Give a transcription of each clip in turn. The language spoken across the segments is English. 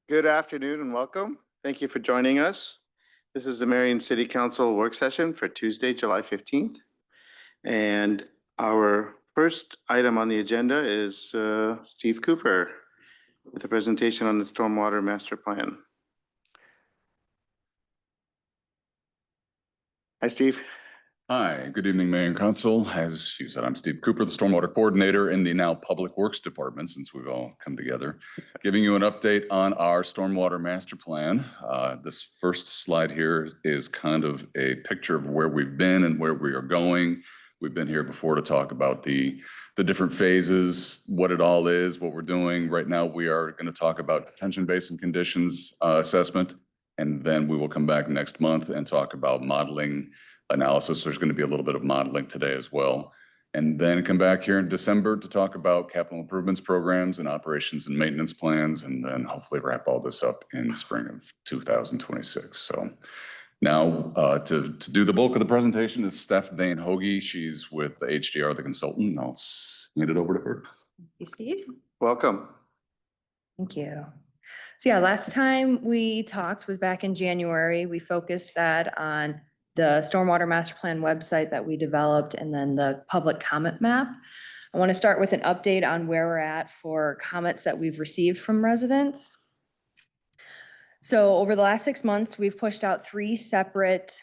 Good afternoon and welcome. Thank you for joining us. This is the Marion City Council work session for Tuesday, July 15th. And our first item on the agenda is Steve Cooper with a presentation on the Stormwater Master Plan. Hi, Steve. Hi, good evening, Mayor and Council. As you said, I'm Steve Cooper, the Stormwater Coordinator in the now Public Works Department, since we've all come together, giving you an update on our Stormwater Master Plan. This first slide here is kind of a picture of where we've been and where we are going. We've been here before to talk about the different phases, what it all is, what we're doing. Right now, we are going to talk about detention basin conditions assessment, and then we will come back next month and talk about modeling analysis. There's going to be a little bit of modeling today as well. And then come back here in December to talk about capital improvements programs and operations and maintenance plans, and then hopefully wrap all this up in spring of 2026. So now to do the bulk of the presentation is Steph Dane Hoagie. She's with the HDR, the consultant. I'll hand it over to her. Thank you, Steve. Welcome. Thank you. So yeah, last time we talked was back in January. We focused that on the Stormwater Master Plan website that we developed and then the public comment map. I want to start with an update on where we're at for comments that we've received from residents. So over the last 6 months, we've pushed out 3 separate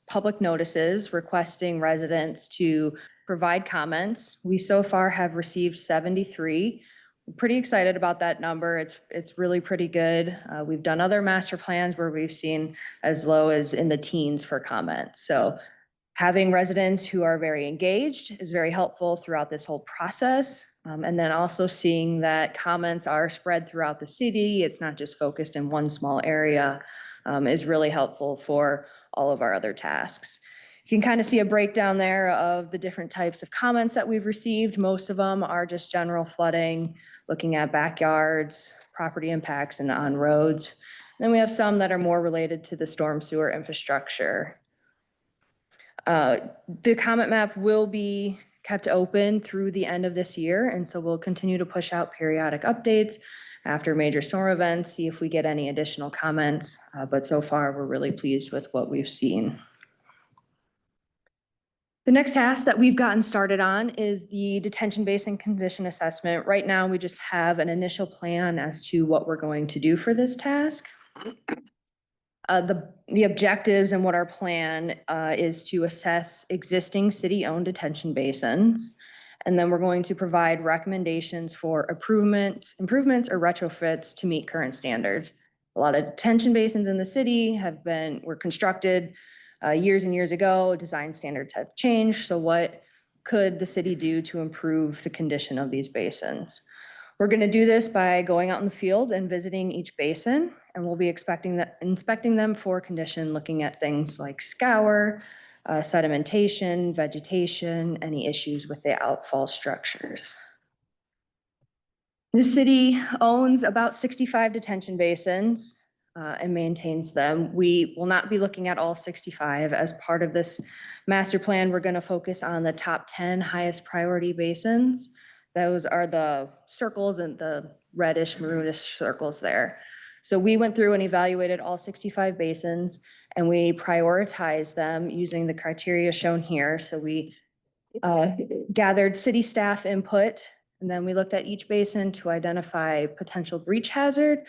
public notices requesting residents to provide comments. We so far have received 73. I'm pretty excited about that number. It's really pretty good. We've done other master plans where we've seen as low as in the teens for comments. So having residents who are very engaged is very helpful throughout this whole process. And then also seeing that comments are spread throughout the city, it's not just focused in one small area, is really helpful for all of our other tasks. You can kind of see a breakdown there of the different types of comments that we've received. Most of them are just general flooding, looking at backyards, property impacts, and on roads. Then we have some that are more related to the storm sewer infrastructure. The comment map will be kept open through the end of this year, and so we'll continue to push out periodic updates after major storm events, see if we get any additional comments. But so far, we're really pleased with what we've seen. The next task that we've gotten started on is the detention basin condition assessment. Right now, we just have an initial plan as to what we're going to do for this task. The objectives and what our plan is to assess existing city-owned detention basins. And then we're going to provide recommendations for improvements or retrofits to meet current standards. A lot of detention basins in the city were constructed years and years ago. Design standards have changed. So what could the city do to improve the condition of these basins? We're going to do this by going out in the field and visiting each basin, and we'll be inspecting them for condition, looking at things like scour, sedimentation, vegetation, any issues with the outfall structures. The city owns about 65 detention basins and maintains them. We will not be looking at all 65. As part of this master plan, we're going to focus on the top 10 highest priority basins. Those are the circles and the reddish maroonish circles there. So we went through and evaluated all 65 basins, and we prioritized them using the criteria shown here. So we gathered city staff input, and then we looked at each basin to identify potential breach hazard.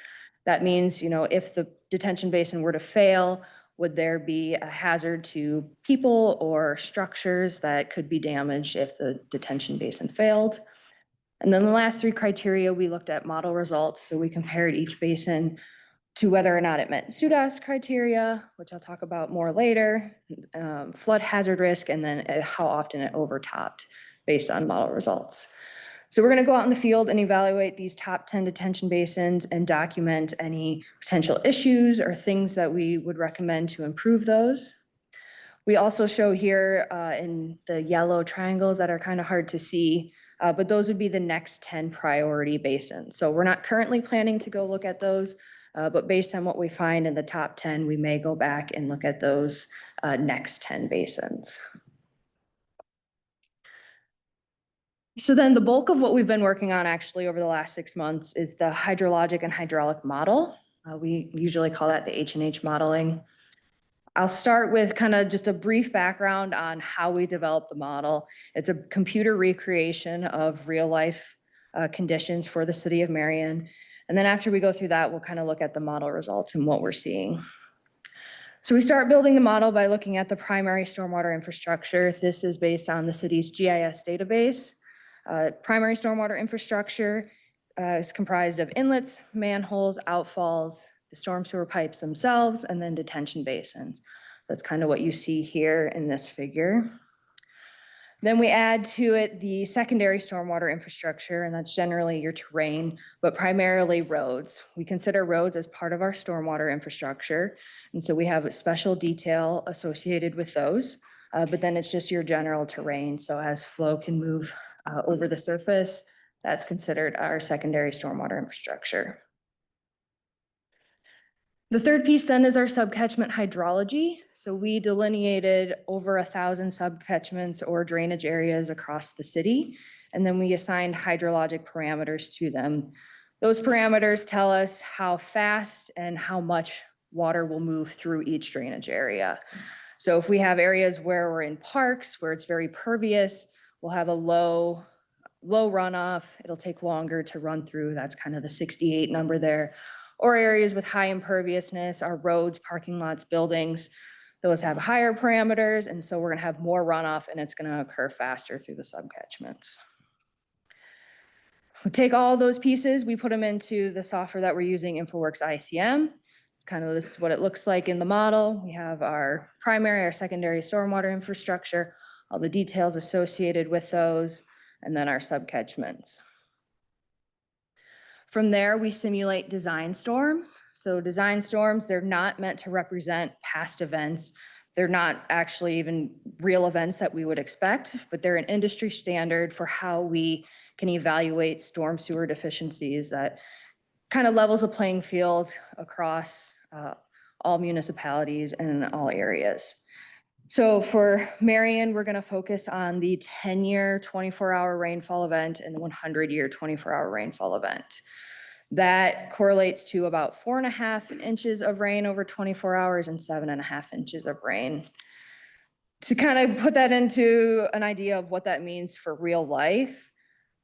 That means, if the detention basin were to fail, would there be a hazard to people or structures that could be damaged if the detention basin failed? And then the last 3 criteria, we looked at model results. So we compared each basin to whether or not it met SUDAS criteria, which I'll talk about more later, flood hazard risk, and then how often it overtopped based on model results. So we're going to go out in the field and evaluate these top 10 detention basins and document any potential issues or things that we would recommend to improve those. We also show here in the yellow triangles that are kind of hard to see, but those would be the next 10 priority basins. So we're not currently planning to go look at those, but based on what we find in the top 10, we may go back and look at those next 10 basins. So then the bulk of what we've been working on actually over the last 6 months is the hydrologic and hydraulic model. We usually call that the H&H modeling. I'll start with kind of just a brief background on how we developed the model. It's a computer recreation of real life conditions for the city of Marion. And then after we go through that, we'll kind of look at the model results and what we're seeing. So we start building the model by looking at the primary stormwater infrastructure. This is based on the city's GIS database. Primary stormwater infrastructure is comprised of inlets, manholes, outfalls, the storm sewer pipes themselves, and then detention basins. That's kind of what you see here in this figure. Then we add to it the secondary stormwater infrastructure, and that's generally your terrain, but primarily roads. We consider roads as part of our stormwater infrastructure, and so we have a special detail associated with those, but then it's just your general terrain. So as flow can move over the surface, that's considered our secondary stormwater infrastructure. The third piece then is our subcatchment hydrology. So we delineated over 1,000 subcatchments or drainage areas across the city, and then we assigned hydrologic parameters to them. Those parameters tell us how fast and how much water will move through each drainage area. So if we have areas where we're in parks, where it's very pervious, we'll have a low runoff. It'll take longer to run through. That's kind of the 68 number there. Or areas with high imperviousness, our roads, parking lots, buildings, those have higher parameters, and so we're gonna have more runoff and it's gonna occur faster through the subcatchments. We take all those pieces, we put them into the software that we're using, InfoWorks ICM. It's kind of this is what it looks like in the model. We have our primary, our secondary stormwater infrastructure, all the details associated with those, and then our subcatchments. From there, we simulate design storms. So design storms, they're not meant to represent past events. They're not actually even real events that we would expect, but they're an industry standard for how we can evaluate storm sewer deficiencies that kind of levels a playing field across all municipalities and in all areas. So for Marion, we're going to focus on the 10-year 24-hour rainfall event and the 100-year 24-hour rainfall event. That correlates to about 4.5 inches of rain over 24 hours and 7.5 inches of rain. To kind of put that into an idea of what that means for real life,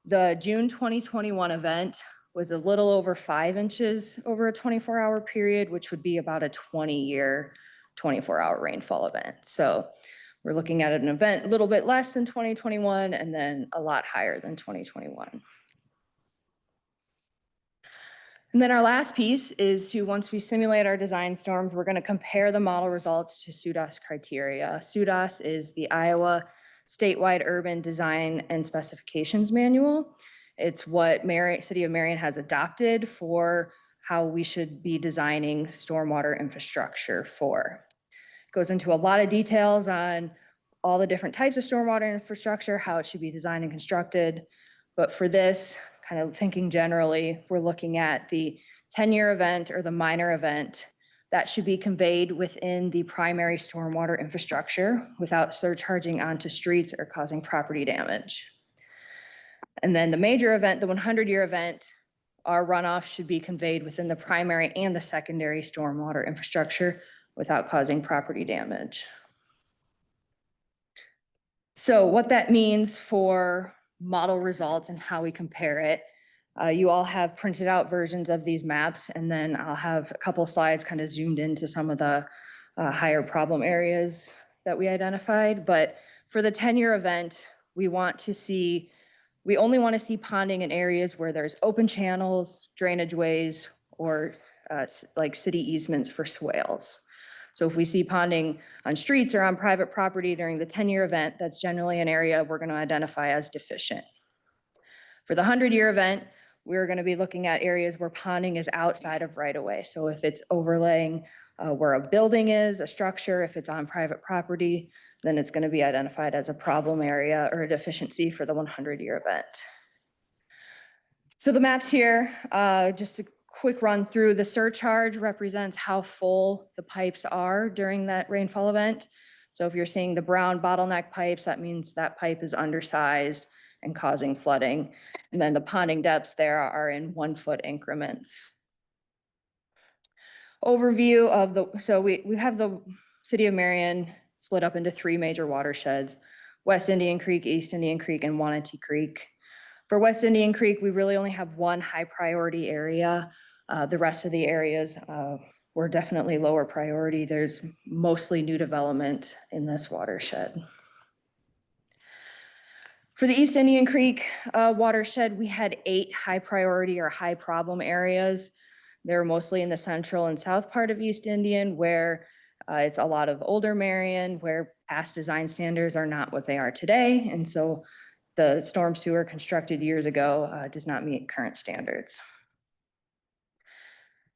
the June 2021 event was a little over 5 inches over a 24-hour period, which would be about a 20-year 24-hour rainfall event. So we're looking at an event a little bit less than 2021 and then a lot higher than 2021. And then our last piece is to, once we simulate our design storms, we're going to compare the model results to SUDAS criteria. SUDAS is the Iowa Statewide Urban Design and Specifications Manual. It's what City of Marion has adopted for how we should be designing stormwater infrastructure for. It goes into a lot of details on all the different types of stormwater infrastructure, how it should be designed and constructed. But for this, kind of thinking generally, we're looking at the 10-year event or the minor event that should be conveyed within the primary stormwater infrastructure without surcharging onto streets or causing property damage. And then the major event, the 100-year event, our runoff should be conveyed within the primary and the secondary stormwater infrastructure without causing property damage. So what that means for model results and how we compare it, you all have printed out versions of these maps, and then I'll have a couple slides kind of zoomed into some of the higher problem areas that we identified. But for the 10-year event, we only want to see ponding in areas where there's open channels, drainage ways, or like city easements for swales. So if we see ponding on streets or on private property during the 10-year event, that's generally an area we're going to identify as deficient. For the 100-year event, we're going to be looking at areas where ponding is outside of right-of-way. So if it's overlaying where a building is, a structure, if it's on private property, then it's going to be identified as a problem area or a deficiency for the 100-year event. So the maps here, just a quick run through. The surcharge represents how full the pipes are during that rainfall event. So if you're seeing the brown bottleneck pipes, that means that pipe is undersized. and causing flooding. And then the ponding depths there are in 1 foot increments. Overview of so we have the city of Marion split up into 3 major watersheds: West Indian Creek, East Indian Creek, and Wanatee Creek. For West Indian Creek, we really only have 1 high priority area. The rest of the areas were definitely lower priority. There's mostly new development in this watershed. For the East Indian Creek watershed, we had 8 high priority or high problem areas. They're mostly in the central and south part of East Indian, where it's a lot of older Marion, where past design standards are not what they are today. And so the storm sewer constructed years ago does not meet current standards.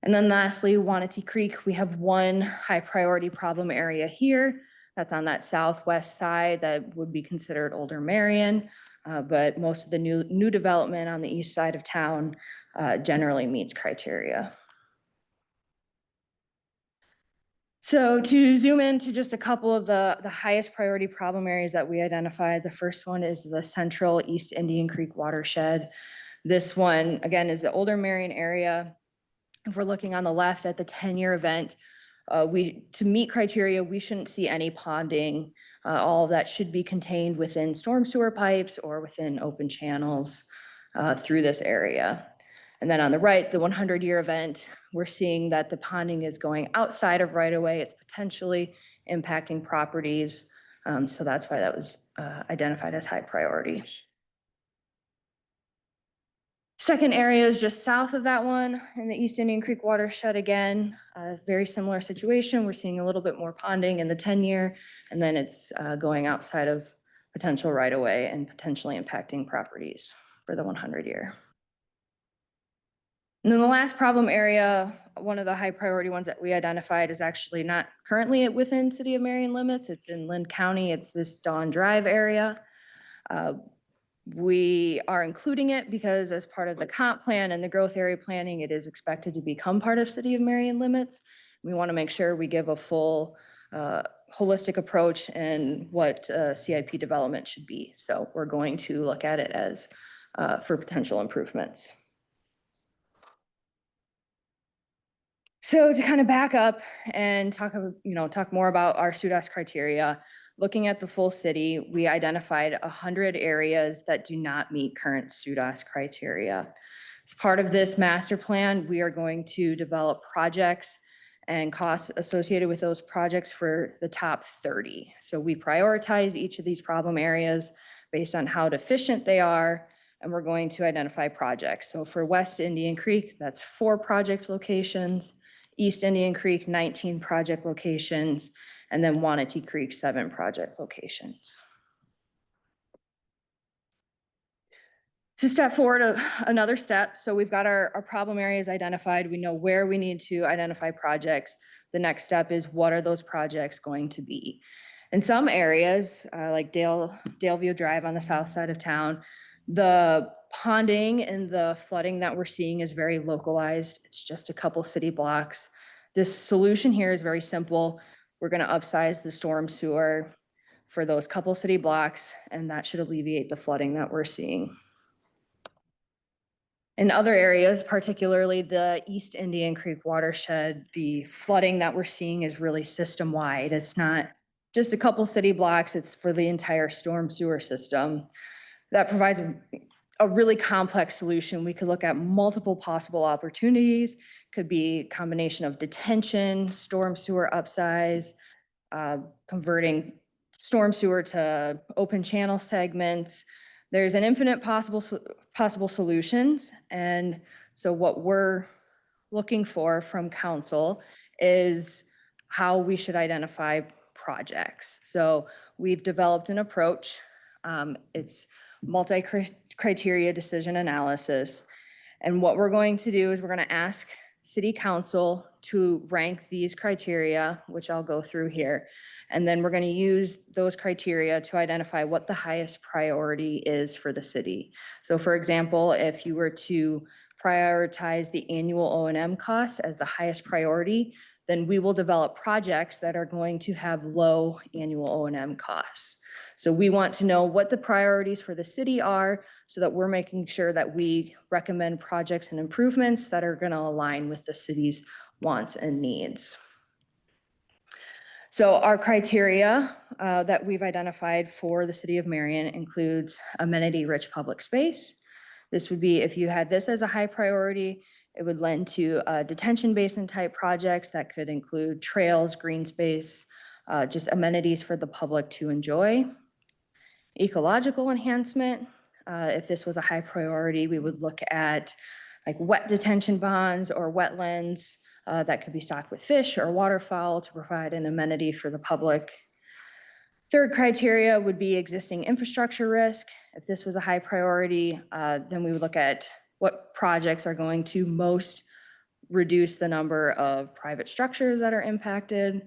And then lastly, Wanatee Creek, we have 1 high priority problem area here. That's on that southwest side that would be considered older Marion, but most of the new development on the east side of town generally meets criteria. So to zoom into just a couple of the highest priority problem areas that we identified, the first one is the central East Indian Creek watershed. This one, again, is the older Marion area. If we're looking on the left at the 10-year event, to meet criteria, we shouldn't see any ponding. All of that should be contained within storm sewer pipes or within open channels through this area. And then on the right, the 100-year event, we're seeing that the ponding is going outside of right-of-way. It's potentially impacting properties. So that's why that was identified as high priority. Second area is just south of that one in the East Indian Creek watershed. Again, very similar situation. We're seeing a little bit more ponding in the 10-year, and then it's going outside of potential right-of-way and potentially impacting properties for the 100-year. And then the last problem area, one of the high priority ones that we identified, is actually not currently within City of Marion limits. It's in Lynn County. It's this Dawn Drive area. We are including it because as part of the comp plan and the growth area planning, it is expected to become part of City of Marion limits. We want to make sure we give a full holistic approach and what CIP development should be. So we're going to look at it as for potential improvements. So to kind of back up and talk more about our SUDAS criteria, looking at the full city, we identified 100 areas that do not meet current SUDAS criteria. As part of this master plan, we are going to develop projects and costs associated with those projects for the top 30. So we prioritize each of these problem areas based on how deficient they are, and we're going to identify projects. So for West Indian Creek, that's 4 project locations. East Indian Creek, 19 project locations, and then Wanatee Creek, 7 project locations. To step forward another step, so we've got our problem areas identified. We know where we need to identify projects. The next step is, what are those projects going to be? In some areas, like Daleview Drive on the south side of town, the ponding and the flooding that we're seeing is very localized. It's just a couple city blocks. This solution here is very simple. We're going to upsize the storm sewer for those couple city blocks, and that should alleviate the flooding that we're seeing. In other areas, particularly the East Indian Creek watershed, the flooding that we're seeing is really system-wide. It's not just a couple city blocks, it's for the entire storm sewer system. That provides a really complex solution. We could look at multiple possible opportunities. Could be a combination of detention, storm sewer upsize, converting storm sewer to open channel segments. There's an infinite possible solutions. And so what we're looking for from council is how we should identify projects. So we've developed an approach. It's multi-criteria decision analysis. And what we're going to do is we're going to ask City Council to rank these criteria, which I'll go through here. And then we're going to use those criteria to identify what the highest priority is for the city. So for example, if you were to prioritize the annual O&M costs as the highest priority, then we will develop projects that are going to have low annual O&M costs. So we want to know what the priorities for the city are so that we're making sure that we recommend projects and improvements that are going to align with the city's wants and needs. So our criteria that we've identified for the city of Marion includes amenity-rich public space. This would be, if you had this as a high priority, it would lend to detention basin type projects that could include trails, green space, just amenities for the public to enjoy. Ecological enhancement, if this was a high priority, we would look at like wet detention ponds or wetlands that could be stocked with fish or waterfowl to provide an amenity for the public. Third criteria would be existing infrastructure risk. If this was a high priority, then we would look at what projects are going to most reduce the number of private structures that are impacted.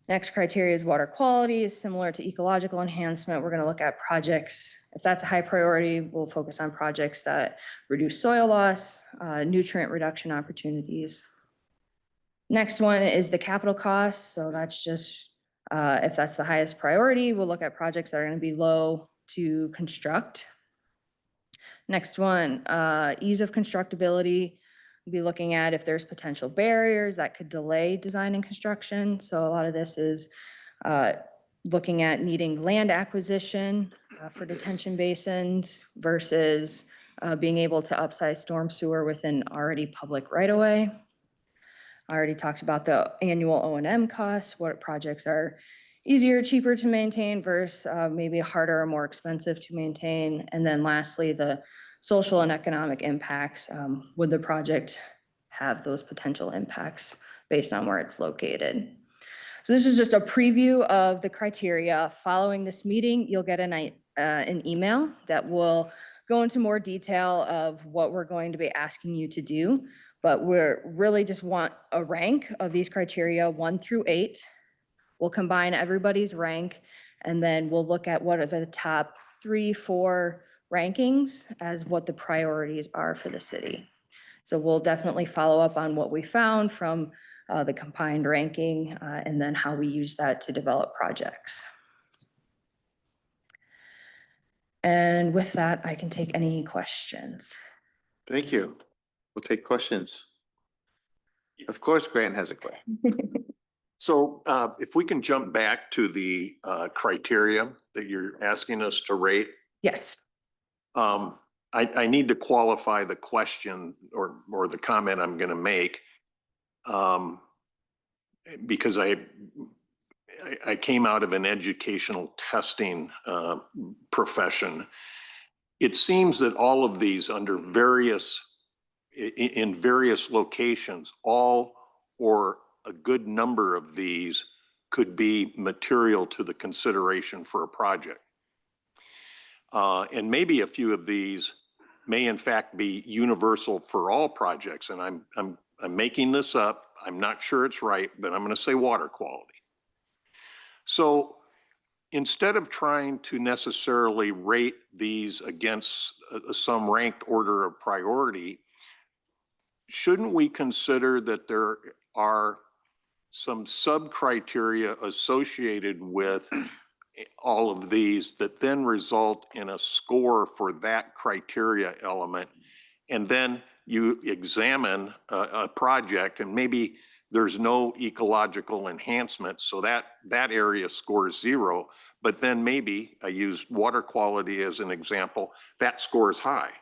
Next criteria is water quality. Similar to ecological enhancement, we're going to look at projects. If that's a high priority, we'll focus on projects that reduce soil loss, nutrient reduction opportunities. Next one is the capital cost. So that's just, if that's the highest priority, we'll look at projects that are going to be low to construct. Next one, ease of constructability. We'll be looking at if there's potential barriers that could delay design and construction. So a lot of this is looking at needing land acquisition for detention basins versus being able to upsize storm sewer within already public right-of-way. I already talked about the annual O&M costs, what projects are easier, cheaper to maintain versus maybe harder or more expensive to maintain. And then lastly, the social and economic impacts. Would the project have those potential impacts based on where it's located? So this is just a preview of the criteria. Following this meeting, you'll get an email that will go into more detail of what we're going to be asking you to do. But we're really just want a rank of these criteria 1 through 8. We'll combine everybody's rank, and then we'll look at what are the top 3, 4 rankings as what the priorities are for the city. So we'll definitely follow up on what we found from the combined ranking and then how we use that to develop projects. And with that, I can take any questions. Thank you. We'll take questions. Of course, Grant has a question. So if we can jump back to the criteria that you're asking us to rate, Yes. I need to qualify the question or the comment I'm going to make because I came out of an educational testing profession. It seems that all of these under in various locations, all or a good number of these could be material to the consideration for a project. And maybe a few of these may in fact be universal for all projects. And I'm making this up. I'm not sure it's right, but I'm going to say water quality. So instead of trying to necessarily rate these against some ranked order of priority, shouldn't we consider that there are some sub-criteria associated with all of these that then result in a score for that criteria element? And then you examine a project and maybe there's no ecological enhancement, so that area scores 0, but then maybe I used water quality as an example, that scores high.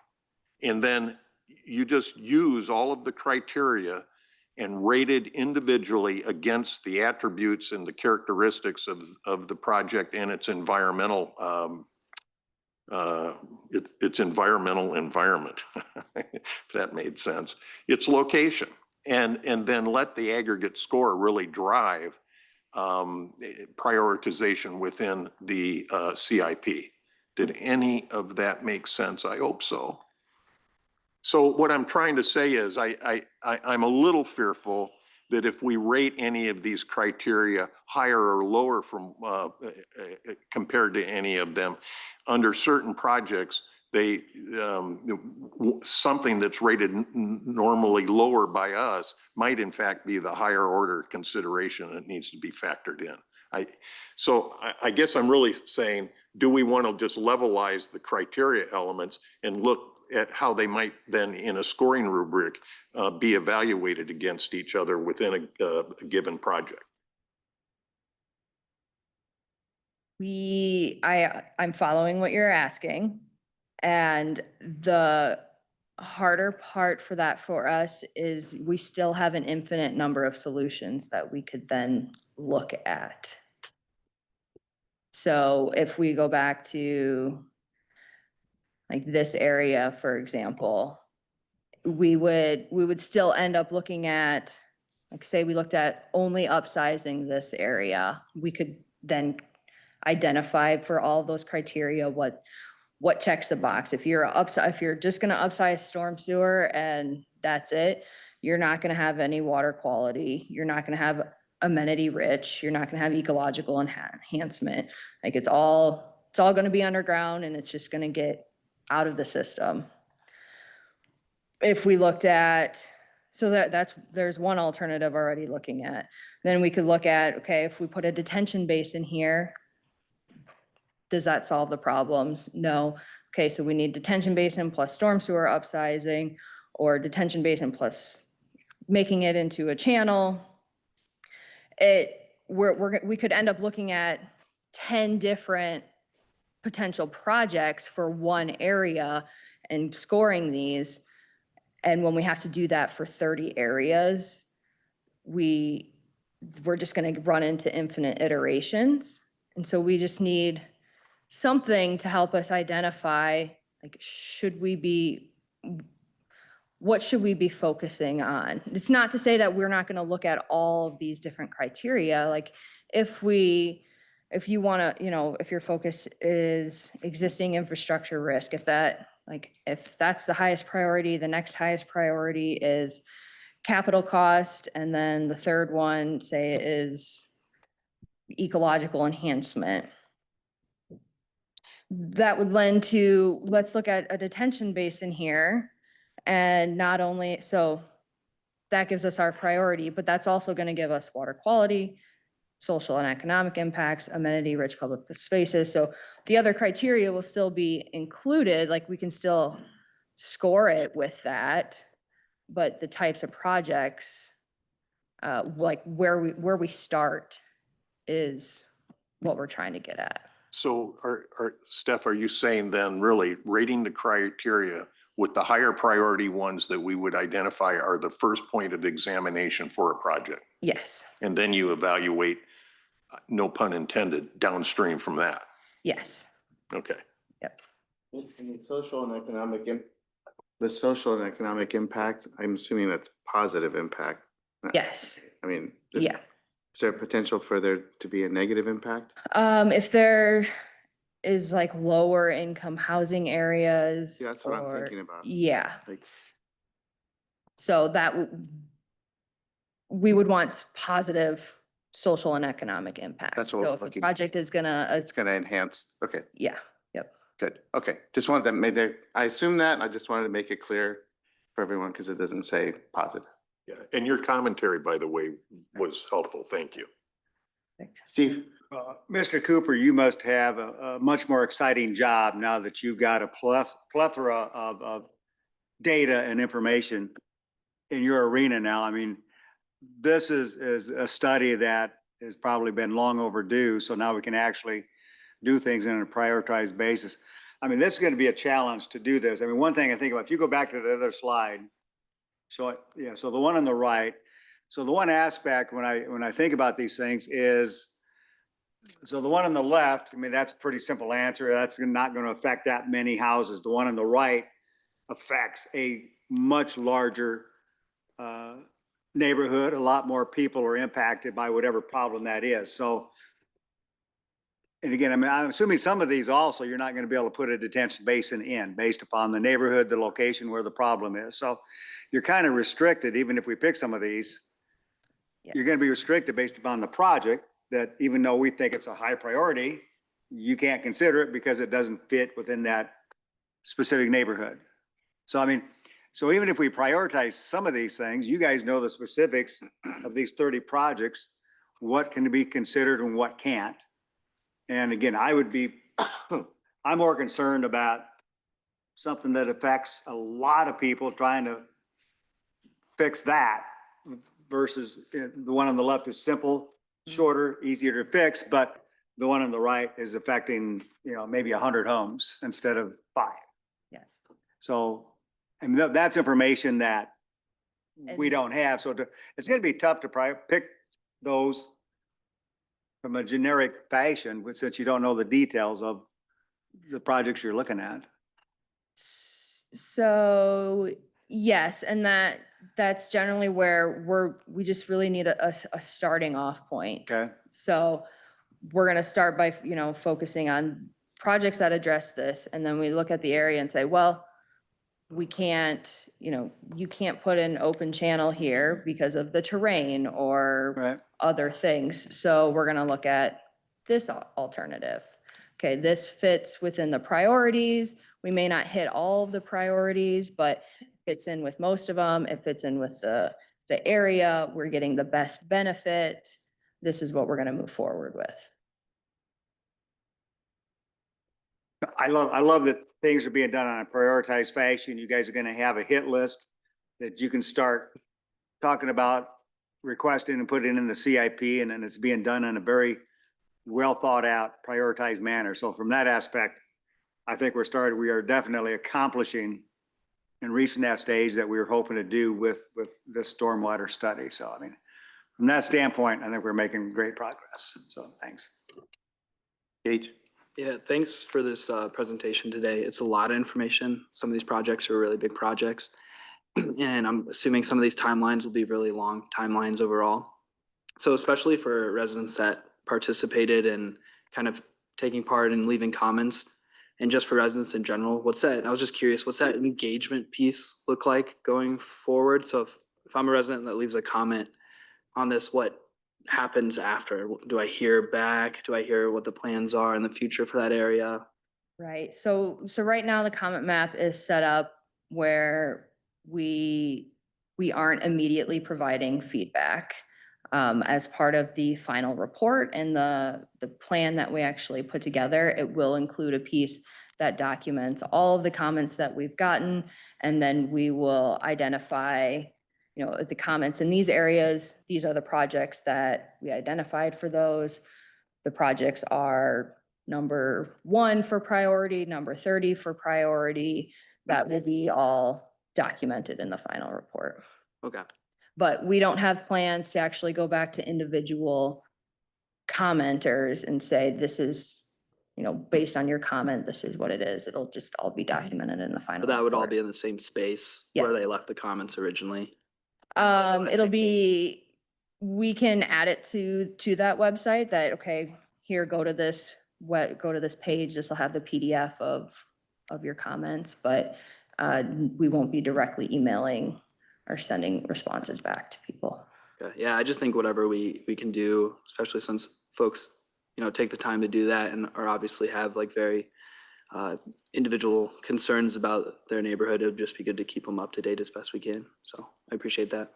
And then you just use all of the criteria and rated individually against the attributes and the characteristics of the project and its environmental environment, if that made sense, its location, and then let the aggregate score really drive prioritization within the CIP. Did any of that make sense? I hope so. So what I'm trying to say is I'm a little fearful that if we rate any of these criteria higher or lower from compared to any of them, under certain projects, they something that's rated normally lower by us might in fact be the higher order consideration that needs to be factored in. I guess I'm really saying, do we want to just levelize the criteria elements and look at how they might then in a scoring rubric be evaluated against each other within a given project? I'm following what you're asking. And the harder part for that for us is we still have an infinite number of solutions that we could then look at. So if we go back to like this area, for example, we would still end up looking at, like say we looked at only upsizing this area, we could then identify for all of those criteria what checks the box. If you're just gonna upsize storm sewer and that's it, you're not gonna have any water quality, you're not gonna have amenity rich, you're not gonna have ecological enhancement. Like it's all gonna be underground and it's just gonna get out of the system. If we looked at, so there's one alternative already looking at. Then we could look at, okay, if we put a detention basin here, does that solve the problems? No. Okay, so we need detention basin plus storm sewer upsizing, or detention basin plus making it into a channel. We could end up looking at 10 different potential projects for one area and scoring these. And when we have to do that for 30 areas, we're just going to run into infinite iterations. And so we just need something to help us identify, like, what should we be focusing on? It's not to say that we're not going to look at all of these different criteria. Like if you want to, if your focus is existing infrastructure risk, if that's the highest priority, the next highest priority is capital cost. And then the third one, say, is ecological enhancement. That would lend to, let's look at a detention basin here. And not only, so that gives us our priority, but that's also going to give us water quality, social and economic impacts, amenity-rich public spaces. So the other criteria will still be included, like we can still score it with that, but the types of projects, like where we start is what we're trying to get at. So Steph, are you saying then really rating the criteria with the higher priority ones that we would identify are the first point of examination for a project? Yes. And then you evaluate, no pun intended, downstream from that? Yes. Okay. Yep. And the social and economic impact, I'm assuming that's positive impact. Yes. I mean, Yeah. is there potential for there to be a negative impact? If there is like lower income housing areas. Yeah, that's what I'm thinking about. Yeah. Like, So we would want positive social and economic impact. That's what So we're if a looking- project is gonna, it's gonna enhance, okay, yeah, yep. good, okay. Just wanted to make that, I assume that, I just wanted to make it clear for everyone, because it doesn't say positive. Yeah. And your commentary, by the way, was helpful. Thank you. Steve? Mr. Cooper, you must have a much more exciting job now that you've got a plethora of data and information in your arena now. I mean, this is a study that has probably been long overdue. So now we can actually do things on a prioritized basis. I mean, this is going to be a challenge to do this. I mean, one thing I think about, if you go back to the other slide, so the one on the right. So the one aspect when I think about these things is, so the one on the left, I mean, that's a pretty simple answer. That's not going to affect that many houses. The one on the right affects a much larger neighborhood. A lot more people are impacted by whatever problem that is. So, and again, I mean, I'm assuming some of these also, you're not going to be able to put a detention basin in based upon the neighborhood, the location where the problem is. So you're kind of restricted, even if we pick some of these, you're going to be restricted based upon the project, that even though we think it's a high priority, you can't consider it because it doesn't fit within that specific neighborhood. So, I mean, so even if we prioritize some of these things, you guys know the specifics of these 30 projects. what can be considered and what can't. And again, I would be, I'm more concerned about something that affects a lot of people trying to fix that versus the one on the left is simple, shorter, easier to fix, but the one on the right is affecting, maybe 100 homes instead of 5. Yes. So, and that's information that we And- don't have. So it's going to be tough to pick those from a generic fashion, since you don't know the details of the projects you're looking at. So, yes, and that's generally where we just really need a starting off point. Okay. So we're gonna start by, focusing on projects that address this, and then we look at the area and say, well, we can't, you can't put an open channel here because of the terrain or Right. other things. So we're gonna look at this alternative. Okay, this fits within the priorities. We may not hit all of the priorities, but fits in with most of them. It fits in with the area. We're getting the best benefit. This is what we're gonna move forward with. I love that things are being done on a prioritized fashion. You guys are going to have a hit list that you can start talking about requesting and putting in the CIP, and then it's being done in a very well thought out, prioritized manner. So from that aspect, I think we are definitely accomplishing and reaching that stage that we were hoping to do with this stormwater study. So, I mean, from that standpoint, I think we're making great progress. So thanks. Gage? Yeah, thanks for this presentation today. It's a lot of information. Some of these projects are really big projects. And I'm assuming some of these timelines will be really long timelines overall. So especially for residents that participated and kind of taking part and leaving comments, and just for residents in general, I was just curious, what's that engagement piece look like going forward? So if I'm a resident that leaves a comment on this, what happens after? Do I hear back? Do I hear what the plans are in the future for that area? Right, so right now the comment map is set up where we aren't immediately providing feedback. As part of the final report and the plan that we actually put together, it will include a piece that documents all of the comments that we've gotten, and then we will identify, the comments in these areas. These are the projects that we identified for those. The projects are number 1 for priority, number 30 for priority. That will be all documented in the final report. Okay. But we don't have plans to actually go back to individual commenters and say, this is, based on your comment, this is what it is. It'll just all be documented in the final. But that would all report. be in the same space where Yes. they left the comments originally. It'll be, we can add it to that website that, okay, here, go to this page. This will have the PDF of your comments, but we won't be directly emailing or sending responses back to people. Okay. Yeah, I just think whatever we can do, especially since folks, take the time to do that and are obviously have like very individual concerns about their neighborhood, it would just be good to keep them up to date as best we can. So I appreciate that.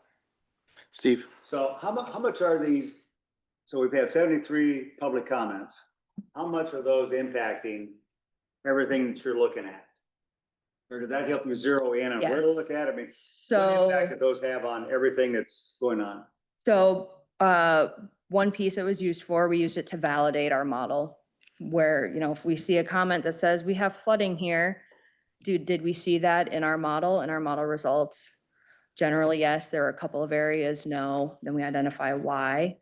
Steve? So how much are these? So we've had 73 public comments. How much are those impacting everything that you're looking at? Or did that help you zero in on where to look at? I mean, what impact did those have on everything that's going on? So one piece it was used for, we used it to validate our model. Where, if we see a comment that says we have flooding here, did we see that in our model results? Generally, yes. There are a couple of areas, no. Then we identify why,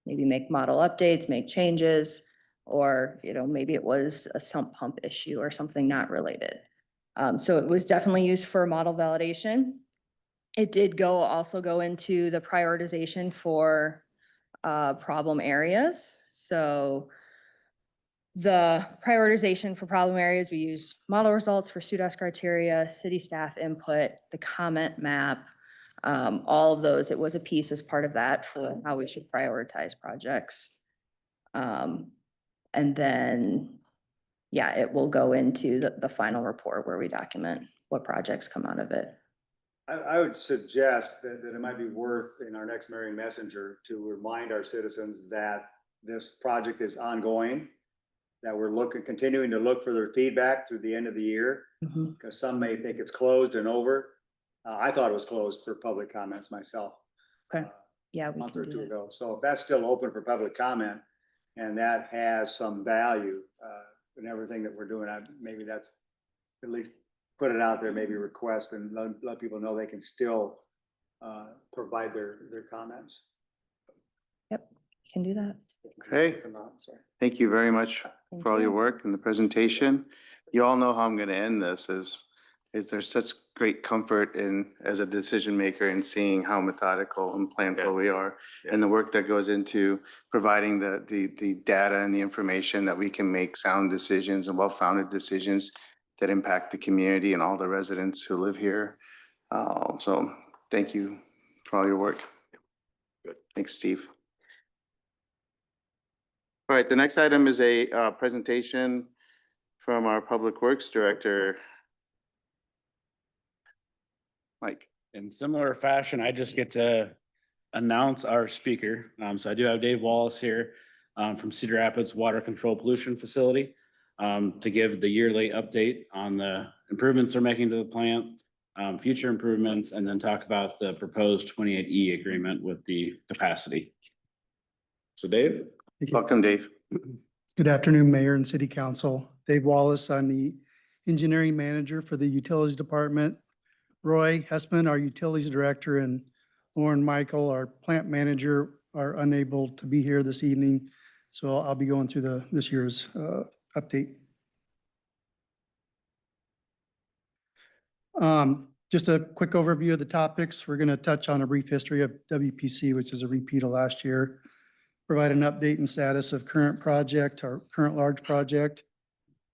maybe make model updates, make changes, or, maybe it was a sump pump issue or something not related. So it was definitely used for model validation. It did also go into the prioritization for problem areas. So the prioritization for problem areas, we used model results for SUDAS criteria, city staff input, the comment map, all of those. It was a piece as part of that for how we should prioritize projects. And then, it will go into the final report where we document what projects come out of it. I would suggest that it might be worth in our next Marion Messenger to remind our citizens that this project is ongoing, that we're continuing to look for their feedback through the end of the year, because some may think it's closed and over. I thought it was closed for public comments myself. Okay. Yeah, A we month can or do two that. ago. So if that's still open for public comment and that has some value in everything that we're doing, maybe that's at least put it out there, maybe request and let people know they can still provide their comments. Yep, can do that. Okay. Sorry. Thank you very much Thank for all your you. work and the presentation. You all know how I'm going to end this is there's such great comfort in, as a decision maker, in seeing how methodical and planful we are, and the work that goes into providing the data and the information that we can make sound decisions and well-founded decisions that impact the community and all the residents who live here. So thank you for all your work. Good. Thanks, Steve. All right, the next item is a presentation from our Public Works Director, Mike. In similar fashion, I just get to announce our speaker. So I do have Dave Wallace here from Cedar Rapids Water Control Pollution Facility to give the yearly update on the improvements they're making to the plant, future improvements, and then talk about the proposed 28E agreement with the capacity. So Dave? Welcome, Dave. Good afternoon, Mayor and City Council. Dave Wallace, I'm the Engineering Manager for the Utilities Department. Roy Hessman, our Utilities Director, and Lauren Michael, our Plant Manager, are unable to be here this evening. So I'll be going through this year's update. Just a quick overview of the topics. We're going to touch on a brief history of WPC, which is a repeat of last year. Provide an update and status of current project, our current large project,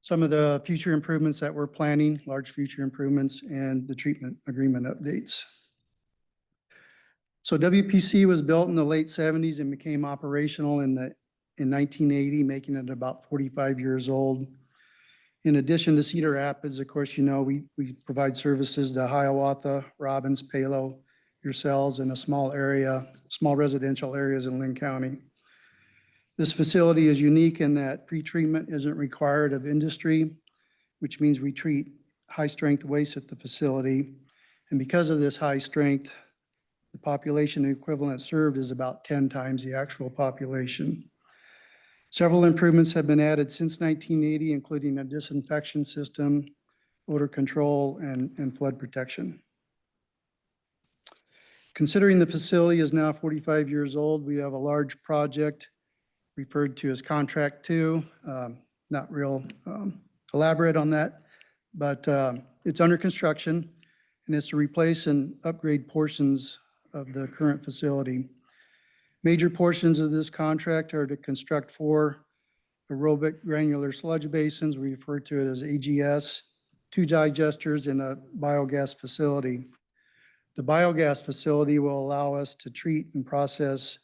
some of the future improvements that we're planning, large future improvements, and the treatment agreement updates. So WPC was built in the late 70s and became operational in 1980, making it about 45 years old. In addition to Cedar Rapids, of course, you know, we provide services to Hiawatha, Robbins, Palo, yourselves, and a small residential areas in Lynn County. This facility is unique in that pretreatment isn't required of industry, which means we treat high-strength waste at the facility. And because of this high strength, the population equivalent served is about 10 times the actual population. Several improvements have been added since 1980, including a disinfection system, odor control, and flood protection. Considering the facility is now 45 years old, we have a large project referred to as Contract 2. Not real elaborate on that, but it's under construction, and it's to replace and upgrade portions of the current facility. Major portions of this contract are to construct 4 aerobic granular sludge basins, we refer to it as AGS, 2 digesters, and a biogas facility. The biogas facility will allow us to treat and process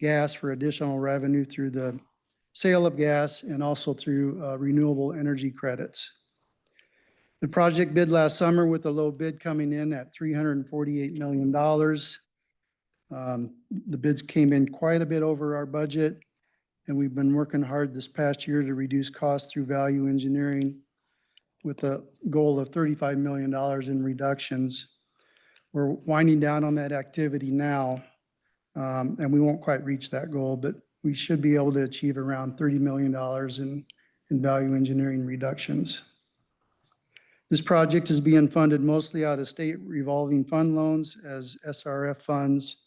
gas for additional revenue through the sale of gas and also through renewable energy credits. The project bid last summer with the low bid coming in at $348 million. The bids came in quite a bit over our budget, and we've been working hard this past year to reduce costs through value engineering with a goal of $35 million in reductions. We're winding down on that activity now. And we won't quite reach that goal, but we should be able to achieve around $30 million in value engineering reductions. This project is being funded mostly out of state revolving fund loans, as SRF funds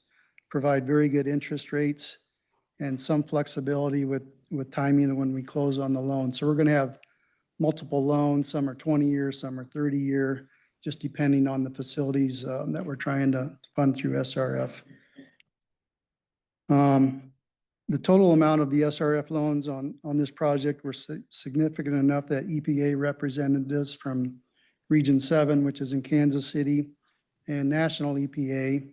provide very good interest rates and some flexibility with timing when we close on the loan. So we're going to have multiple loans. Some are 20 years, some are 30 year, just depending on the facilities that we're trying to fund through SRF. The total amount of the SRF loans on this project were significant enough that EPA representatives from Region 7, which is in Kansas City, and national EPA,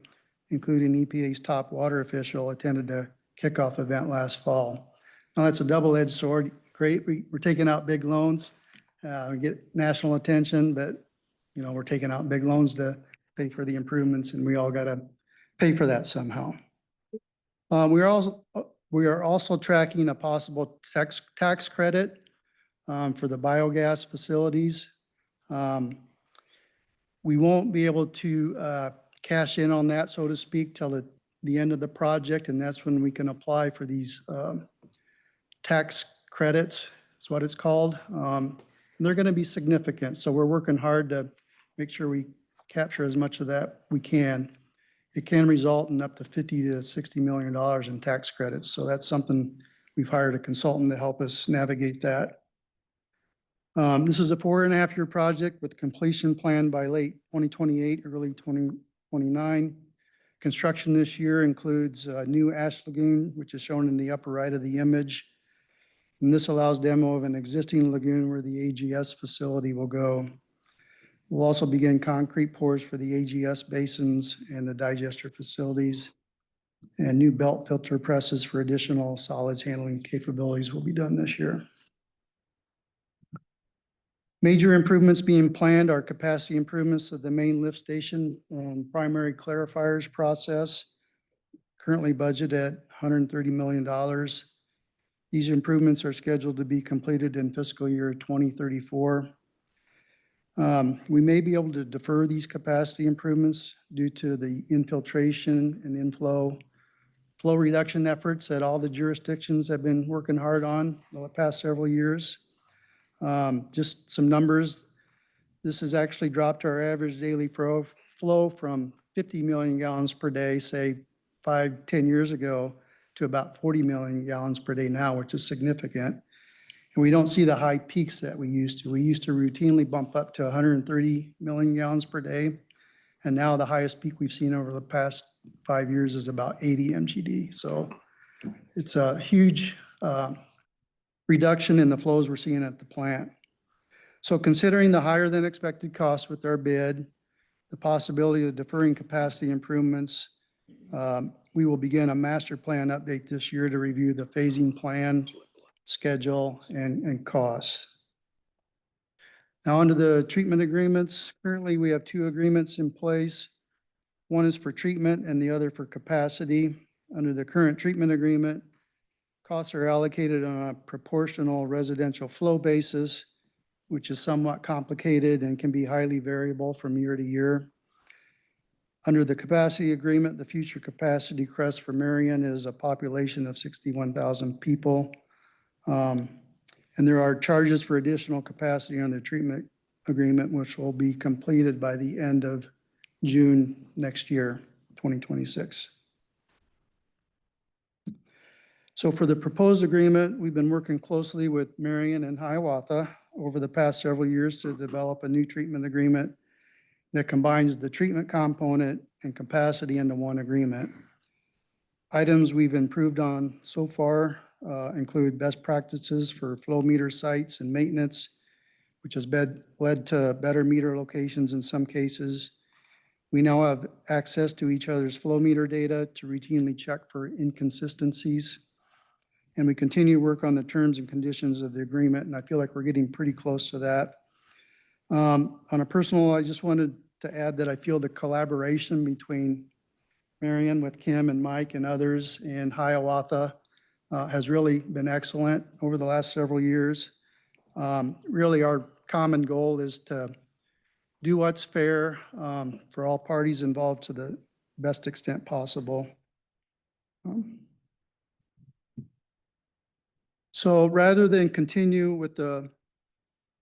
including EPA's top water official, attended a kickoff event last fall. Now that's a double-edged sword. Great, we're taking out big loans, get national attention, but you know, we're taking out big loans to pay for the improvements, and we all got to pay for that somehow. We are also tracking a possible tax credit for the biogas facilities. We won't be able to cash in on that, so to speak, till the end of the project, and that's when we can apply for these tax credits, is what it's called. They're going to be significant, so we're working hard to make sure we capture as much of that we can. It can result in up to $50 to $60 million in tax credits, so that's something we've hired a consultant to help us navigate that. This is a 4.5-year project with completion planned by late 2028, early 2029. Construction this year includes a new ash lagoon, which is shown in the upper right of the image. And this allows demo of an existing lagoon where the AGS facility will go. We'll also begin concrete pours for the AGS basins and the digester facilities. And new belt filter presses for additional solids handling capabilities will be done this year. Major improvements being planned are capacity improvements of the main lift station and primary clarifiers process, currently budgeted at $130 million. These improvements are scheduled to be completed in fiscal year 2034. We may be able to defer these capacity improvements due to the infiltration and flow reduction efforts that all the jurisdictions have been working hard on the past several years. Just some numbers. This has actually dropped our average daily flow from 50 million gallons per day, say 5-10 years ago, to about 40 million gallons per day now, which is significant. And we don't see the high peaks that we used to. We used to routinely bump up to 130 million gallons per day. And now the highest peak we've seen over the past 5 years is about 80 MGD. So it's a huge reduction in the flows we're seeing at the plant. So considering the higher than expected costs with our bid, the possibility of deferring capacity improvements, we will begin a master plan update this year to review the phasing plan, schedule, and costs. Now, under the treatment agreements, currently we have 2 agreements in place. One is for treatment and the other for capacity. Under the current treatment agreement, costs are allocated on a proportional residential flow basis, which is somewhat complicated and can be highly variable from year to year. Under the capacity agreement, the future capacity crest for Marion is a population of 61,000 people. And there are charges for additional capacity on the treatment agreement, which will be completed by the end of June next year, 2026. So for the proposed agreement, we've been working closely with Marion and Hiawatha over the past several years to develop a new treatment agreement that combines the treatment component and capacity into one agreement. Items we've improved on so far include best practices for flow meter sites and maintenance, which has led to better meter locations in some cases. We now have access to each other's flow meter data to routinely check for inconsistencies. And we continue to work on the terms and conditions of the agreement, and I feel like we're getting pretty close to that. On a personal, I just wanted to add that I feel the collaboration between Marion with Kim and Mike and others and Hiawatha has really been excellent over the last several years. Really, our common goal is to do what's fair for all parties involved to the best extent possible. So rather than continue with the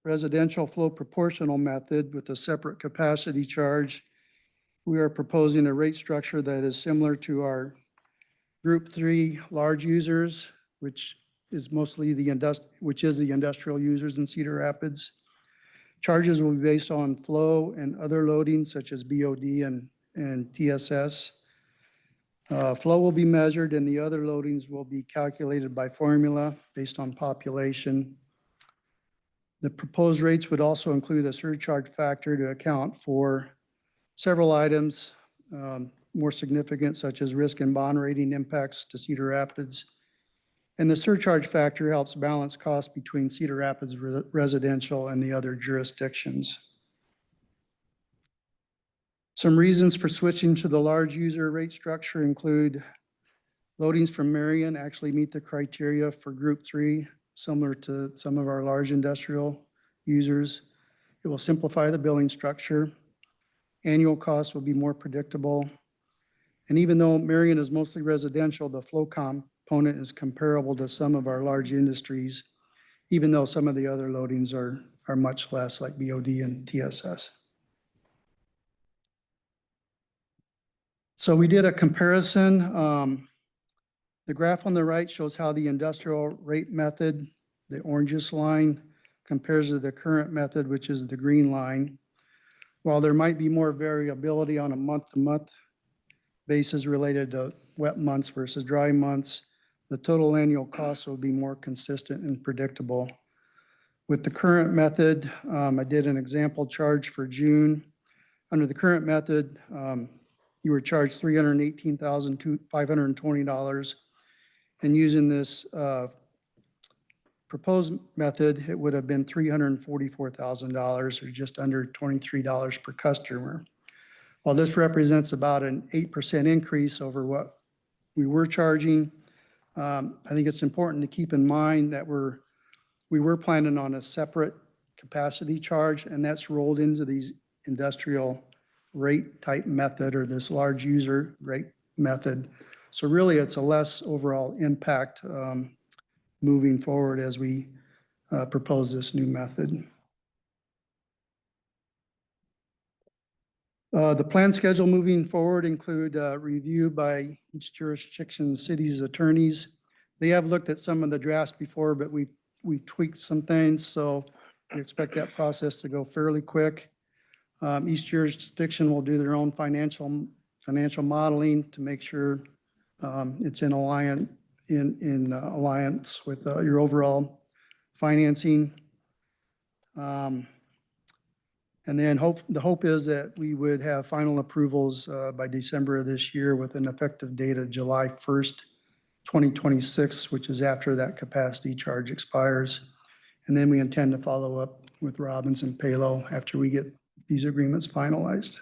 residential flow proportional method with a separate capacity charge, we are proposing a rate structure that is similar to our Group 3 large users, which is mostly the industrial users in Cedar Rapids. Charges will be based on flow and other loadings such as BOD and TSS. Flow will be measured and the other loadings will be calculated by formula based on population. The proposed rates would also include a surcharge factor to account for several items more significant, such as risk and bond rating impacts to Cedar Rapids. And the surcharge factor helps balance costs between Cedar Rapids residential and the other jurisdictions. Some reasons for switching to the large user rate structure include loadings from Marion actually meet the criteria for Group 3, similar to some of our large industrial users. It will simplify the billing structure. Annual costs will be more predictable. And even though Marion is mostly residential, the flow component is comparable to some of our large industries, even though some of the other loadings are much less, like BOD and TSS. So we did a comparison. The graph on the right shows how the industrial rate method, the orangish line, compares to the current method, which is the green line. While there might be more variability on a month-to-month basis related to wet months versus dry months, the total annual cost will be more consistent and predictable. With the current method, I did an example charge for June. Under the current method, you were charged $318,520. And using this proposed method, it would have been $344,000, or just under $23 per customer. While this represents about an 8% increase over what we were charging, I think it's important to keep in mind that we were planning on a separate capacity charge, and that's rolled into these industrial rate type method, or this large user rate method. So really, it's a less overall impact moving forward as we propose this new method. The plan schedule moving forward include review by each jurisdiction city's attorneys. They have looked at some of the drafts before, but we've tweaked some things, so we expect that process to go fairly quick. Each jurisdiction will do their own financial modeling to make sure it's in alliance with your overall financing. And then the hope is that we would have final approvals by December of this year with an effective date of July 1st, 2026, which is after that capacity charge expires. And then we intend to follow up with Robbins and Palo after we get these agreements finalized.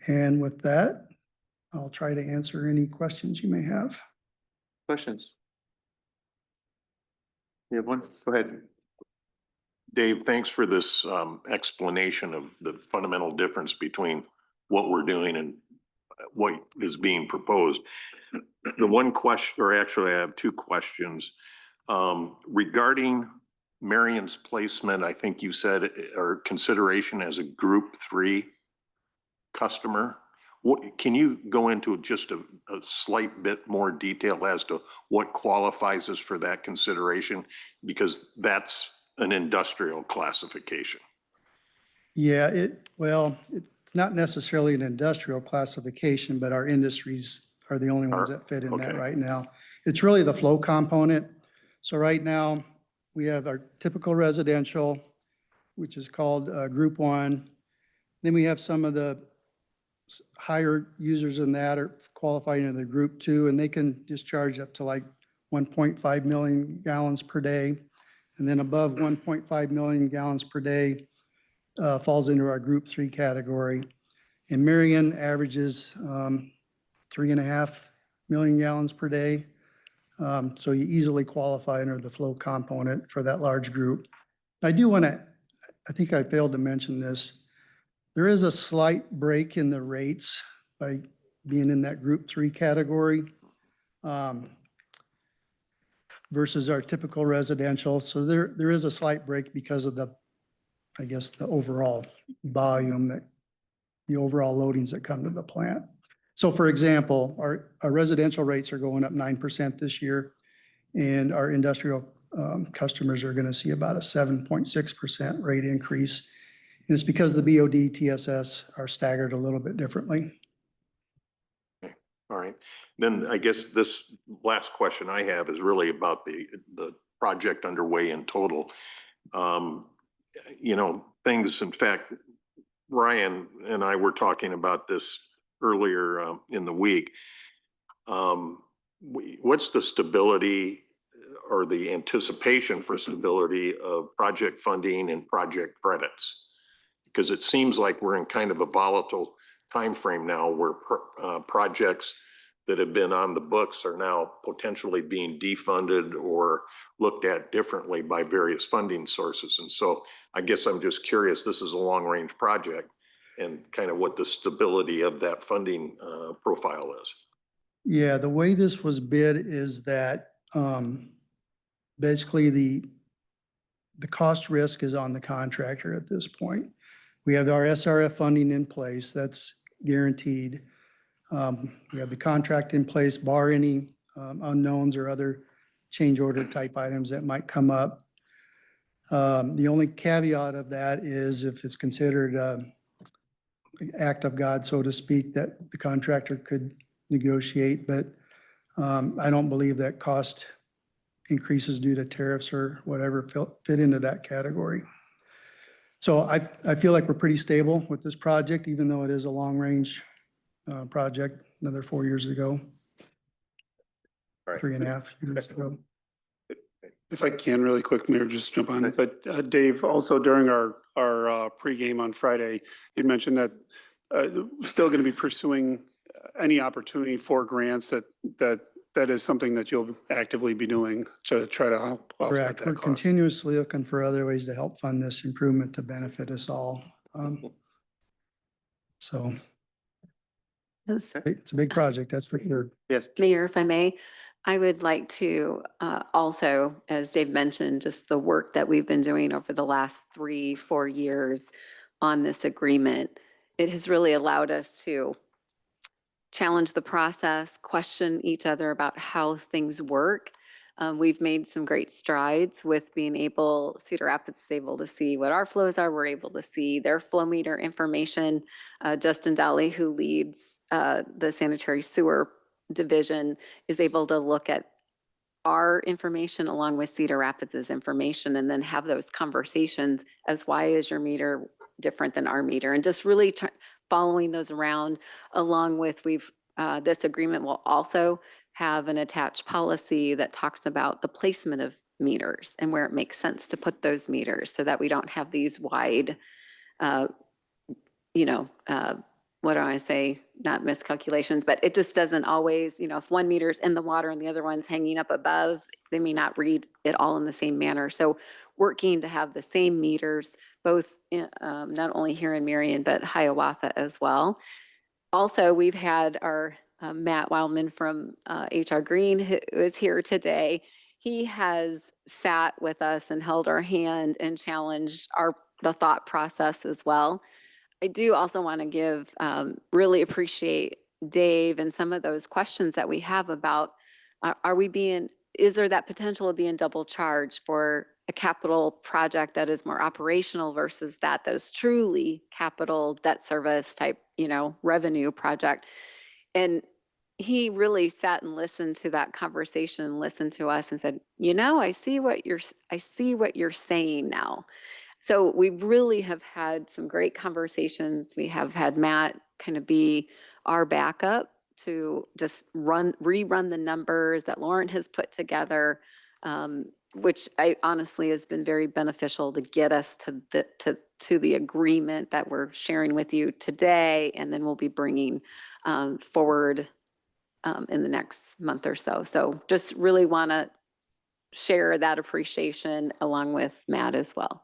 And with that, I'll try to answer any questions you may have. Questions? You have one? Go ahead. Dave, thanks for this explanation of the fundamental difference between what we're doing and what is being proposed. The one question, or actually I have two questions. Regarding Marion's placement, I think you said, or consideration as a Group 3 customer. Can you go into just a slight bit more detail as to what qualifies us for that consideration? Because that's an industrial classification. Yeah, it's not necessarily an industrial classification, but our industries are the only ones that fit in that okay. right now. It's really the flow component. So right now, we have our typical residential, which is called Group 1. Then we have some of the higher users in that are qualifying in the Group 2, and they can discharge up to like 1.5 million gallons per day. And then above 1.5 million gallons per day falls into our Group 3 category. And Marion averages 3.5 million gallons per day. So you easily qualify under the flow component for that large group. I think I failed to mention this. There is a slight break in the rates by being in that Group 3 category versus our typical residential. So there is a slight break because of the overall volume, the overall loadings that come to the plant. So for example, our residential rates are going up 9% this year, and our industrial customers are going to see about a 7.6% rate increase. And it's because the BOD, TSS are staggered a little bit differently. Okay. All right. Then I guess this last question I have is really about the project underway in total. Things, in fact, Ryan and I were talking about this earlier in the week. What's the stability or the anticipation for stability of project funding and project credits? Because it seems like we're in kind of a volatile timeframe now where projects that have been on the books are now potentially being defunded or looked at differently by various funding sources. And so I guess I'm just curious, this is a long-range project and kind of what the stability of that funding profile is. Yeah, the way this was bid is that basically the cost risk is on the contractor at this point. We have our SRF funding in place, that's guaranteed. We have the contract in place, bar any unknowns or other change order type items that might come up. The only caveat of that is if it's considered an act of God, so to speak, that the contractor could negotiate, but I don't believe that cost increases due to tariffs or whatever fit into that category. So I feel like we're pretty stable with this project, even though it is a long-range project, another 4 years ago, Right. 3.5 years ago. If I can really quick, Mayor, just jump on. But Dave, also during our pregame on Friday, you mentioned that still going to be pursuing any opportunity for grants that is something that you'll actively be doing to try to help offset Correct. that We're cost. continuously looking for other ways to help fund this improvement to benefit us all. So Yes. it's a big project, that's for sure. Yes. Mayor, if I may, I would like to also, as Dave mentioned, just the work that we've been doing over the last 3-4 years on this agreement. It has really allowed us to challenge the process, question each other about how things work. We've made some great strides with being able, Cedar Rapids is able to see what our flows are. We're able to see their flow meter information. Justin Daly, who leads the sanitary sewer division, is able to look at our information along with Cedar Rapids' information and then have those conversations as why is your meter different than our meter? And just really following those around along with this agreement will also have an attached policy that talks about the placement of meters and where it makes sense to put those meters so that we don't have these wide, what do I say, not miscalculations, but it just doesn't always, if one meter's in the water and the other one's hanging up above, they may not read it all in the same manner. So working to have the same meters, both not only here in Marion, but Hiawatha as well. Also, we've had our Matt Wildman from HR Green, who is here today. He has sat with us and held our hand and challenged the thought process as well. I do also want to really appreciate Dave and some of those questions that we have about, is there that potential of being double charged for a capital project that is more operational versus that's truly capital debt service type, revenue project. And he really sat and listened to that conversation, listened to us and said, I see what you're saying now. So we really have had some great conversations. We have had Matt kind of be our backup to just rerun the numbers that Lauren has put together, which I honestly has been very beneficial to get us to the agreement that we're sharing with you today, and then we'll be bringing forward in the next month or so. So just really want to share that appreciation along with Matt as well.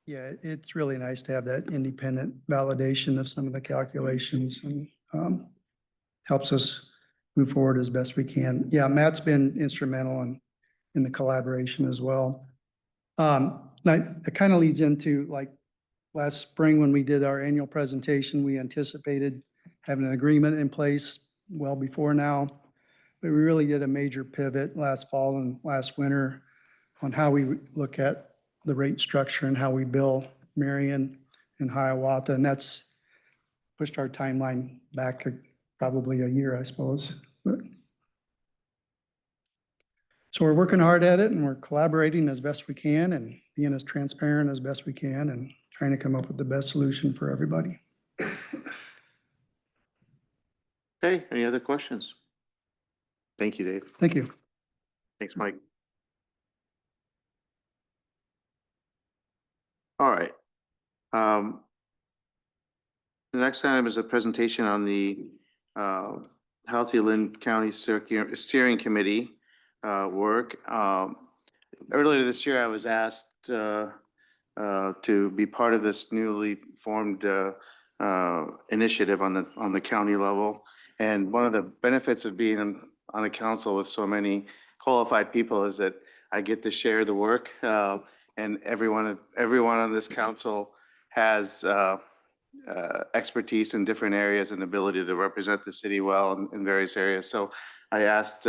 Yeah, it's really nice to have that independent validation of some of the calculations and helps us move forward as best we can. Yeah, Matt's been instrumental in the collaboration as well. It kind of leads into like last spring when we did our annual presentation, we anticipated having an agreement in place well before now. But we really did a major pivot last fall and last winter on how we look at the rate structure and how we bill Marion and Hiawatha. And that's pushed our timeline back probably a year, I suppose. So we're working hard at it and we're collaborating as best we can and being as transparent as best we can and trying to come up with the best solution for everybody. Okay, any other questions? Thank you, Dave. Thank you. Thanks, Mike. All right. The next item is a presentation on the Healthy Lynn County Steering Committee work. Earlier this year, I was asked to be part of this newly formed initiative on the county level. And one of the benefits of being on a council with so many qualified people is that I get to share the work. And everyone on this council has expertise in different areas and ability to represent the city well in various areas. So I asked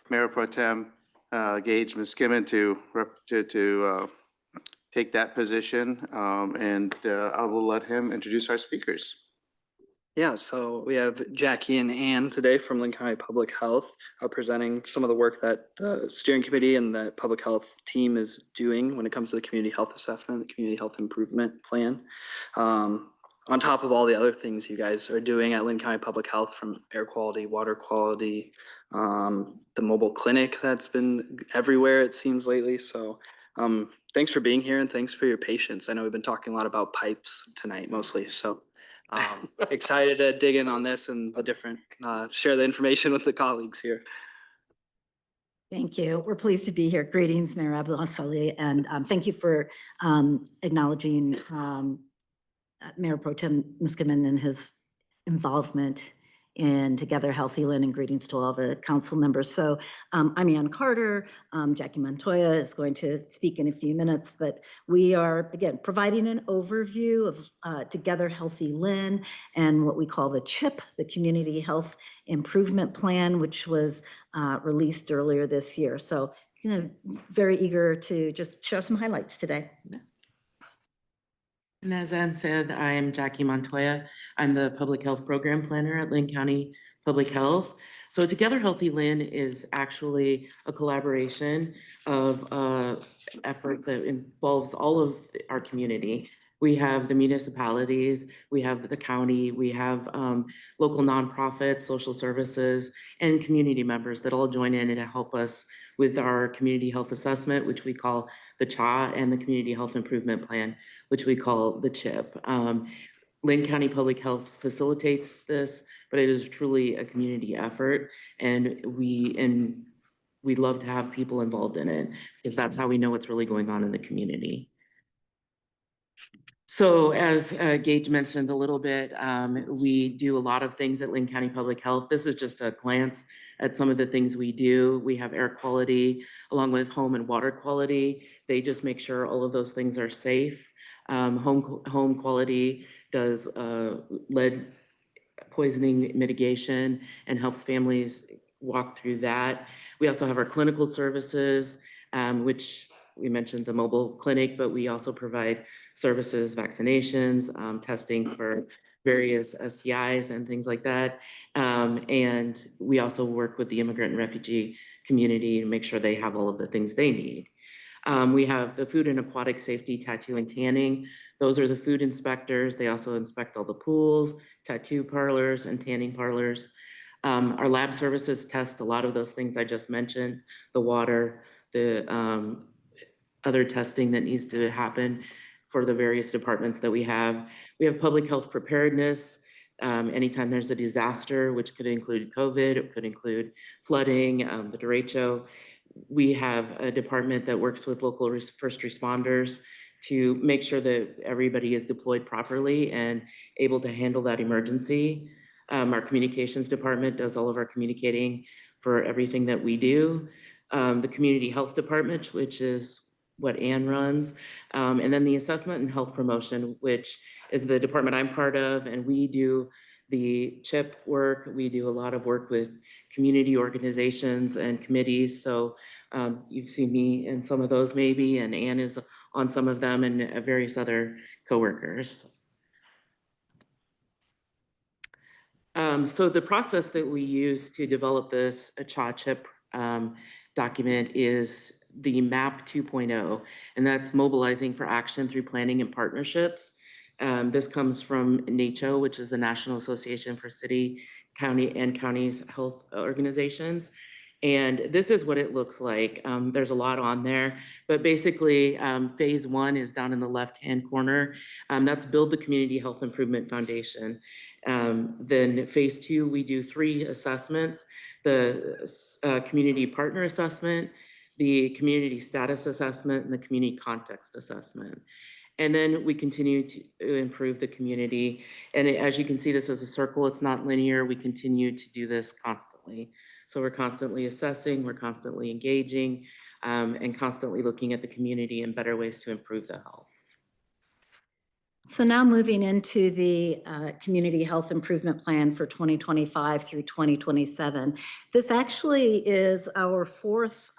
Mayor Pro Tem Gage Miskimen to take that position, and I will let him introduce our speakers. Yeah, so we have Jackie and Ann today from Lynn County Public Health presenting some of the work that the steering committee and the public health team is doing when it comes to the community health assessment, the community health improvement plan. On top of all the other things you guys are doing at Lynn County Public Health, from air quality, water quality, the mobile clinic that's been everywhere it seems lately. So thanks for being here and thanks for your patience. I know we've been talking a lot about pipes tonight mostly, so excited to dig in on this and the different, share the information with the colleagues here. Thank you. We're pleased to be here. Greetings, Mayor Abdul-Asali, and thank you for acknowledging Mayor Pro Tem Miskimen and his involvement in Together Healthy Lynn, and greetings to all the council members. So I'm Ann Carter. Jackie Montoya is going to speak in a few minutes, but we are, again, providing an overview of Together Healthy Lynn and what we call the CHIP, the Community Health Improvement Plan, which was released earlier this year. So very eager to just share some highlights today. And as Ann said, I am Jackie Montoya. I'm the Public Health Program Planner at Lynn County Public Health. So Together Healthy Lynn is actually a collaboration of effort that involves all of our community. We have the municipalities, we have the county, we have local nonprofits, social services, and community members that all join in to help us with our community health assessment, which we call the CHA, and the Community Health Improvement Plan, which we call the CHIP. Lynn County Public Health facilitates this, but it is truly a community effort, and we love to have people involved in it because that's how we know what's really going on in the community. So as Gage mentioned a little bit, we do a lot of things at Lynn County Public Health. This is just a glance at some of the things we do. We have air quality along with home and water quality. They just make sure all of those things are safe. Home quality does lead poisoning mitigation and helps families walk through that. We also have our clinical services, which we mentioned the mobile clinic, but we also provide services, vaccinations, testing for various STIs and things like that. And we also work with the immigrant and refugee community to make sure they have all of the things they need. We have the food and aquatic safety, tattoo and tanning. Those are the food inspectors. They also inspect all the pools, tattoo parlors, and tanning parlors. Our lab services test a lot of those things I just mentioned, the water, the other testing that needs to happen for the various departments that we have. We have public health preparedness. Anytime there's a disaster, which could include COVID, it could include flooding, the derecho. We have a department that works with local first responders to make sure that everybody is deployed properly and able to handle that emergency. Our communications department does all of our communicating for everything that we do. The community health department, which is what Ann runs, and then the assessment and health promotion, which is the department I'm part of, and we do the CHIP work. We do a lot of work with community organizations and committees. So you've seen me in some of those maybe, and Ann is on some of them, and various other coworkers. So the process that we use to develop this CHIP document is the MAP 2.0, and that's mobilizing for action through planning and partnerships. This comes from NACCHO, which is the National Association for City, County, and Counties Health Organizations. And this is what it looks like. There's a lot on there, but basically phase one is down in the left-hand corner. That's Build the Community Health Improvement Foundation. Then phase two, we do 3 assessments: the community partner assessment, the community status assessment, and the community context assessment. And then we continue to improve the community. And as you can see, this is a circle. It's not linear. We continue to do this constantly. So we're constantly assessing, we're constantly engaging, and constantly looking at the community and better ways to improve the health. So now moving into the Community Health Improvement Plan for 2025 through 2027. This actually is our 4th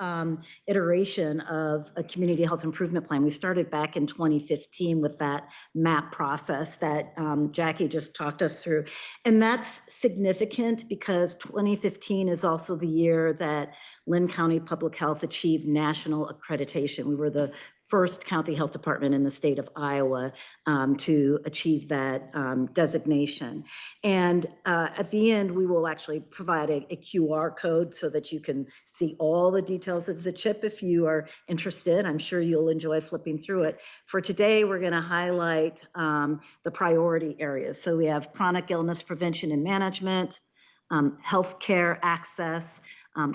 iteration of a Community Health Improvement Plan. We started back in 2015 with that MAP process that Jackie just talked us through. And that's significant because 2015 is also the year that Lynn County Public Health achieved national accreditation. We were the first county health department in the state of Iowa to achieve that designation. And at the end, we will actually provide a QR code so that you can see all the details of the CHIP if you are interested. I'm sure you'll enjoy flipping through it. For today, we're going to highlight the priority areas. So we have chronic illness prevention and management, healthcare access,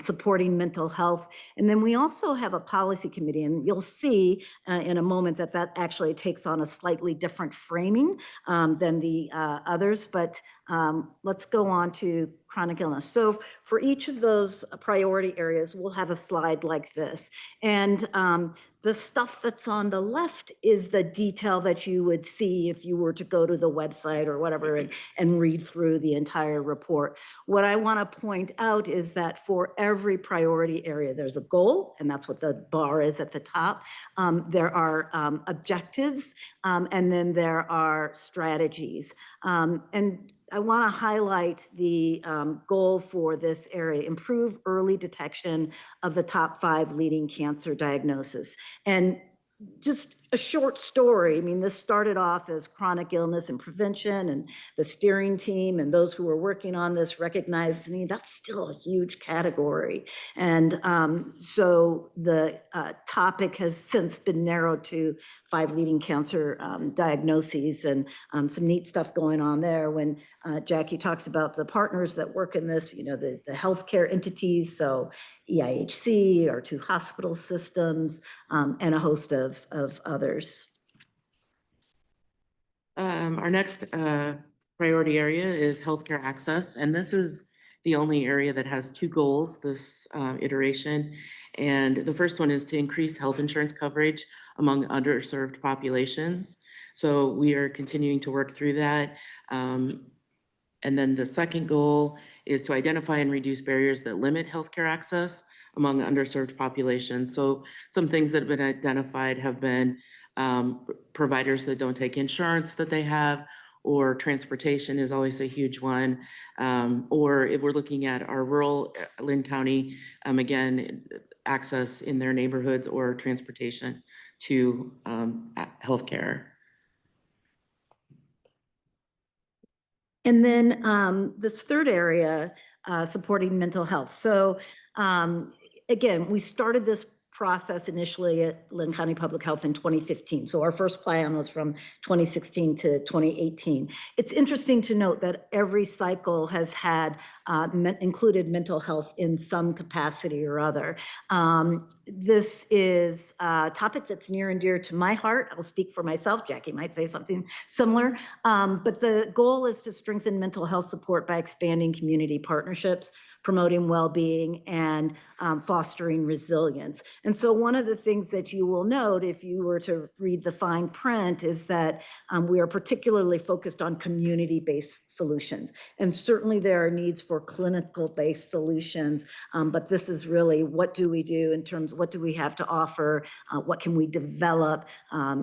supporting mental health. And then we also have a policy committee, and you'll see in a moment that that actually takes on a slightly different framing than the others. But let's go on to chronic illness. So for each of those priority areas, we'll have a slide like this. And the stuff that's on the left is the detail that you would see if you were to go to the website or whatever and read through the entire report. What I want to point out is that for every priority area, there's a goal, and that's what the bar is at the top. There are objectives, and then there are strategies. And I want to highlight the goal for this area: improve early detection of the top 5 leading cancer diagnoses. And just a short story. I mean, this started off as chronic illness and prevention, and the steering team and those who were working on this recognized, I mean, that's still a huge category. And so the topic has since been narrowed to 5 leading cancer diagnoses, and some neat stuff going on there. When Jackie talks about the partners that work in this, you know, the healthcare entities, so EIHC, our 2 hospital systems, and a host of others. Our next priority area is healthcare access, and this is the only area that has 2 goals this iteration. And the first one is to increase health insurance coverage among underserved populations. So we are continuing to work through that. And then the second goal is to identify and reduce barriers that limit healthcare access among underserved populations. So some things that have been identified have been providers that don't take insurance that they have, or transportation is always a huge one. Or if we're looking at our rural Lynn County, again, access in their neighborhoods or transportation to healthcare. And then this third area, supporting mental health. So again, we started this process initially at Lynn County Public Health in 2015. So our first plan was from 2016 to 2018. It's interesting to note that every cycle has had included mental health in some capacity or other. This is a topic that's near and dear to my heart. I'll speak for myself. Jackie might say something similar. But the goal is to strengthen mental health support by expanding community partnerships, promoting well-being, and fostering resilience. And so one of the things that you will note if you were to read the fine print is that we are particularly focused on community-based solutions. And certainly there are needs for clinical-based solutions, but this is really what do we do in terms of what do we have to offer, what can we develop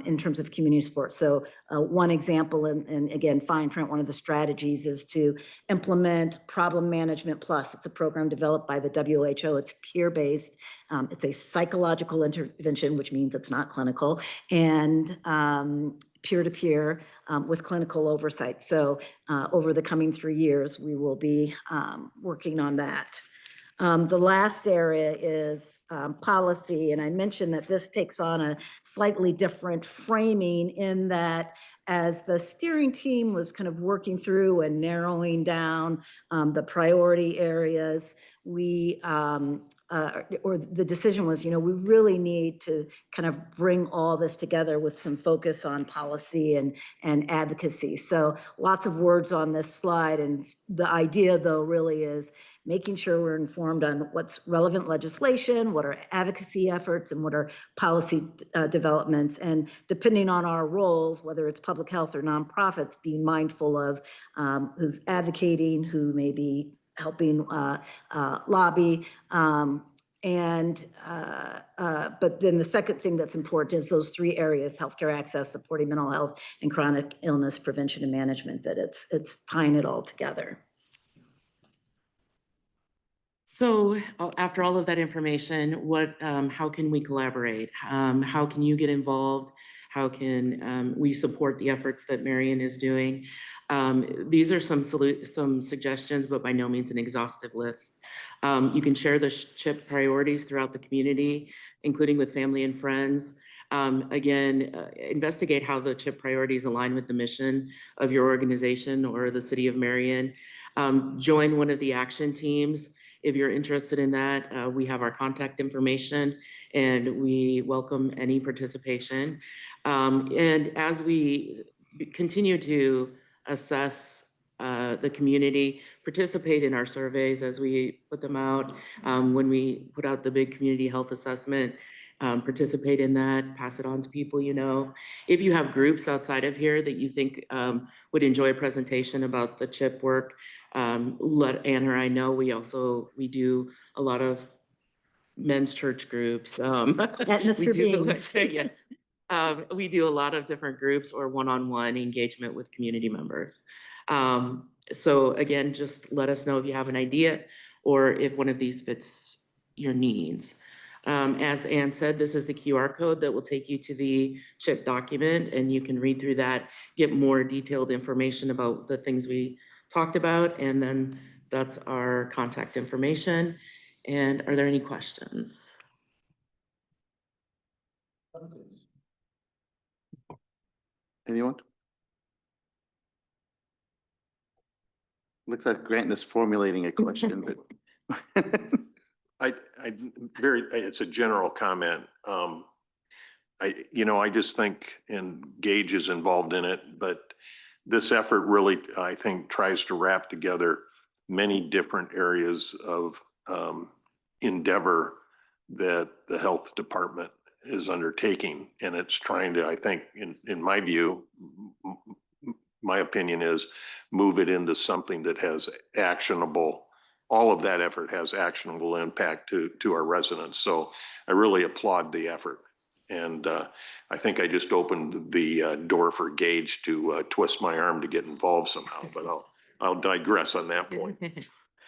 in terms of community support. So one example, and again, fine print, one of the strategies is to implement Problem Management Plus. It's a program developed by the WHO. It's peer-based. It's a psychological intervention, which means it's not clinical, and peer-to-peer with clinical oversight. So over the coming 3 years, we will be working on that. The last area is policy, and I mentioned that this takes on a slightly different framing in that as the steering team was kind of working through and narrowing down the priority areas, we or the decision was, we really need to kind of bring all this together with some focus on policy and advocacy. So lots of words on this slide, and the idea though really is making sure we're informed on what's relevant legislation, what are advocacy efforts, and what are policy developments. And depending on our roles, whether it's public health or nonprofits, being mindful of who's advocating, who may be helping lobby. But then the second thing that's important is those three areas: healthcare access, supporting mental health, and chronic illness prevention and management, that it's tying it all together. So after all of that information, how can we collaborate? How can you get involved? How can we support the efforts that Marion is doing? These are some suggestions, but by no means an exhaustive list. You can share the CHIP priorities throughout the community, including with family and friends. Investigate how the CHIP priorities align with the mission of your organization or the city of Marion. Join one of the action teams. If you're interested in that, we have our contact information and we welcome any participation. And as we continue to assess the community, participate in our surveys as we put them out. When we put out the big community health assessment, participate in that, pass it on to people you know. If you have groups outside of here that you think would enjoy a presentation about the CHIP work, let Anne or I know. We do a lot of men's church groups. At Mr. Bean's. Yes. We do a lot of different groups or one-on-one engagement with community members. So again, just let us know if you have an idea or if one of these fits your needs. As Anne said, this is the QR code that will take you to the CHIP document, and you can read through that, get more detailed information about the things we talked about, and then that's our contact information. And are there any questions? Anyone? Looks like Grant is formulating a question, but. It's a general comment. I just think, and Gage is involved in it, but this effort really, I think, tries to wrap together many different areas of endeavor that the health department is undertaking. And it's trying to, I think, in my view, my opinion is move it into something that has actionable, all of that effort has actionable impact to our residents. So I really applaud the effort. And I think I just opened the door for Gage to twist my arm to get involved somehow, but I'll digress on that point.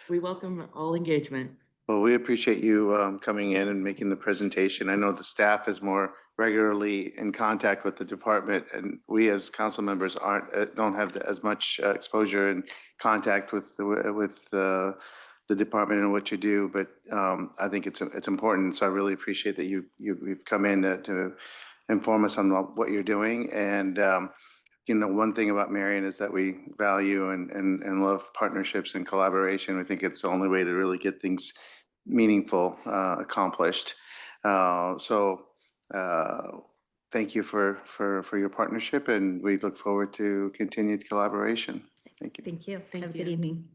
We welcome all engagement. Well, we appreciate you coming in and making the presentation. I know the staff is more regularly in contact with the department, and we as council members don't have as much exposure and contact with the department and what you do. But I think it's important. So I really appreciate that you've come in to inform us on what you're doing. And one thing about Marion is that we value and love partnerships and collaboration. We think it's the only way to really get things meaningful accomplished. So thank you for your partnership, and we look forward to continued collaboration. Thank you. Thank you. Thank Have a you. good evening.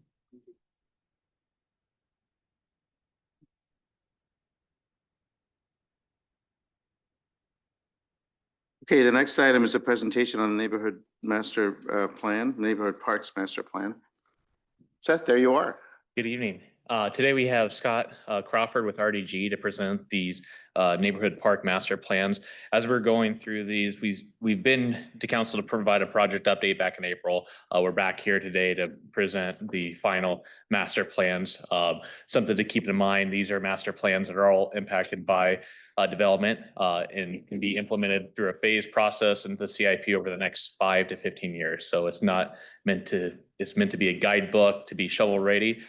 Okay, the next item is a presentation on the neighborhood master plan, neighborhood parks master plan. Seth, there you are. Good evening. Today we have Scott Crawford with RDG to present these neighborhood park master plans. As we're going through these, we've been to council to provide a project update back in April. We're back here today to present the final master plans. Something to keep in mind, these are master plans that are all impacted by development and can be implemented through a phased process into the CIP over the next 5 to 15 years. So it's not meant to, it's meant to be a guidebook to be shovel ready.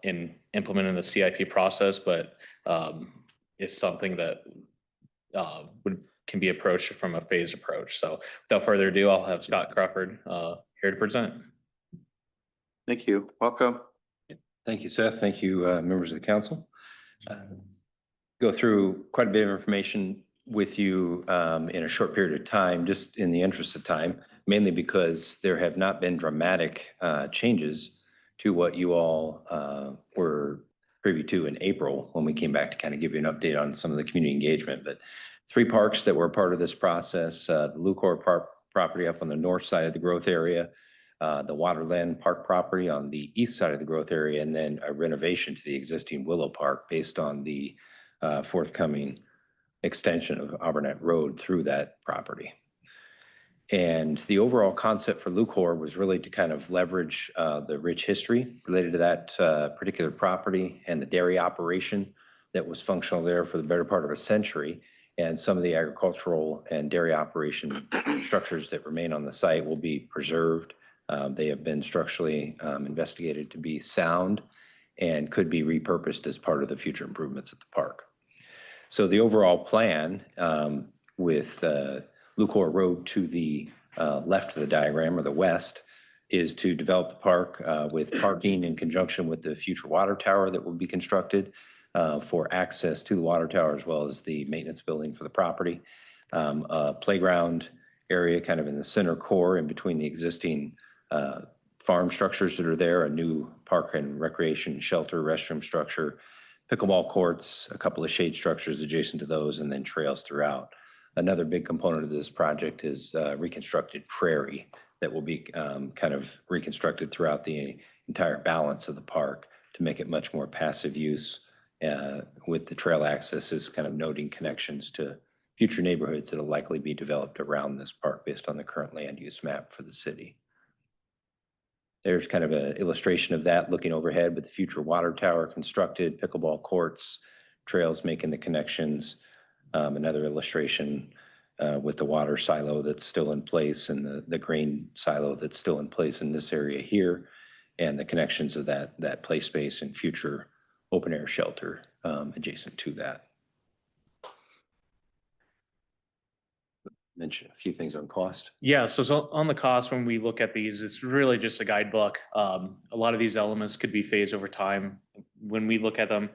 in implementing the CIP process, but it's something that can be approached from a phased approach. So without further ado, I'll have Scott Crawford here to present. Thank you. Welcome. Thank you, Seth. Thank you, members of the council. Go through quite a bit of information with you in a short period of time, just in the interest of time, mainly because there have not been dramatic changes to what you all were privy to in April when we came back to kind of give you an update on some of the community engagement. But 3 parks that were part of this process, the Lucor Park property up on the north side of the growth area, the Waterland Park property on the east side of the growth area, and then a renovation to the existing Willow Park based on the forthcoming extension of Auburnett Road through that property. And the overall concept for Lucor was really to kind of leverage the rich history related to that particular property and the dairy operation that was functional there for the better part of a century. And some of the agricultural and dairy operation structures that remain on the site will be preserved. They have been structurally investigated to be sound and could be repurposed as part of the future improvements at the park. So the overall plan with Lucor Road to the left of the diagram, or the west, is to develop the park with parking in conjunction with the future water tower that will be constructed for access to the water tower, as well as the maintenance building for the property. A playground area kind of in the center core in between the existing farm structures that are there, a new park and recreation shelter, restroom structure, pickleball courts, a couple of shade structures adjacent to those, and then trails throughout. Another big component of this project is reconstructed prairie that will be kind of reconstructed throughout the entire balance of the park to make it much more passive use with the trail access as kind of noting connections to future neighborhoods that will likely be developed around this park based on the current land use map for the city. There's kind of an illustration of that looking overhead with the future water tower constructed, pickleball courts, trails making the connections. Another illustration with the water silo that's still in place and the grain silo that's still in place in this area here, and the connections of that play space and future open air shelter adjacent to that. Mention a few things on cost. Yeah, so on the cost, when we look at these, it's really just a guidebook. A lot of these elements could be phased over time. When we look at them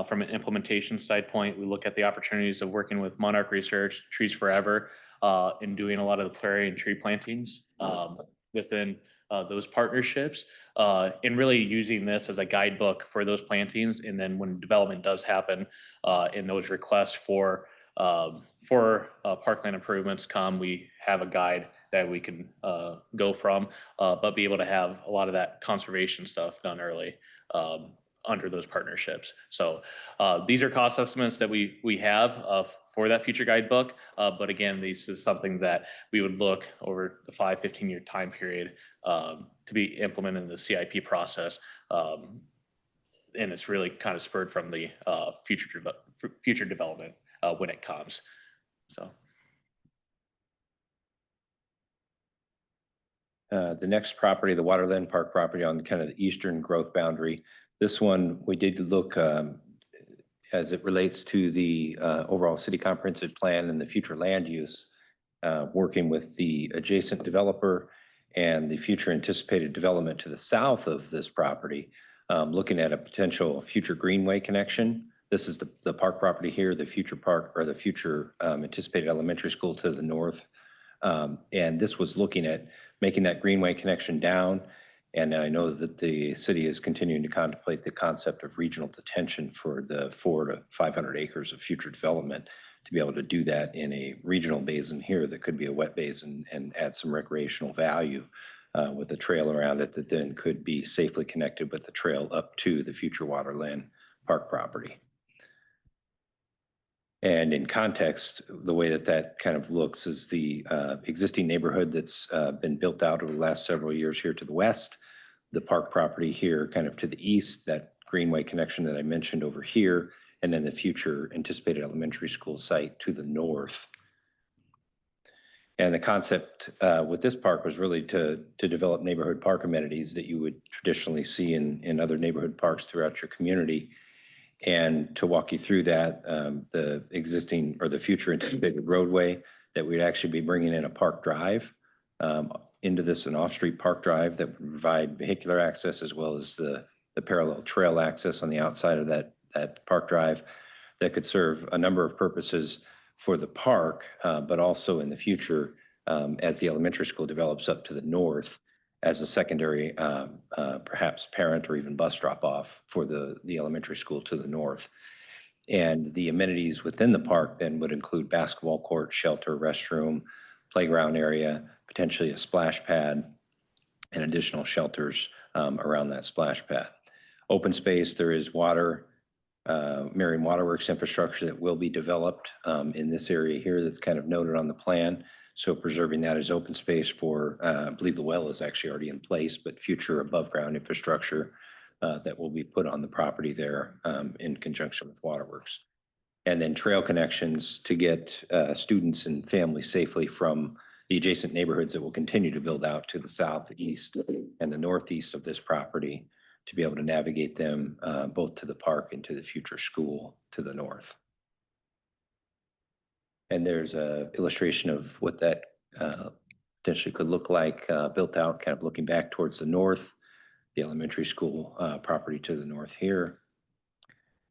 from an implementation side point, we look at the opportunities of working with Monarch Research, Trees Forever, and doing a lot of the prairie and tree plantings within those partnerships, and really using this as a guidebook for those plantings. And then when development does happen in those requests for parkland improvements come, we have a guide that we can go from, but be able to have a lot of that conservation stuff done early under those partnerships. So these are cost estimates that we have for that future guidebook. But again, this is something that we would look over the 15-year time period to be implemented in the CIP process. And it's really kind of spurred from the future development when it comes. So. The next property, the Waterland Park property on kind of the eastern growth boundary. This one, we did look as it relates to the overall city comprehensive plan and the future land use, working with the adjacent developer and the future anticipated development to the south of this property, looking at a potential future greenway connection. This is the park property here, the future park, or the future anticipated elementary school to the north. And this was looking at making that greenway connection down. And I know that the city is continuing to contemplate the concept of regional detention for the 400 to 500 acres of future development to be able to do that in a regional basin here that could be a wet basin and add some recreational value with a trail around it that then could be safely connected with the trail up to the future Waterland Park property. And in context, the way that kind of looks is the existing neighborhood that's been built out over the last several years here to the west, the park property here kind of to the east, that greenway connection that I mentioned over here, and then the future anticipated elementary school site to the north. And the concept with this park was really to develop neighborhood park amenities that you would traditionally see in other neighborhood parks throughout your community. And to walk you through that, the existing or the future anticipated roadway that we'd actually be bringing in a park drive into this, an off-street park drive that would provide vehicular access as well as the parallel trail access on the outside of that park drive that could serve a number of purposes for the park, but also in the future as the elementary school develops up to the north as a secondary, perhaps parent or even bus drop off for the elementary school to the north. And the amenities within the park then would include basketball court, shelter, restroom, playground area, potentially a splash pad, and additional shelters around that splash pad. Open space, there is water, Marion Waterworks infrastructure that will be developed in this area here that's kind of noted on the plan. So preserving that as open space for, I believe the well is actually already in place, but future above ground infrastructure that will be put on the property there in conjunction with Waterworks. And then trail connections to get students and families safely from the adjacent neighborhoods that will continue to build out to the southeast and the northeast of this property to be able to navigate them both to the park and to the future school to the north. And there's a illustration of what that potentially could look like built out, kind of looking back towards the north, the elementary school property to the north here.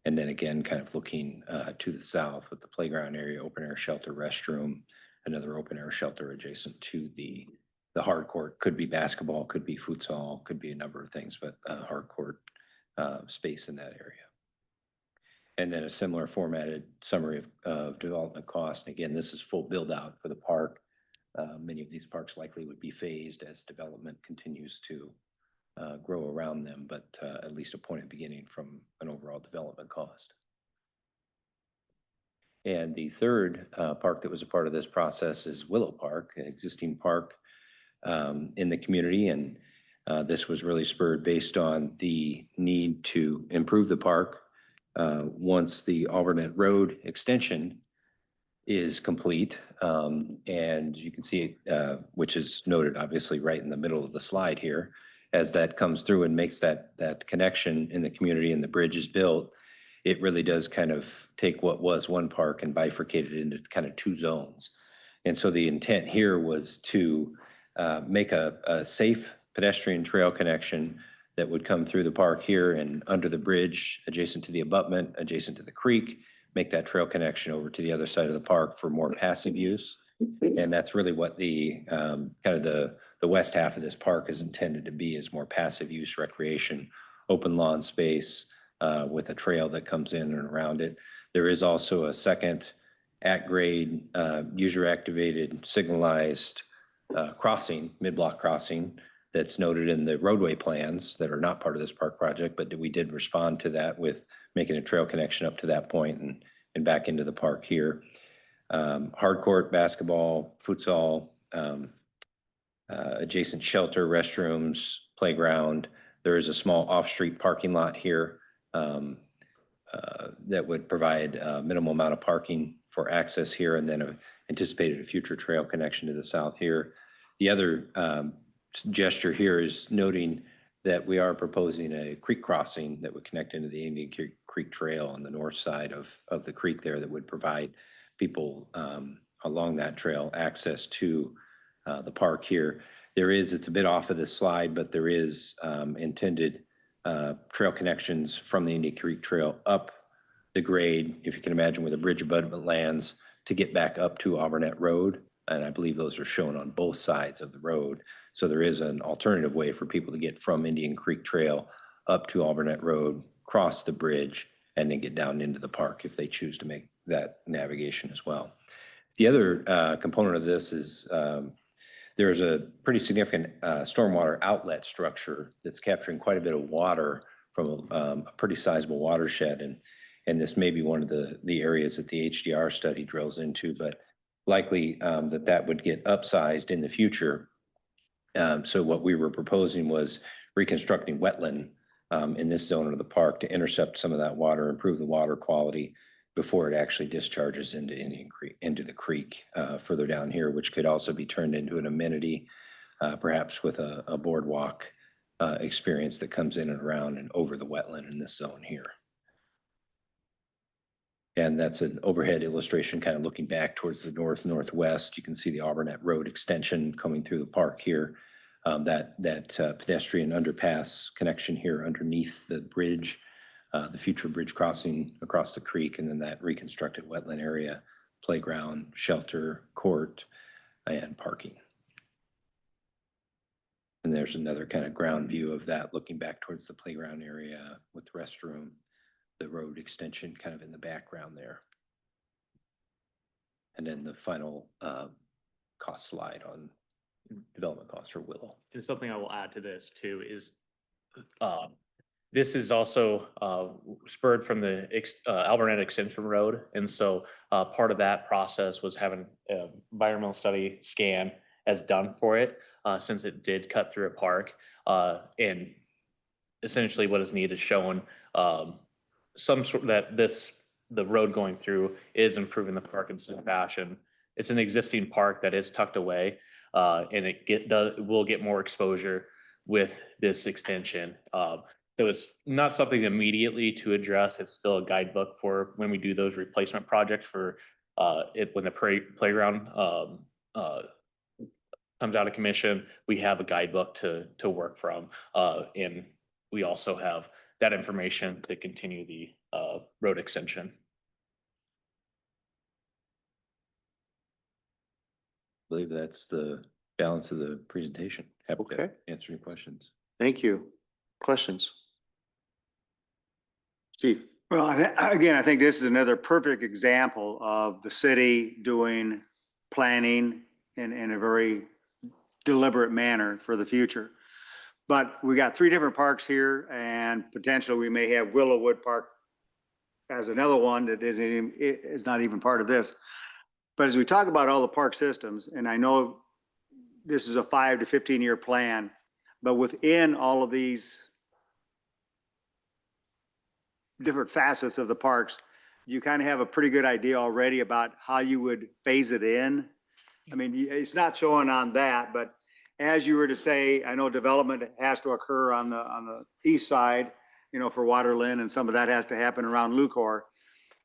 And then again, kind of looking to the south with the playground area, open air shelter, restroom, another open air shelter adjacent to the hard court. Could be basketball, could be futsal, could be a number of things, but hard court space in that area. And then a similar formatted summary of development cost. Again, this is full build out for the park. Many of these parks likely would be phased as development continues to grow around them, but at least a point of beginning from an overall development cost. And the third park that was a part of this process is Willow Park, an existing park in the community. And this was really spurred based on the need to improve the park once the Alburnett Road extension is complete. And you can see it, which is noted obviously right in the middle of the slide here, as that comes through and makes that connection in the community and the bridge is built, it really does kind of take what was one park and bifurcate it into kind of two zones. And so the intent here was to make a safe pedestrian trail connection that would come through the park here and under the bridge, adjacent to the abutment, adjacent to the creek, make that trail connection over to the other side of the park for more passive use. And that's really what the kind of the west half of this park is intended to be, is more passive use recreation, open lawn space with a trail that comes in and around it. There is also a second at-grade, user-activated, signalized crossing, mid-block crossing, that's noted in the roadway plans that are not part of this park project, but we did respond to that with making a trail connection up to that point and back into the park here. Hard court, basketball, futsal, adjacent shelter, restrooms, playground. There is a small off-street parking lot here that would provide a minimal amount of parking for access here, and then anticipated a future trail connection to the south here. The other gesture here is noting that we are proposing a creek crossing that would connect into the Indian Creek Trail on the north side of the creek there that would provide people along that trail access to the park here. It's a bit off of this slide, but there is intended trail connections from the Indian Creek Trail up the grade, if you can imagine where the bridge abutment lands, to get back up to Alburnett Road. And I believe those are shown on both sides of the road. So there is an alternative way for people to get from Indian Creek Trail up to Alburnett Road, cross the bridge, and then get down into the park if they choose to make that navigation as well. The other component of this is there's a pretty significant stormwater outlet structure that's capturing quite a bit of water from a pretty sizable watershed. And this may be one of the areas that the HDR study drills into, but likely that would get upsized in the future. So what we were proposing was reconstructing wetland in this zone of the park to intercept some of that water, improve the water quality, before it actually discharges into Indian Creek, into the creek further down here, which could also be turned into an amenity, perhaps with a boardwalk experience that comes in and around and over the wetland in this zone here. And that's an overhead illustration kind of looking back towards the northwest. You can see the Auburnett Road extension coming through the park here. That pedestrian underpass connection here underneath the bridge, the future bridge crossing across the creek, and then that reconstructed wetland area, playground, shelter, court, and parking. And there's another kind of ground view of that looking back towards the playground area with the restroom, the road extension kind of in the background there. And then the final cost slide on development costs for Willow. And something I will add to this too is this is also spurred from the Albernet Extension Road. And so part of that process was having an environmental study scan as done for it since it did cut through a park. And essentially what is needed is showing some sort that the road going through is improving the park in some fashion. It's an existing park that is tucked away and it will get more exposure with this extension. So it's not something immediately to address. It's still a guidebook for when we do those replacement projects for when the playground comes out of commission, we have a guidebook to work from. And we also have that information to continue the road extension. I believe that's the balance of the presentation. Happy to Okay. answer your questions. Thank you. Questions? Steve? Well, again, I think this is another perfect example of the city doing planning in a very deliberate manner for the future. But we got 3 different parks here, and potentially we may have Willowwood Park as another one that is not even part of this. But as we talk about all the park systems, and I know this is a 5 to 15-year plan, but within all of these different facets of the parks, you kind of have a pretty good idea already about how you would phase it in. I mean, it's not showing on that, but as you were to say, I know development has to occur on the east side, you know, for Waterland, and some of that has to happen around Lucor.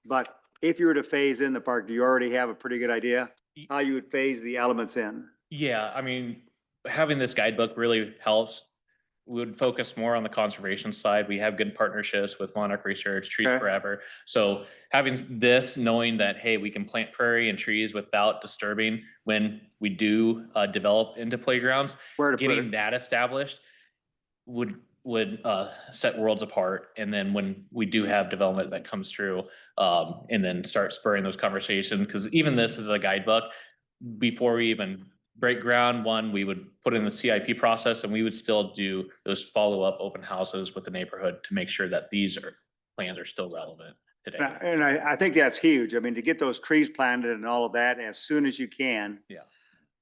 But if you were to phase in the park, do you already have a pretty good idea how you would phase the elements in? Yeah, I mean, having this guidebook really helps. We would focus more on the conservation side. We have good partnerships with Monarch Research, Trees Okay. Forever. So having this, knowing that, hey, we can plant prairie and trees without disturbing when we do develop into playgrounds, Where to put getting it? that established would set worlds apart. And then when we do have development that comes through, and then start spurring those conversations, because even this is a guidebook. Before we even break ground, we would put in the CIP process, and we would still do those follow-up open houses with the neighborhood to make sure that these plans are still relevant today. And I think that's huge. I mean, to get those trees planted and all of that as soon as you can. Yeah.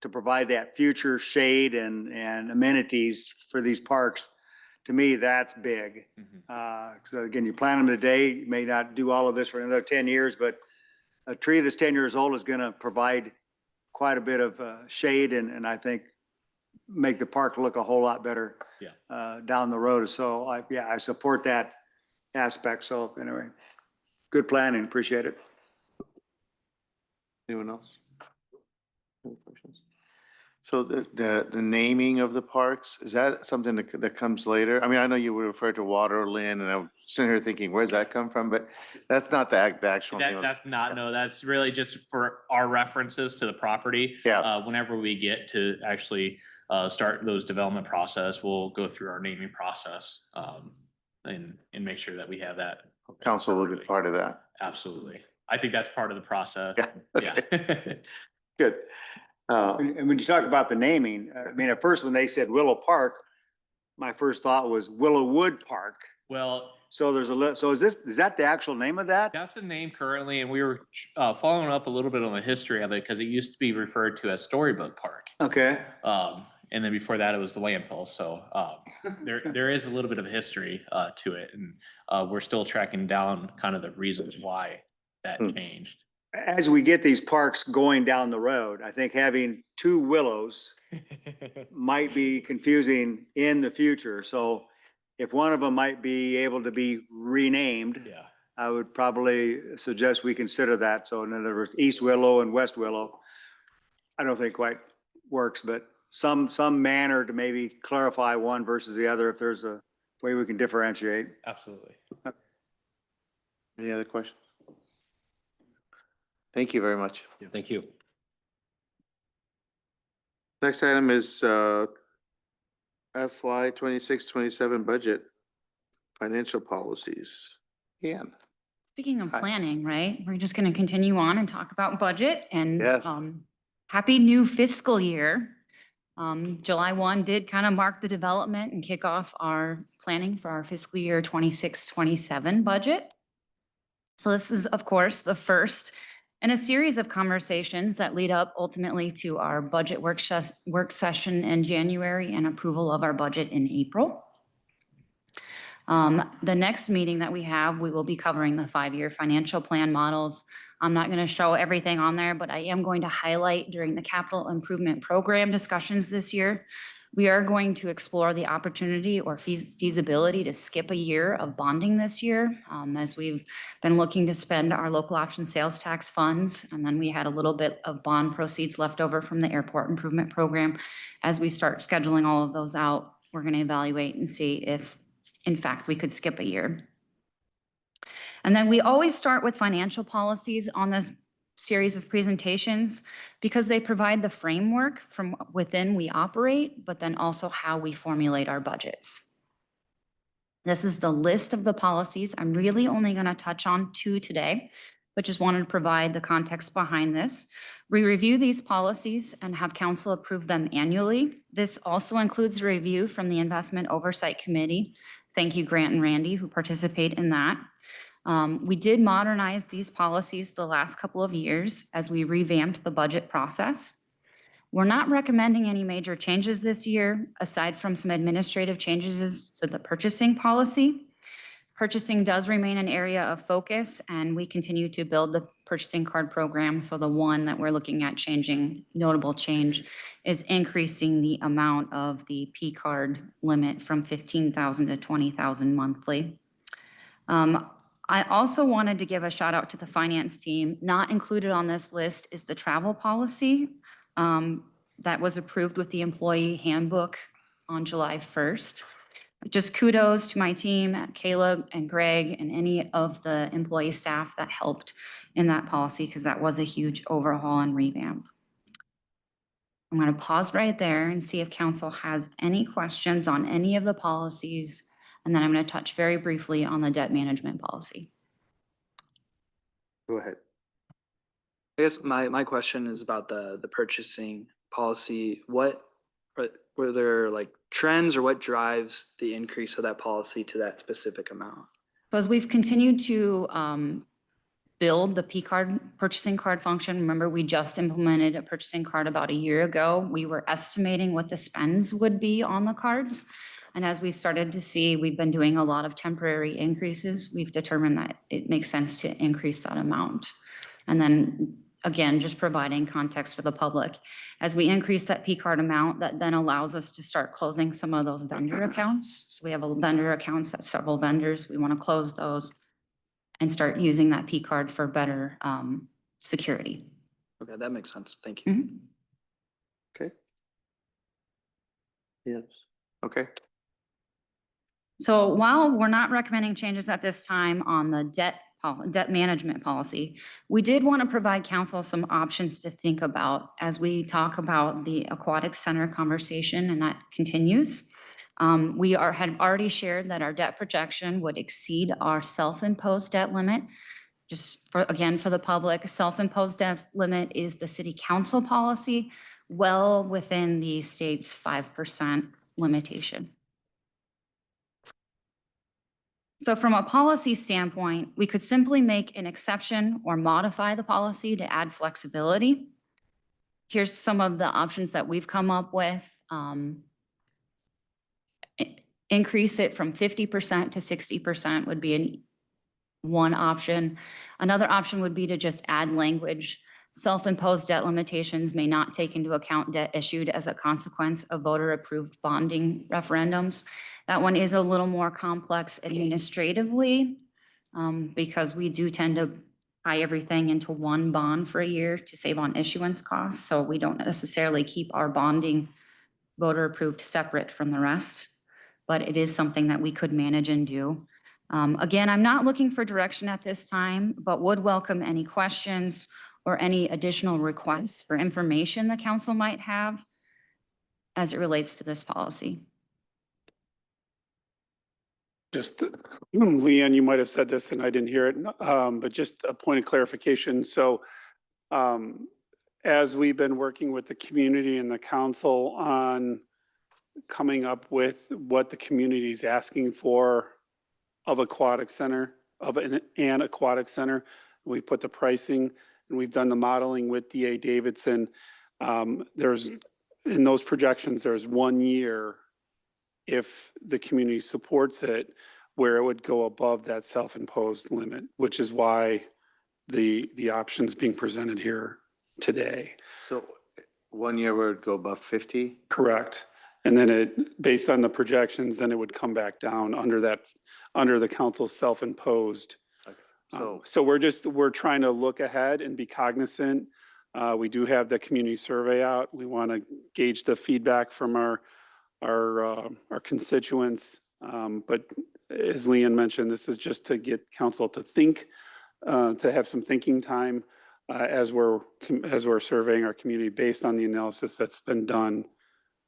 To provide that future shade and amenities for these parks, to me, that's big. So again, you plant them today, you may not do all of this for another 10 years, but a tree that's 10 years old is going to provide quite a bit of shade and I think make the park look a whole lot better down the road. So I support that aspect. So anyway, good planning. Appreciate it. Anyone else? Any questions? So the naming of the parks, is that something that comes later? I mean, I know you referred to Waterland, and I'm sitting here thinking, where's that come from? But that's not the actual name. That's not, no, that's really just for our references to the property. Yeah. Whenever we get to actually start those development process, we'll go through our naming process and make sure that we have that. Council will be part of that. Absolutely. I think that's part of the process. Yeah. Yeah. Good. And when you talk about the naming, I mean, at first when they said Willow Park, my first thought was Willowwood Park. Well, So is that the actual name of that? that's the name currently, and we were following up a little bit on the history of it because it used to be referred to as Storybook Park. Okay. And then before that, it was the landfill. So there is a little bit of history to it, and we're still tracking down kind of the reasons why that Hmm. changed. As we get these parks going down the road, I think having two willows might be confusing in the future. So if one of them might be able to be renamed, Yeah. I would probably suggest we consider that. So in other words, East Willow and West Willow, I don't think quite works, but some manner to maybe clarify one versus the other if there's a way we can differentiate. Absolutely. Any other questions? Thank you very much. Thank you. Next item is FY 26-27 budget, financial policies. Ian? Speaking of Hi. planning, right, we're just going to continue on and talk about budget and Yes. happy new fiscal year. July 1 did kind of mark the development and kick off our planning for our fiscal year 26-27 budget. So this is, of course, the first in a series of conversations that lead up ultimately to our budget work session in January and approval of our budget in April. The next meeting that we have, we will be covering the 5-year financial plan models. I'm not going to show everything on there, but I am going to highlight during the capital improvement program discussions this year. We are going to explore the opportunity or feasibility to skip a year of bonding this year, as we've been looking to spend our local option sales tax funds. And then we had a little bit of bond proceeds left over from the airport improvement program. As we start scheduling all of those out, we're going to evaluate and see if, in fact, we could skip a year. And then we always start with financial policies on this series of presentations because they provide the framework from within we operate, but then also how we formulate our budgets. This is the list of the policies. I'm really only going to touch on 2 today, but just wanted to provide the context behind this. We review these policies and have council approve them annually. This also includes a review from the Investment Oversight Committee. Thank you, Grant and Randy, who participate in that. We did modernize these policies the last couple of years as we revamped the budget process. We're not recommending any major changes this year, aside from some administrative changes to the purchasing policy. Purchasing does remain an area of focus, and we continue to build the purchasing card program. So the one that we're looking at changing, notable change, is increasing the amount of the P card limit from $15,000 to $20,000 monthly. I also wanted to give a shout out to the finance team. Not included on this list is the travel policy that was approved with the employee handbook on July 1st. Just kudos to my team, Caleb and Greg, and any of the employee staff that helped in that policy because that was a huge overhaul and revamp. I'm going to pause right there and see if council has any questions on any of the policies. And then I'm going to touch very briefly on the debt management policy. Go ahead. I guess my question is about the purchasing policy. What were there like trends or what drives the increase of that policy to that specific amount? So as we've continued to build the P card purchasing card function, remember we just implemented a purchasing card about a year ago. We were estimating what the spends would be on the cards. And as we started to see, we've been doing a lot of temporary increases. We've determined that it makes sense to increase that amount. And then again, just providing context for the public. As we increase that P card amount, that then allows us to start closing some of those vendor accounts. So we have a vendor accounts at several vendors. We want to close those and start using that P card for better security. Okay, that makes sense. Thank you. Mhm. Okay. Yes. Okay. So while we're not recommending changes at this time on the debt management policy, we did want to provide council some options to think about as we talk about the aquatic center conversation, and that continues. We had already shared that our debt projection would exceed our self-imposed debt limit. Just for the public, self-imposed debt limit is the city council policy, well within the state's 5% limitation. So from a policy standpoint, we could simply make an exception or modify the policy to add flexibility. Here's some of the options that we've come up with. Increase it from 50% to 60% would be one option. Another option would be to just add language. Self-imposed debt limitations may not take into account debt issued as a consequence of voter-approved bonding referendums. That one is a little more complex administratively because we do tend to tie everything into one bond for a year to save on issuance costs. So we don't necessarily keep our bonding voter-approved separate from the rest, but it is something that we could manage and do. Again, I'm not looking for direction at this time, but would welcome any questions or any additional requests for information the council might have as it relates to this policy. Just, Leanne, you might have said this and I didn't hear it, but just a point of clarification. So as we've been working with the community and the council on coming up with what the community is asking for of aquatic center, of an aquatic center, we put the pricing and we've done the modeling with DA Davidson. There's, in those projections, there's 1 year if the community supports it, where it would go above that self-imposed limit, which is why the options being presented here today. So 1 year where it'd go above 50? Correct. And then it, based on the projections, then it would come back down under that, under the council's self-imposed. Okay. So we're trying to look ahead and be cognizant. We do have the community survey out. We want to gauge the feedback from our constituents. But as Leanne mentioned, this is just to get council to think, to have some thinking time as we're surveying our community based on the analysis that's been done.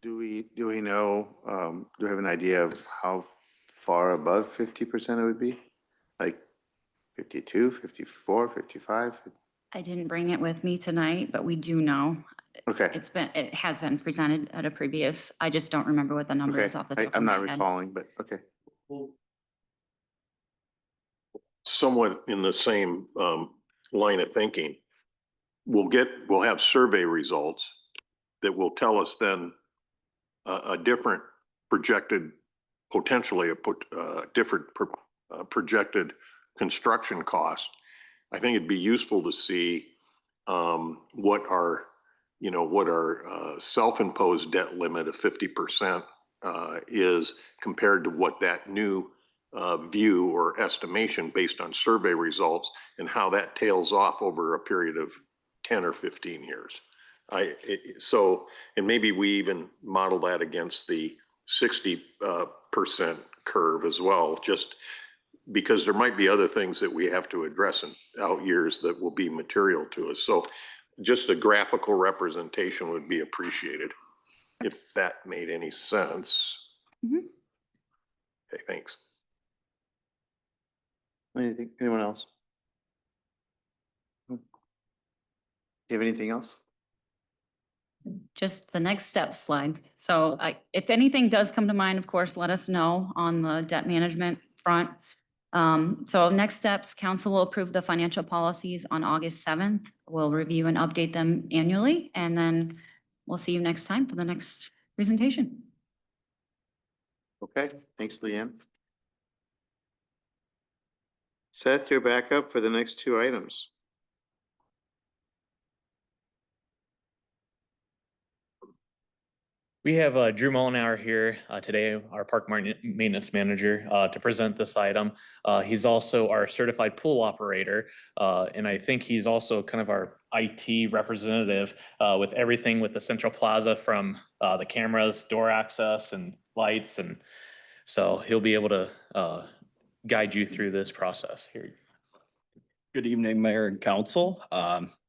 Do we know, do we have an idea of how far above 50% it would be? Like 52, 54, 55? I didn't bring it with me tonight, but we do know. Okay. It has been presented at a previous, I just don't remember what the number Okay. is off the top of I'm my not head. recalling, but okay. Somewhat in the same line of thinking, we'll have survey results that will tell us then a different projected, potentially a different projected construction cost. I think it'd be useful to see what our self-imposed debt limit of 50% is compared to what that new view or estimation based on survey results, and how that tails off over a period of 10 or 15 years. And maybe we even model that against the 60% curve as well, just because there might be other things that we have to address in out years that will be material to us. So just a graphical representation would be appreciated, if that made any sense. Mhm. Okay, thanks. Anyone else? Do you have anything else? Just the next step slide. So if anything does come to mind, of course, let us know on the debt management front. So next steps, council will approve the financial policies on August 7th. We'll review and update them annually, and then we'll see you next time for the next presentation. Okay, thanks, Leanne. Seth, you're back up for the next two items. We have Drew Mullenhour here today, our park maintenance manager, to present this item. He's also our certified pool operator, and I think he's also kind of our IT representative with everything with the central plaza, from the cameras, door access, and lights, and so he'll be able to guide you through this process here. Good evening, Mayor and Council.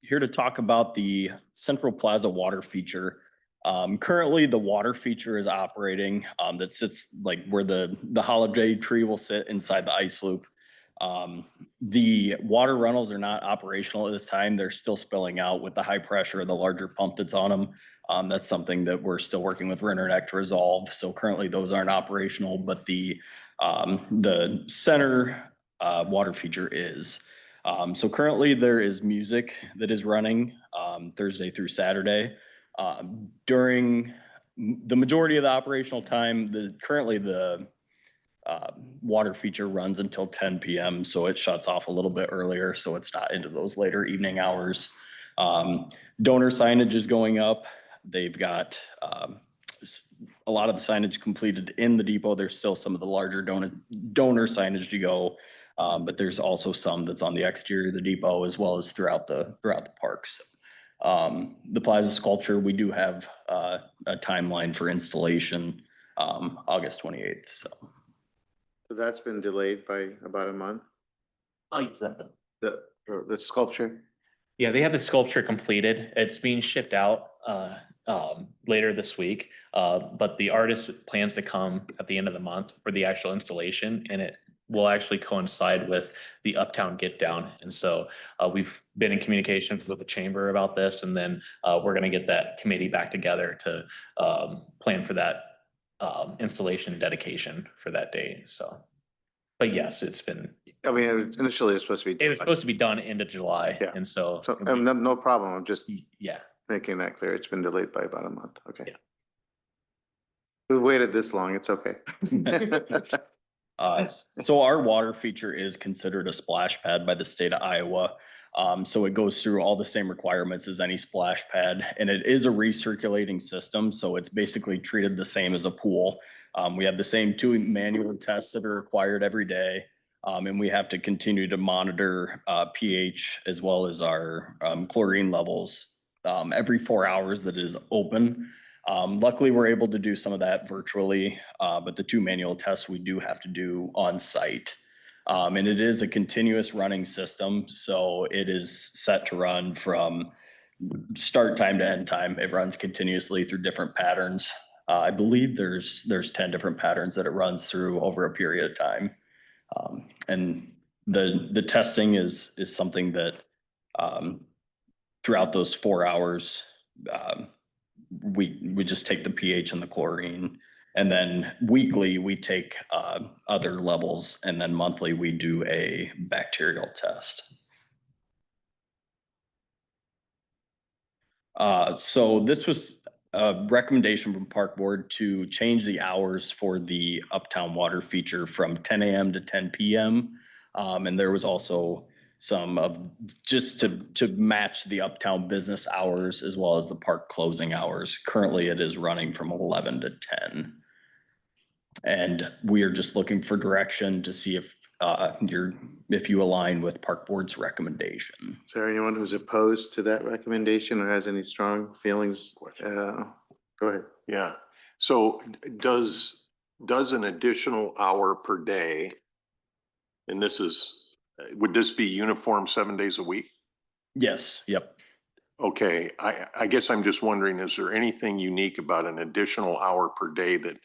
Here to talk about the Central Plaza water feature. Currently, the water feature is operating that sits like where the holiday tree will sit inside the ice loop. The water runnels are not operational at this time. They're still spilling out with the high pressure of the larger pump that's on them. That's something that we're still working with Rennerneck to resolve. So currently those aren't operational, but the center water feature is. So currently there is music that is running Thursday through Saturday. During the majority of the operational time, currently the water feature runs until 10 PM, so it shuts off a little bit earlier, so it's not into those later evening hours. Donor signage is going up. They've got a lot of the signage completed in the depot. There's still some of the larger donor signage to go. But there's also some that's on the exterior of the depot as well as throughout the parks. The plaza sculpture, we do have a timeline for installation, August 28th, so. So that's been delayed by about a month, I'll use that. the sculpture? Yeah, they have the sculpture completed. It's being shipped out later this week. But the artist plans to come at the end of the month for the actual installation, and it will actually coincide with the Uptown Get Down. And so we've been in communication with the chamber about this, and then we're going to get that committee back together to plan for that installation dedication for that day. So, but yes, it's been. I mean, initially it was supposed to be. It was supposed to be done end of July, Yeah. and so. So, no problem. I'm just Yeah. making that clear. It's been delayed by about a month. Okay. Yeah. We waited this long. It's okay. So our water feature is considered a splash pad by the state of Iowa. So it goes through all the same requirements as any splash pad, and it is a recirculating system. So it's basically treated the same as a pool. We have the same 2 manual tests that are required every day. And we have to continue to monitor pH as well as our chlorine levels every 4 hours that it is open. Luckily, we're able to do some of that virtually, but the 2 manual tests we do have to do on site. And it is a continuous running system, so it is set to run from start time to end time. It runs continuously through different patterns. I believe there's 10 different patterns that it runs through over a period of time. And the testing is something that throughout those 4 hours, we just take the pH and the chlorine, and then weekly we take other levels, and then monthly we do a bacterial test. So this was a recommendation from Park Board to change the hours for the Uptown Water feature from 10 AM to 10 PM. And there was also some of just to match the Uptown business hours as well as the park closing hours. Currently, it is running from 11 to 10. And we are just looking for direction to see if you align with Park Board's recommendation. Is there anyone who's opposed to that recommendation or has any strong feelings? Go ahead. Yeah. So does an additional hour per day, and would this be uniform 7 days a week? Yes, yep. Okay, I guess I'm just wondering, is there anything unique about an additional hour per day that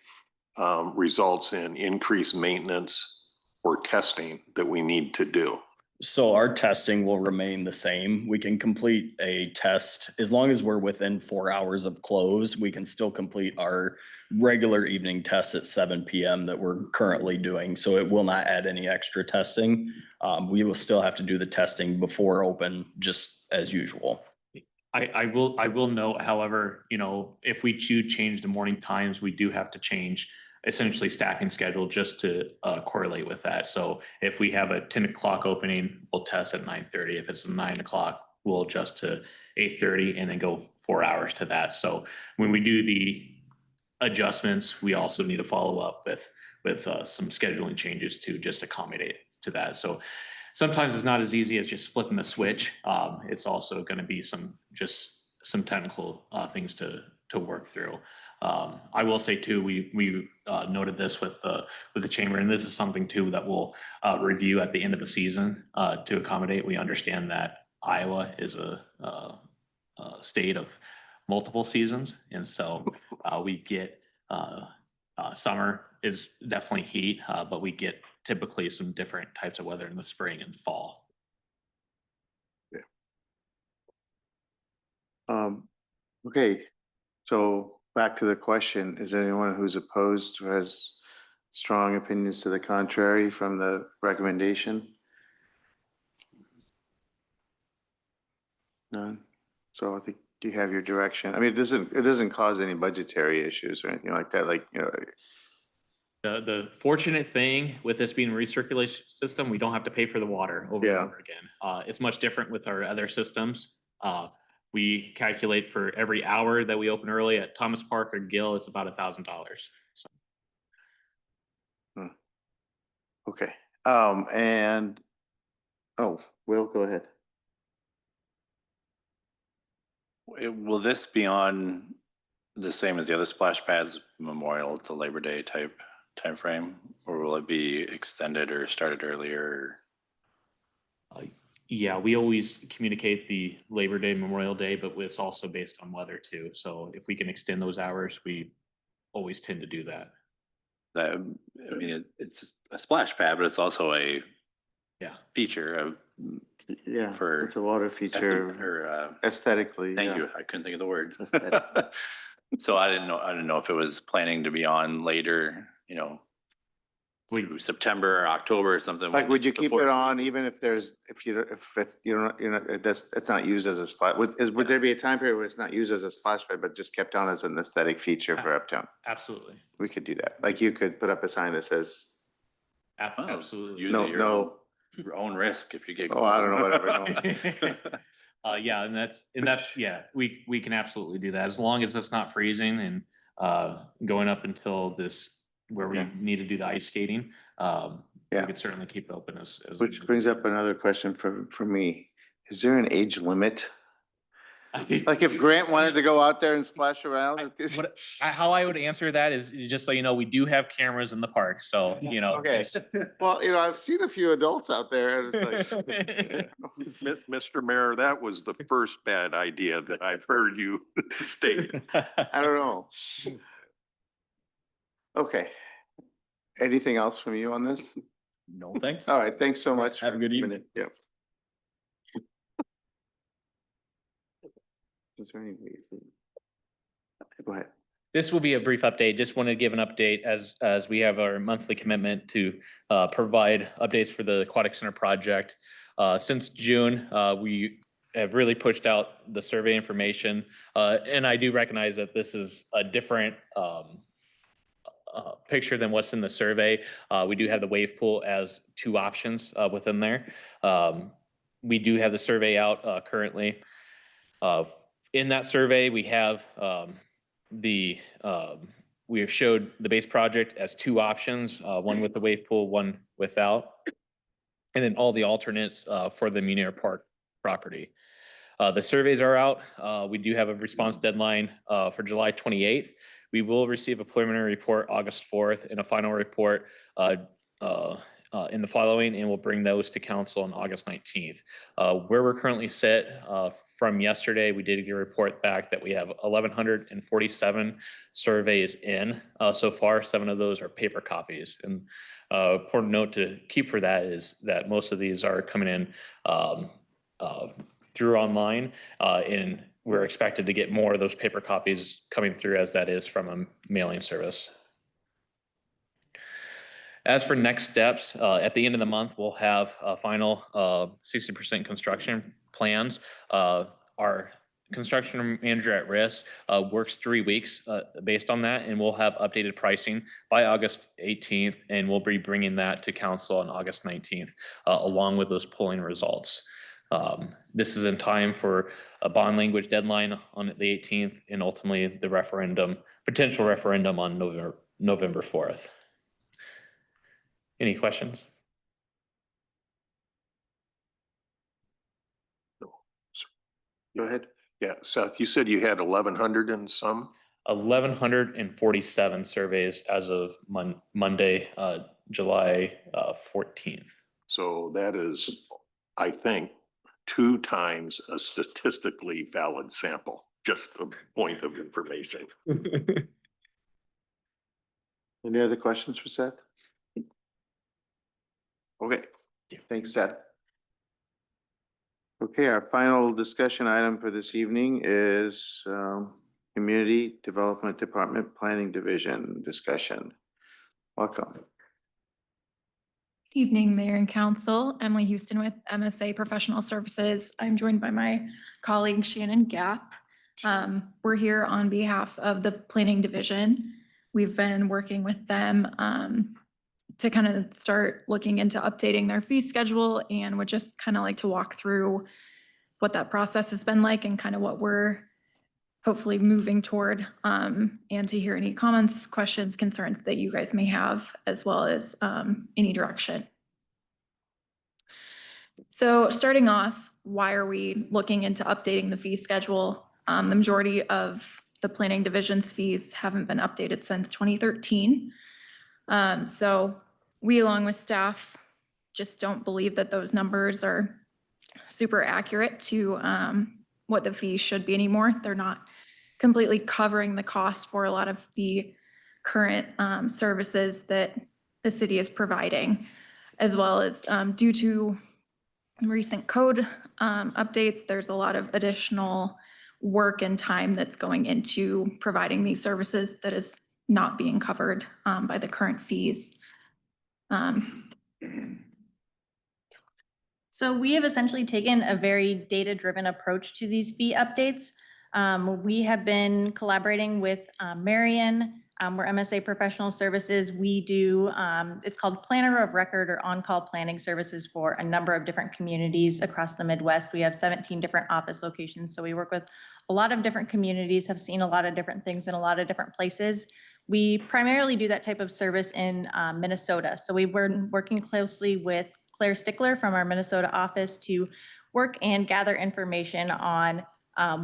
results in increased maintenance or testing that we need to do? So our testing will remain the same. We can complete a test as long as we're within 4 hours of close. We can still complete our regular evening tests at 7 PM that we're currently doing. So it will not add any extra testing. We will still have to do the testing before open, just as usual. I will note, however, if we do change the morning times, we do have to change essentially staffing schedule just to correlate with that. So if we have a 10 o'clock opening, we'll test at 9:30. If it's 9 o'clock, we'll adjust to 8:30 and then go 4 hours to that. So when we do the adjustments, we also need to follow up with some scheduling changes to just accommodate to that. So sometimes it's not as easy as just flipping the switch. It's also going to be some technical things to work through. I will say too, we noted this with the chamber, and this is something too that we'll review at the end of the season to accommodate. We understand that Iowa is a state of multiple seasons, and so we get summer is definitely heat, but we get typically some different types of weather in the spring and fall. Okay, so back to the question, is there anyone who's opposed or has strong opinions to the contrary from the recommendation? None. So I think you have your direction. I mean, it doesn't cause any budgetary issues or anything like that. Like, The fortunate thing with this being a recirculation system, we don't have to pay for the water over and Yeah. over again. It's much different with our other systems. We calculate for every hour that we open early at Thomas Park or Gill, it's about $1,000. So Okay, and, oh, Will, go ahead. Will this be on the same as the other splash pads, Memorial to Labor Day type timeframe? Or will it be extended or started earlier? yeah, we always communicate the Labor Day, Memorial Day, but it's also based on weather too. So if we can extend those hours, we always tend to do that. That, I mean, it's a splash pad, but it's also a Yeah. feature of, Yeah, for it's a water feature or, aesthetically. thank yeah. you. I couldn't think of the word. Aesthetic. So I didn't know if it was planning to be on later, through September or October or something. Like, would you keep before- it on even if there's, if it's, it's not used as a spot? Would there be a time period where it's not used as a splash pad, but just kept on as an aesthetic feature for Uptown? Absolutely. We could do that. Like, you could put up a sign that says, Oh, Absolutely. use no, at no. your own risk if you get. Oh, I don't know, whatever, Yeah, and that's, yeah, we can absolutely do that as long as it's not freezing and going up until this, where we Okay. need to do the ice skating. We Yeah. could certainly keep it open as. Which brings up another question for me. Is there an age limit? Like, if Grant wanted to go out there and splash around? How I would answer that is just so you know, we do have cameras in the park, so, Okay. it's- Well, I've seen a few adults out there and it's like, Mr. Mayor, that was the first bad idea that I've heard you state. I don't know. Okay. Anything else from you on this? No, thank you. All right, thanks so much. Have a good evening. Yep. Is there any way to- Go ahead. This will be a brief update. Just want to give an update as we have our monthly commitment to provide updates for the Aquatic Center project. Since June, we have really pushed out the survey information. And I do recognize that this is a different picture than what's in the survey. We do have the wave pool as two options within there. We do have the survey out currently. In that survey, we have we have showed the base project as two options, one with the wave pool, one without, and then all the alternates for the Munir Park property. The surveys are out. We do have a response deadline for July 28th. We will receive a preliminary report August 4th and a final report in the following, and we'll bring those to council on August 19th. Where we're currently set from yesterday, we did get a report back that we have 1,147 surveys in so far. 7 of those are paper copies. And important note to keep for that is that most of these are coming in through online, and we're expected to get more of those paper copies coming through as that is from a mailing service. As for next steps, at the end of the month, we'll have a final 60% construction plans. Our construction manager at risk works 3 weeks based on that, and we'll have updated pricing by August 18th, and we'll be bringing that to council on August 19th, along with those polling results. This is in time for a bond language deadline on the 18th, and ultimately the referendum, potential referendum on November 4th. Any questions? Go ahead. Yeah, Seth, you said you had 1,100 and some? 1,147 surveys as of Monday, July 14th. So that is, I think, 2 times a statistically valid sample, just a point of information. Any other questions for Seth? Okay, thanks, Seth. Okay, our final discussion item for this evening is Community Development Department Planning Division discussion. Welcome. Good evening, Mayor and Council. Emily Houston with MSA Professional Services. I'm joined by my colleague Shannon Gap. We're here on behalf of the Planning Division. we've been working with them to kind of start looking into updating their fee schedule, and would just kind of like to walk through what that process has been like and kind of what we're hopefully moving toward, and to hear any comments, questions, concerns that you guys may have, as well as any direction. So starting off, why are we looking into updating the fee schedule? The majority of the planning division's fees haven't been updated since 2013. So we, along with staff, just don't believe that those numbers are super accurate to what the fees should be anymore. They're not completely covering the cost for a lot of the current services that the city is providing, as well as due to recent code updates, there's a lot of additional work and time that's going into providing these services that is not being covered by the current fees. So we have essentially taken a very data-driven approach to these fee updates. We have been collaborating with Marion. We're MSA Professional Services. We do, it's called Planner of Record or on-call planning services for a number of different communities across the Midwest. We have 17 different office locations. So we work with a lot of different communities, have seen a lot of different things in a lot of different places. We primarily do that type of service in Minnesota. So we've been working closely with Claire Stickler from our Minnesota office to work and gather information on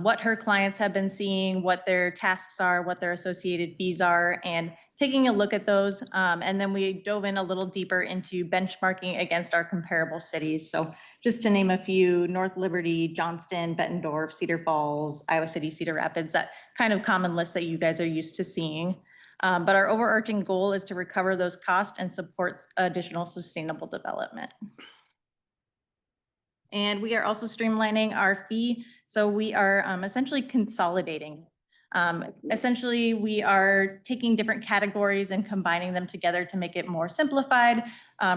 what her clients have been seeing, what their tasks are, what their associated fees are, and taking a look at those. And then we dove in a little deeper into benchmarking against our comparable cities. So just to name a few, North Liberty, Johnston, Bettendorf, Cedar Falls, Iowa City, Cedar Rapids, that kind of common list that you guys are used to seeing. But our overarching goal is to recover those costs and support additional sustainable development. And we are also streamlining our fee. So we are essentially consolidating. Essentially, we are taking different categories and combining them together to make it more simplified,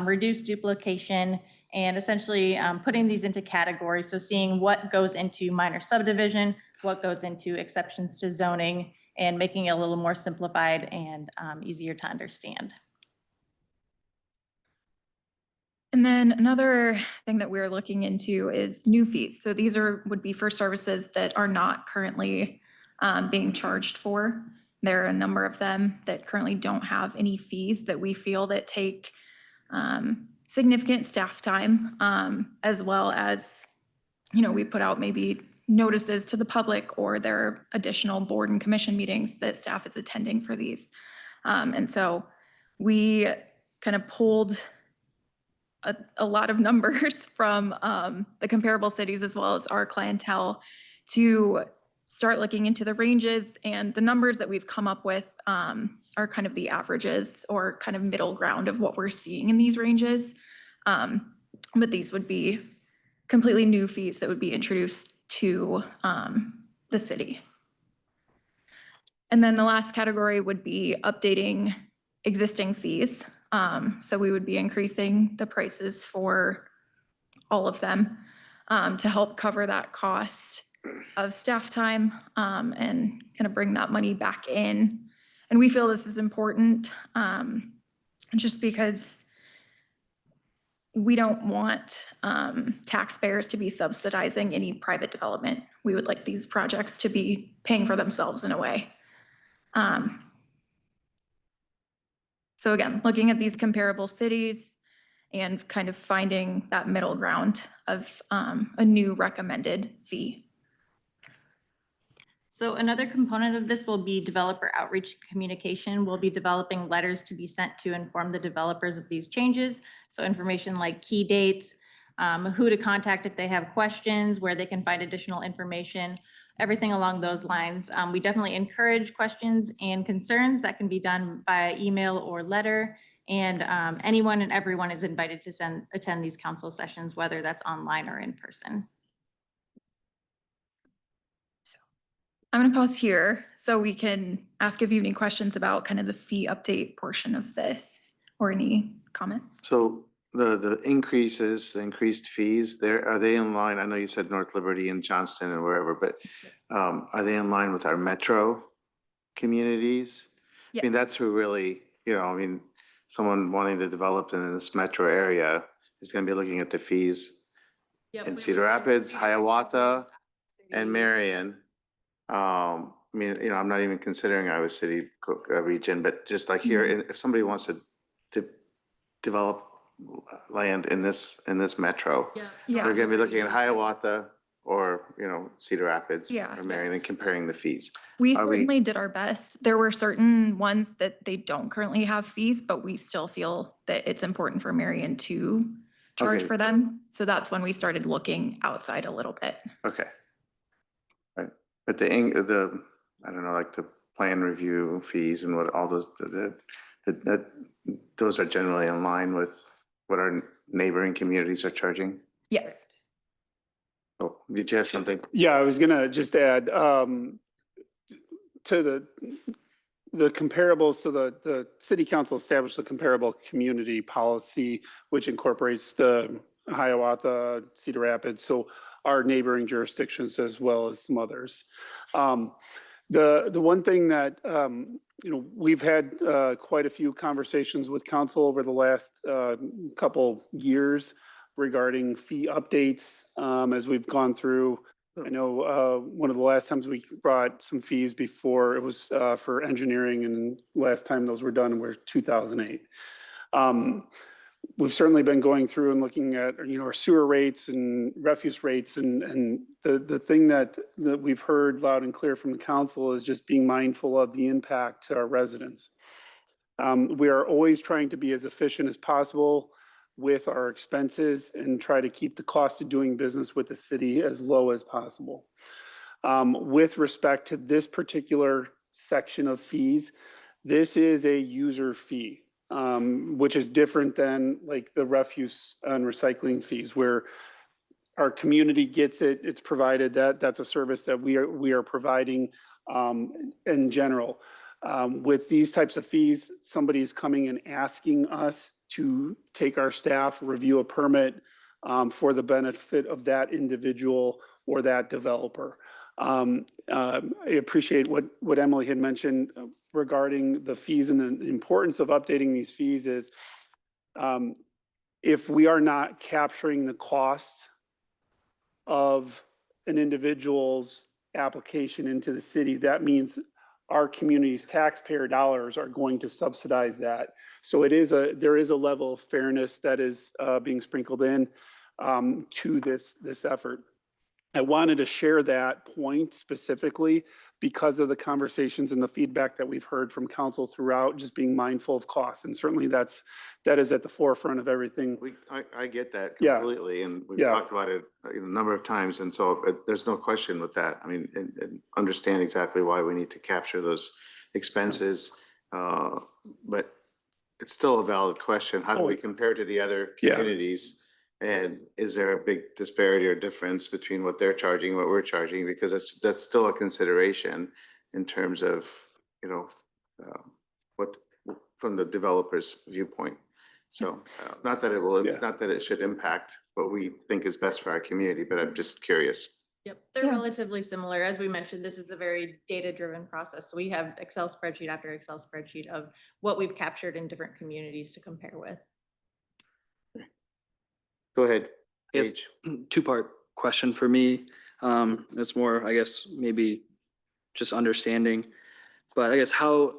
reduce duplication, and essentially putting these into categories. So seeing what goes into minor subdivision, what goes into exceptions to zoning, and making it a little more simplified and easier to understand. And then another thing that we're looking into is new fees. So these would be for services that are not currently being charged for. There are a number of them that currently don't have any fees that we feel that take significant staff time, as well as, we put out maybe notices to the public, or there are additional board and commission meetings that staff is attending for these. And so we kind of pulled a lot of numbers from the comparable cities, as well as our clientele, to start looking into the ranges. And the numbers that we've come up with are kind of the averages or kind of middle ground of what we're seeing in these ranges. But these would be completely new fees that would be introduced to the city. And then the last category would be updating existing fees. So we would be increasing the prices for all of them to help cover that cost of staff time and kind of bring that money back in. And we feel this is important just because we don't want taxpayers to be subsidizing any private development. We would like these projects to be paying for themselves in a way. So again, looking at these comparable cities and kind of finding that middle ground of a new recommended fee. So another component of this will be developer outreach communication. We'll be developing letters to be sent to inform the developers of these changes. So information like key dates, who to contact if they have questions, where they can find additional information, everything along those lines. We definitely encourage questions and concerns that can be done via email or letter. And anyone and everyone is invited to attend these council sessions, whether that's online or in person. I'm going to pause here so we can ask if you have any questions about kind of the fee update portion of this, or any comments. So the increases, the increased fees, are they in line? I know you said North Liberty and Johnston and wherever, but are they in line with our metro communities? I mean, that's who really, I mean, someone wanting to develop in this metro area is gonna be looking at the fees in Cedar Rapids, Hiawatha, and Marion. I mean, I'm not even considering Iowa City region, but just like here, if somebody wants to develop land in this metro, Yeah. they're gonna be looking at Hiawatha or, Cedar Rapids Yeah. or Marion and comparing the fees. We Are we- certainly did our best. There were certain ones that they don't currently have fees, but we still feel that it's important for Marion to charge Okay. for them. So that's when we started looking outside a little bit. Okay. Right, but I don't know, like the plan review fees and what all those, those are generally in line with what our neighboring communities are charging. Yes. Oh, did you have something? Yeah, I was gonna just add, to the comparables, so the city council established a comparable community policy, which incorporates the Hiawatha, Cedar Rapids, so our neighboring jurisdictions as well as some others. The one thing that, we've had quite a few conversations with council over the last couple years regarding fee updates as we've gone through. I know one of the last times we brought some fees before, it was for engineering, and last time those were done were 2008. We've certainly been going through and looking at, our sewer rates and refuse rates, and the thing that we've heard loud and clear from the council is just being mindful of the impact to our residents. We are always trying to be as efficient as possible with our expenses and try to keep the cost of doing business with the city as low as possible. With respect to this particular section of fees, this is a user fee, which is different than like the refuse and recycling fees, where our community gets it, it's provided, that's a service that we are providing in general. With these types of fees, somebody is coming and asking us to take our staff, review a permit for the benefit of that individual or that developer. I appreciate what Emily had mentioned regarding the fees, and the importance of updating these fees is if we are not capturing the cost of an individual's application into the city, that means our community's taxpayer dollars are going to subsidize that. So there is a level of fairness that is being sprinkled in to this effort. I wanted to share that point specifically because of the conversations and the feedback that we've heard from council throughout, just being mindful of costs. And certainly that is at the forefront of everything. I get that Yeah. completely, and we've Yeah. talked about it a number of times, and so there's no question with that. I mean, and understand exactly why we need to capture those expenses, but it's still a valid question. How do we compare to the other Yeah. communities? And is there a big disparity or difference between what they're charging and what we're charging? Because that's still a consideration in terms of, what, from the developer's viewpoint. So not that it should impact what we think is best for our community, but I'm just curious. Yep, they're relatively similar. As we mentioned, this is a very data-driven process. So we have Excel spreadsheet after Excel spreadsheet of what we've captured in different communities to compare with. Go ahead. Yes, two-part question for me. It's more, I guess, maybe just understanding. But I guess how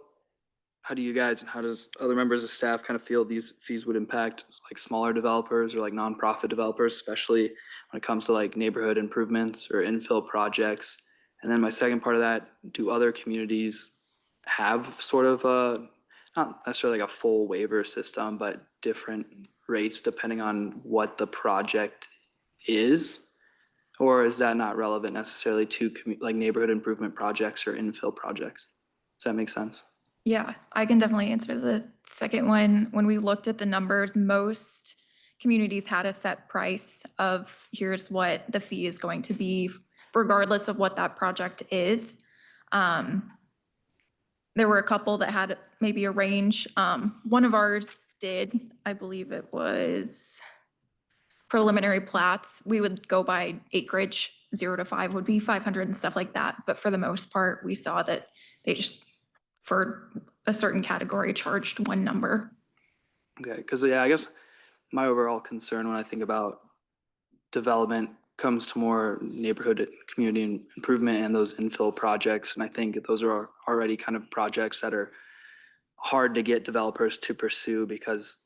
do you guys and how does other members of staff kind of feel these fees would impact like smaller developers or like nonprofit developers, especially when it comes to like neighborhood improvements or infill projects? And then my second part of that, do other communities have sort of a, not necessarily like a full waiver system, but different rates depending on what the project is? Or is that not relevant necessarily to like neighborhood improvement projects or infill projects? Does that make sense? Yeah, I can definitely answer the second one. When we looked at the numbers, most communities had a set price of here's what the fee is going to be, regardless of what that project is. There were a couple that had maybe a range. One of ours did, I believe it was preliminary plats. We would go by acreage, 0 to 5 would be 500 and stuff like that. But for the most part, we saw that they just, for a certain category charged one number. Okay, because yeah, I guess my overall concern when I think about development comes to more neighborhood and community improvement and those infill projects. And I think those are already kind of projects that are hard to get developers to pursue because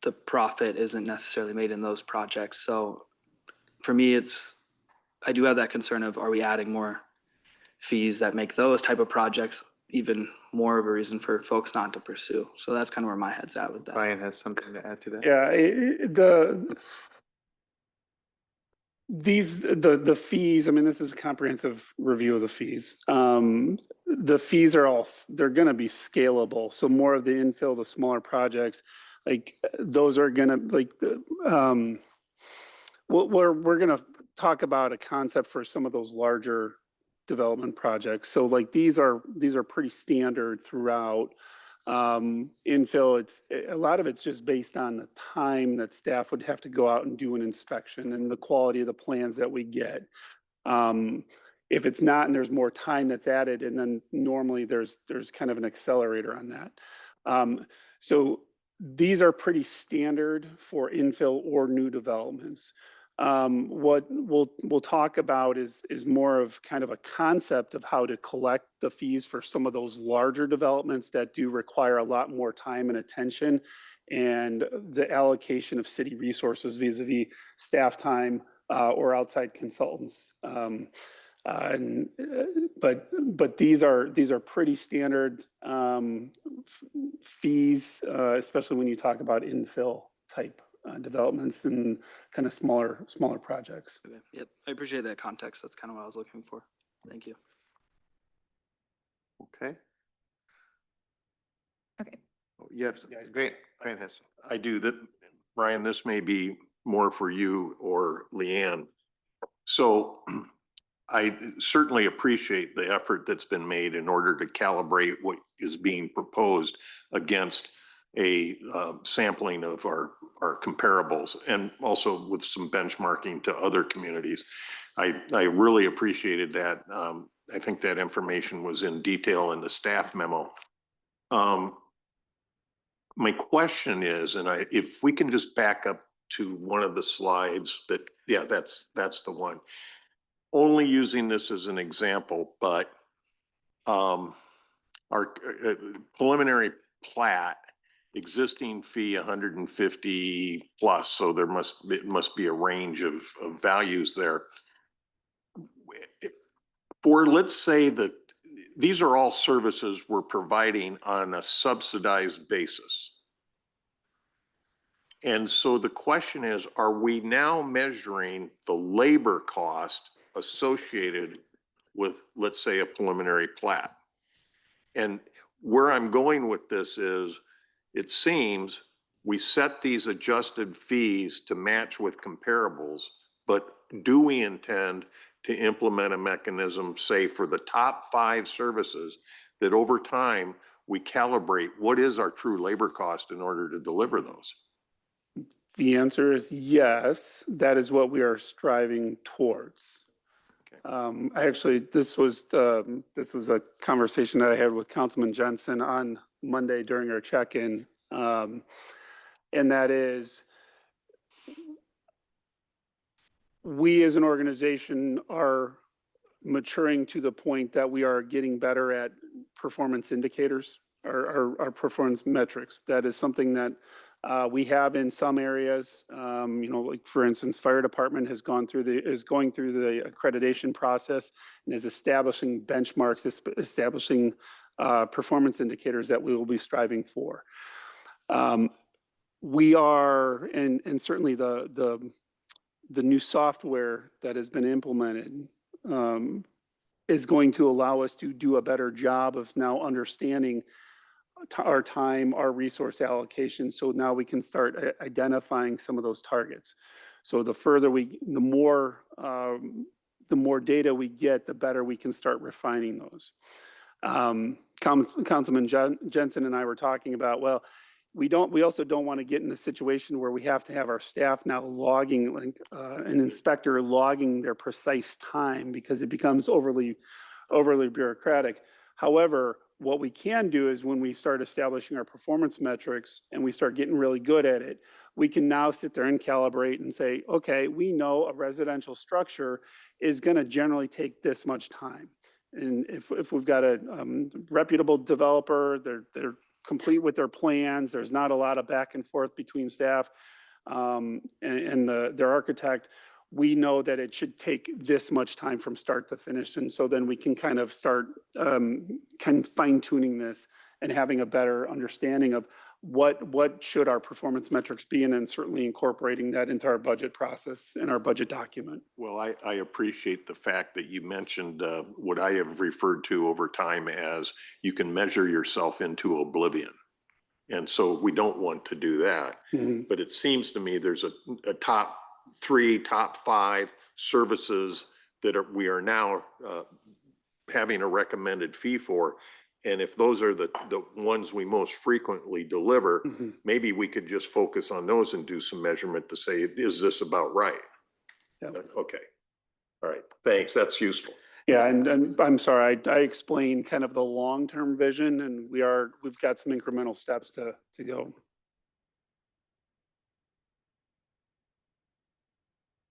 the profit isn't necessarily made in those projects. So for me, I do have that concern of, are we adding more fees that make those type of projects even more of a reason for folks not to pursue? So that's kind of where my head's at with that. Ryan has something to add to that. Yeah, the fees, I mean, this is a comprehensive review of the fees. The fees are they're gonna be scalable. So more of the infill, the smaller projects, like those are gonna we're gonna talk about a concept for some of those larger development projects. So like these are pretty standard throughout. Infill, a lot of it's just based on the time that staff would have to go out and do an inspection and the quality of the plans that we get. If it's not and there's more time that's added, and then normally there's kind of an accelerator on that. So these are pretty standard for infill or new developments. What we'll talk about is more of kind of a concept of how to collect the fees for some of those larger developments that do require a lot more time and attention, and the allocation of city resources vis-a-vis staff time or outside consultants. But these are pretty standard fees, especially when you talk about infill type developments and kind of smaller projects. Okay. Yep, I appreciate that context. That's kind of what I was looking for. Thank you. Okay. Okay. Oh, you have some, yeah, great. Ryan has some. I do that. Ryan, this may be more for you or Leanne. So I certainly appreciate the effort that's been made in order to calibrate what is being proposed against a sampling of our comparables, and also with some benchmarking to other communities. I really appreciated that. I think that information was in detail in the staff memo. My question is, and if we can just back up to one of the slides that, yeah, that's the one. Only using this as an example, but our preliminary plat, existing fee 150 plus, so it must be a range of values there. For, let's say that these are all services we're providing on a subsidized basis. And so the question is, are we now measuring the labor cost associated with, let's say, a preliminary plat? And where I'm going with this is, it seems we set these adjusted fees to match with comparables, but do we intend to implement a mechanism, say, for the top 5 services, that over time we calibrate what is our true labor cost in order to deliver those? The answer is yes. That is what we are striving towards. This was a conversation that I had with Councilman Jensen on Monday during our check-in. And that is, we as an organization are maturing to the point that we are getting better at performance indicators, our performance metrics. That is something that we have in some areas. Like for instance, fire department is going through the accreditation process and is establishing benchmarks, establishing performance indicators that we will be striving for. We are, and certainly the new software that has been implemented is going to allow us to do a better job of now understanding our time, our resource allocation. So now we can start identifying some of those targets. So the more data we get, the better we can start refining those. Councilman Jensen and I were talking about, well, we also don't want to get in a situation where we have to have our staff now logging, like an inspector logging their precise time, because it becomes overly bureaucratic. However, what we can do is when we start establishing our performance metrics and we start getting really good at it, we can now sit there and calibrate and say, okay, we know a residential structure is going to generally take this much time. And if we've got a reputable developer, they're complete with their plans, there's not a lot of back and forth between staff and their architect, we know that it should take this much time from start to finish. And so then we can kind of start kind of fine tuning this and having a better understanding of what should our performance metrics be, and then certainly incorporating that into our budget process and our budget document. Well, I appreciate the fact that you mentioned what I have referred to over time as you can measure yourself into oblivion. And so we don't want to do that. Mm-hmm. But it seems to me there's a top 3, top 5 services that we are now having a recommended fee for. And if those are the ones we most frequently deliver, Mm-hmm. maybe we could just focus on those and do some measurement to say, is this about right? Yeah. Okay. All right. Thanks. That's useful. Yeah, and I'm sorry, I explained kind of the long-term vision, and we've got some incremental steps to go.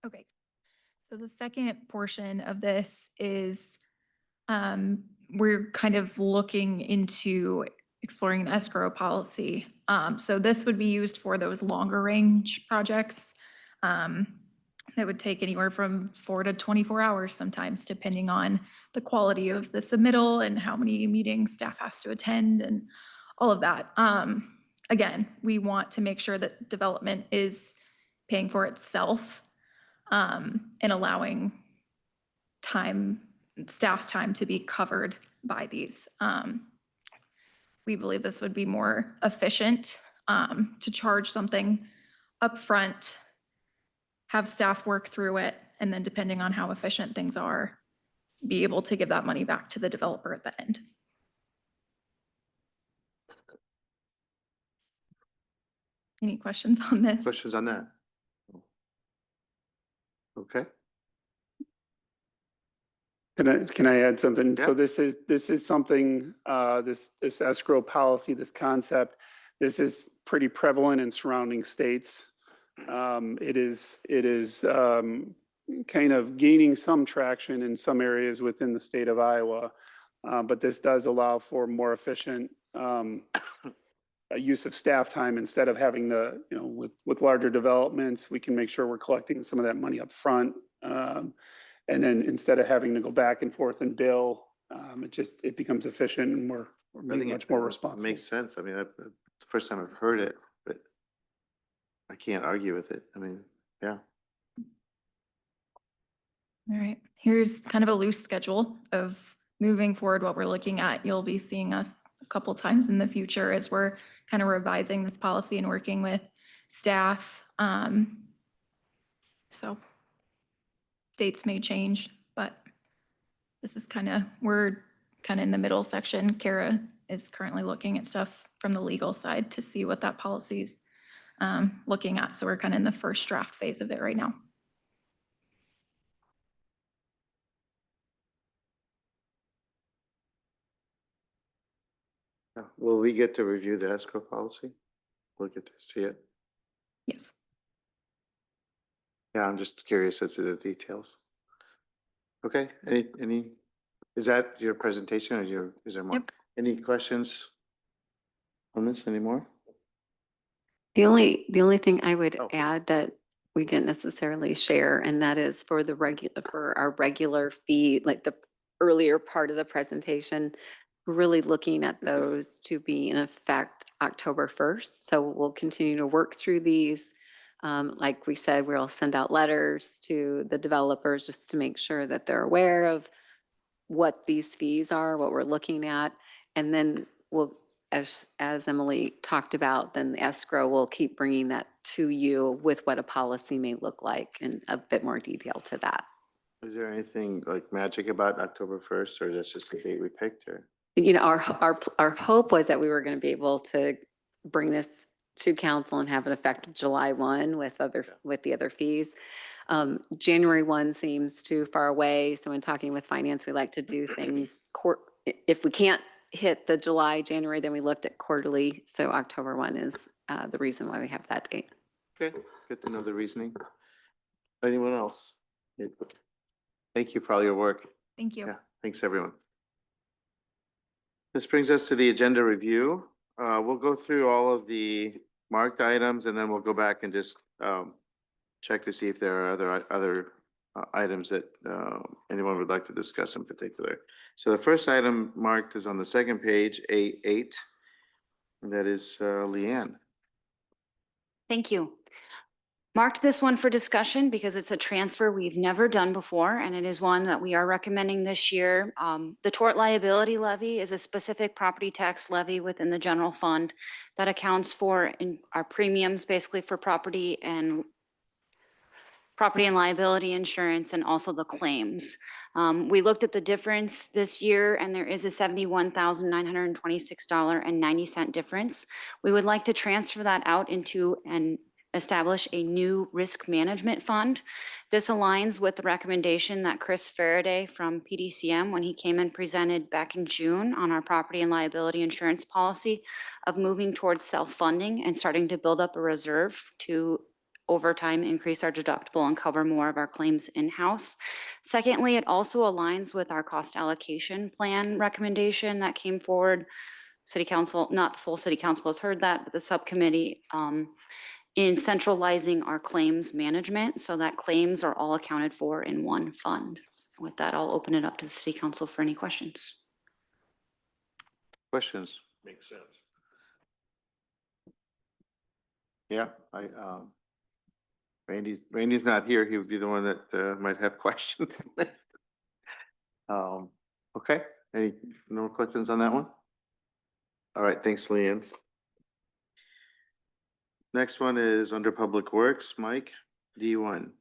Okay. So the second portion of this is we're kind of looking into exploring an escrow policy. So this would be used for those longer range projects that would take anywhere from 4 to 24 hours sometimes, depending on the quality of the submittal and how many meetings staff has to attend and all of that. Again, we want to make sure that development is paying for itself and allowing staff's time to be covered by these. We believe this would be more efficient to charge something upfront, have staff work through it, and then depending on how efficient things are, be able to give that money back to the developer at the end. Any questions on this? Questions on that? Okay. Can I add something? Yeah. So this is something, this escrow policy, this concept, this is pretty prevalent in surrounding states. It is kind of gaining some traction in some areas within the state of Iowa. But this does allow for more efficient use of staff time instead of having to, with larger developments, we can make sure we're collecting some of that money up front. And then instead of having to go back and forth and bill, it becomes efficient and we're being much more responsible. Makes sense. I mean, it's the first time I've heard it, but I can't argue with it. I mean, yeah. All right, here's kind of a loose schedule of moving forward what we're looking at. You'll be seeing us a couple times in the future as we're kind of revising this policy and working with staff. So dates may change, but this is we're kind of in the middle section. Kara is currently looking at stuff from the legal side to see what that policy's looking at. So we're kind of in the first draft phase of it right now. Will we get to review the escrow policy? We'll get to see it. Yes. Yeah, I'm just curious as to the details. Okay, is that your presentation or is there more? Yep. Any questions on this anymore? The only thing I would Oh. add that we didn't necessarily share, and that is for our regular fee, like the earlier part of the presentation, we're really looking at those to be in effect October 1st. So we'll continue to work through these. Like we said, we'll send out letters to the developers just to make sure that they're aware of what these fees are, what we're looking at. And then we'll, as Emily talked about, then the escrow will keep bringing that to you with what a policy may look like and a bit more detail to that. Is there anything like magic about October 1st or that's just the date we picked or? Our hope was that we were going to be able to bring this to council and have it effective July 1 with the other fees. January 1 seems too far away. So in talking with finance, we like to do things if we can't hit the July, January, then we looked at quarterly. So October 1 is the reason why we have that date. Okay, good to know the reasoning. Anyone else? Thank you for all your work. Thank you. Yeah, thanks, everyone. This brings us to the agenda review. We'll go through all of the marked items and then we'll go back and just check to see if there are other items that anyone would like to discuss in particular. So the first item marked is on the second page, A8. And that is Leanne. Thank you. Marked this one for discussion because it's a transfer we've never done before, and it is one that we are recommending this year. The tort liability levy is a specific property tax levy within the general fund that accounts for our premiums, basically for property and liability insurance, and also the claims. We looked at the difference this year, and there is a $71,926.90 difference. We would like to transfer that out into and establish a new risk management fund. This aligns with the recommendation that Chris Faraday from PDCM, when he came and presented back in June on our property and liability insurance policy, of moving towards self-funding and starting to build up a reserve to over time increase our deductible and cover more of our claims in-house. Secondly, it also aligns with our cost allocation plan recommendation that came forward. City Council, not the full City Council has heard that, but the subcommittee, in centralizing our claims management so that claims are all accounted for in one fund. With that, I'll open it up to the City Council for any questions. Questions? Makes sense. Yeah, Randy's not here. He would be the one that might have questions. Okay, any no questions on that one? All right, thanks, Leanne. Next one is under Public Works, Mike, D1.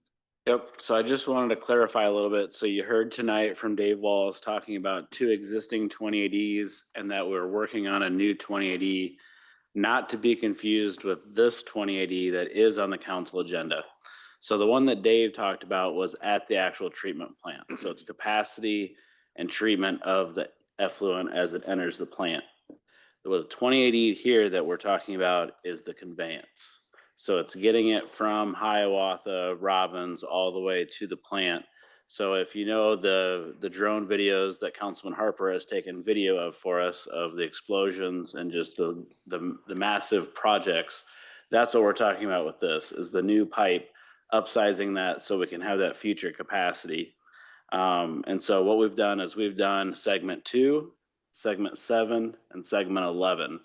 Yep, so I just wanted to clarify a little bit. So you heard tonight from Dave Walls talking about 2 existing 2080s and that we're working on a new 2080, not to be confused with this 2080 that is on the council agenda. So the one that Dave talked about was at the actual treatment plant. So it's capacity and treatment of the effluent as it enters the plant. The 2080 here that we're talking about is the conveyance. So it's getting it from Hiawatha, Robbins, all the way to the plant. So if you know the drone videos that Councilman Harper has taken video of for us of the explosions and just the massive projects, that's what we're talking about with this, is the new pipe, upsizing that so we can have that future capacity. And so what we've done is we've done segment 2, segment 7, and segment 11.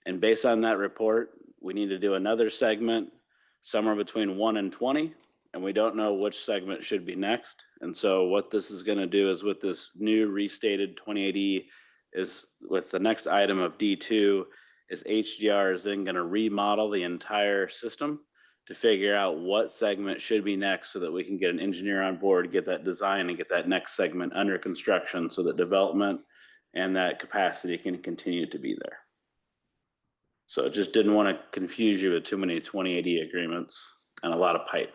And based on that report, we need to do another segment somewhere between 1 and 20, and we don't know which segment should be next. And so what this is going to do is with this new restated 2080 is with the next item of D2 is HDR is then going to remodel the entire system to figure out what segment should be next so that we can get an engineer on board, get that design, and get that next segment under construction so that development and that capacity can continue to be there. So just didn't want to confuse you with too many 2080 agreements and a lot of pipe.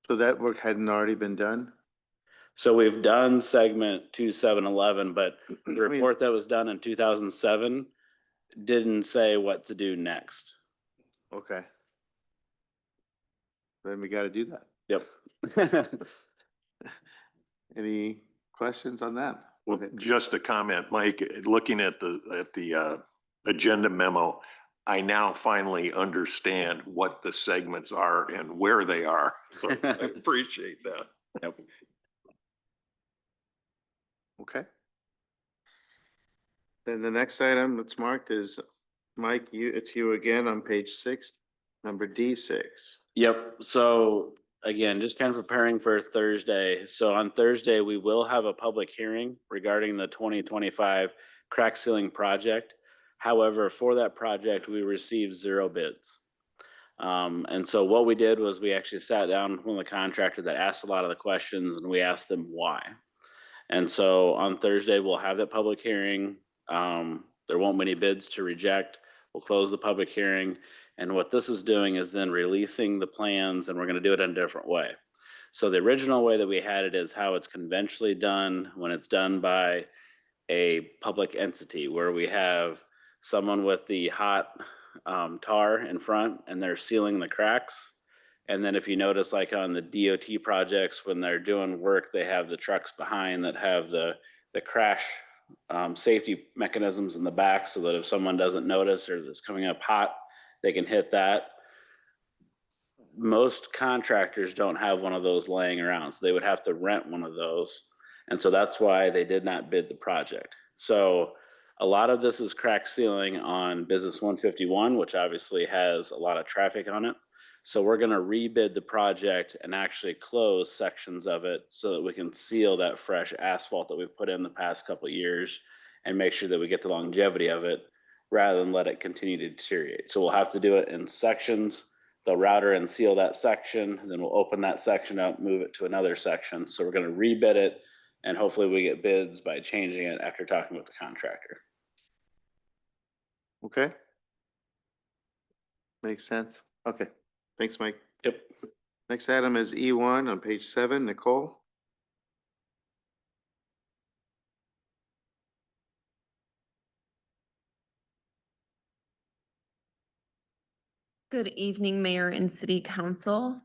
So that work hadn't already been done? So we've done segment 2, 7, 11, but the report that was done in 2007 didn't say what to do next. Okay. Then we got to do that. Yep. Any questions on that? Well, just a comment, Mike, looking at the agenda memo, I now finally understand what the segments are and where they are. So I appreciate that. Yep. Okay. Then the next item that's marked is, Mike, it's you again on page 6, number D6. Yep. So again, just kind of preparing for Thursday. So on Thursday, we will have a public hearing regarding the 2025 crack sealing project. However, for that project, we received 0 bids. And so what we did was we actually sat down with one of the contractor that asked a lot of the questions and we asked them why. And so on Thursday, we'll have that public hearing. There won't be any bids to reject. We'll close the public hearing. And what this is doing is then releasing the plans, and we're going to do it in a different way. So the original way that we had it is how it's conventionally done when it's done by a public entity, where we have someone with the hot tar in front and they're sealing the cracks. And then if you notice, like on the DOT projects, when they're doing work, they have the trucks behind that have the crash safety mechanisms in the back, so that if someone doesn't notice or it's coming up hot, they can hit that. Most contractors don't have one of those laying around, so they would have to rent one of those. And so that's why they did not bid the project. So a lot of this is crack sealing on Business 151, which obviously has a lot of traffic on it. So we're gonna rebid the project and actually close sections of it so that we can seal that fresh asphalt that we've put in the past couple of years and make sure that we get the longevity of it rather than let it continue to deteriorate. So we'll have to do it in sections. They'll router and seal that section, and then we'll open that section up, move it to another section. So we're gonna rebid it, and hopefully we get bids by changing it after talking with the contractor. Okay. Makes sense. Okay. Thanks, Mike. Yep. Next item is E1 on page 7, Nicole. Good evening, Mayor and City Council.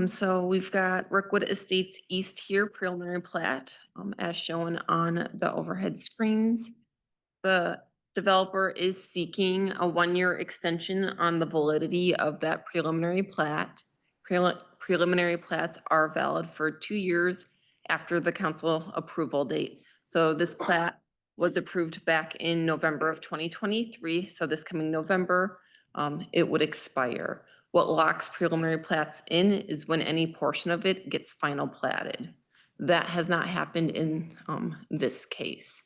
So we've got Rookwood Estates East here, preliminary plat, as shown on the overhead screens. The developer is seeking a 1-year extension on the validity of that preliminary plat. Preliminary plats are valid for 2 years after the council approval date. So this plat was approved back in November of 2023. So this coming November, it would expire. What locks preliminary plats in is when any portion of it gets final platted. That has not happened in this case.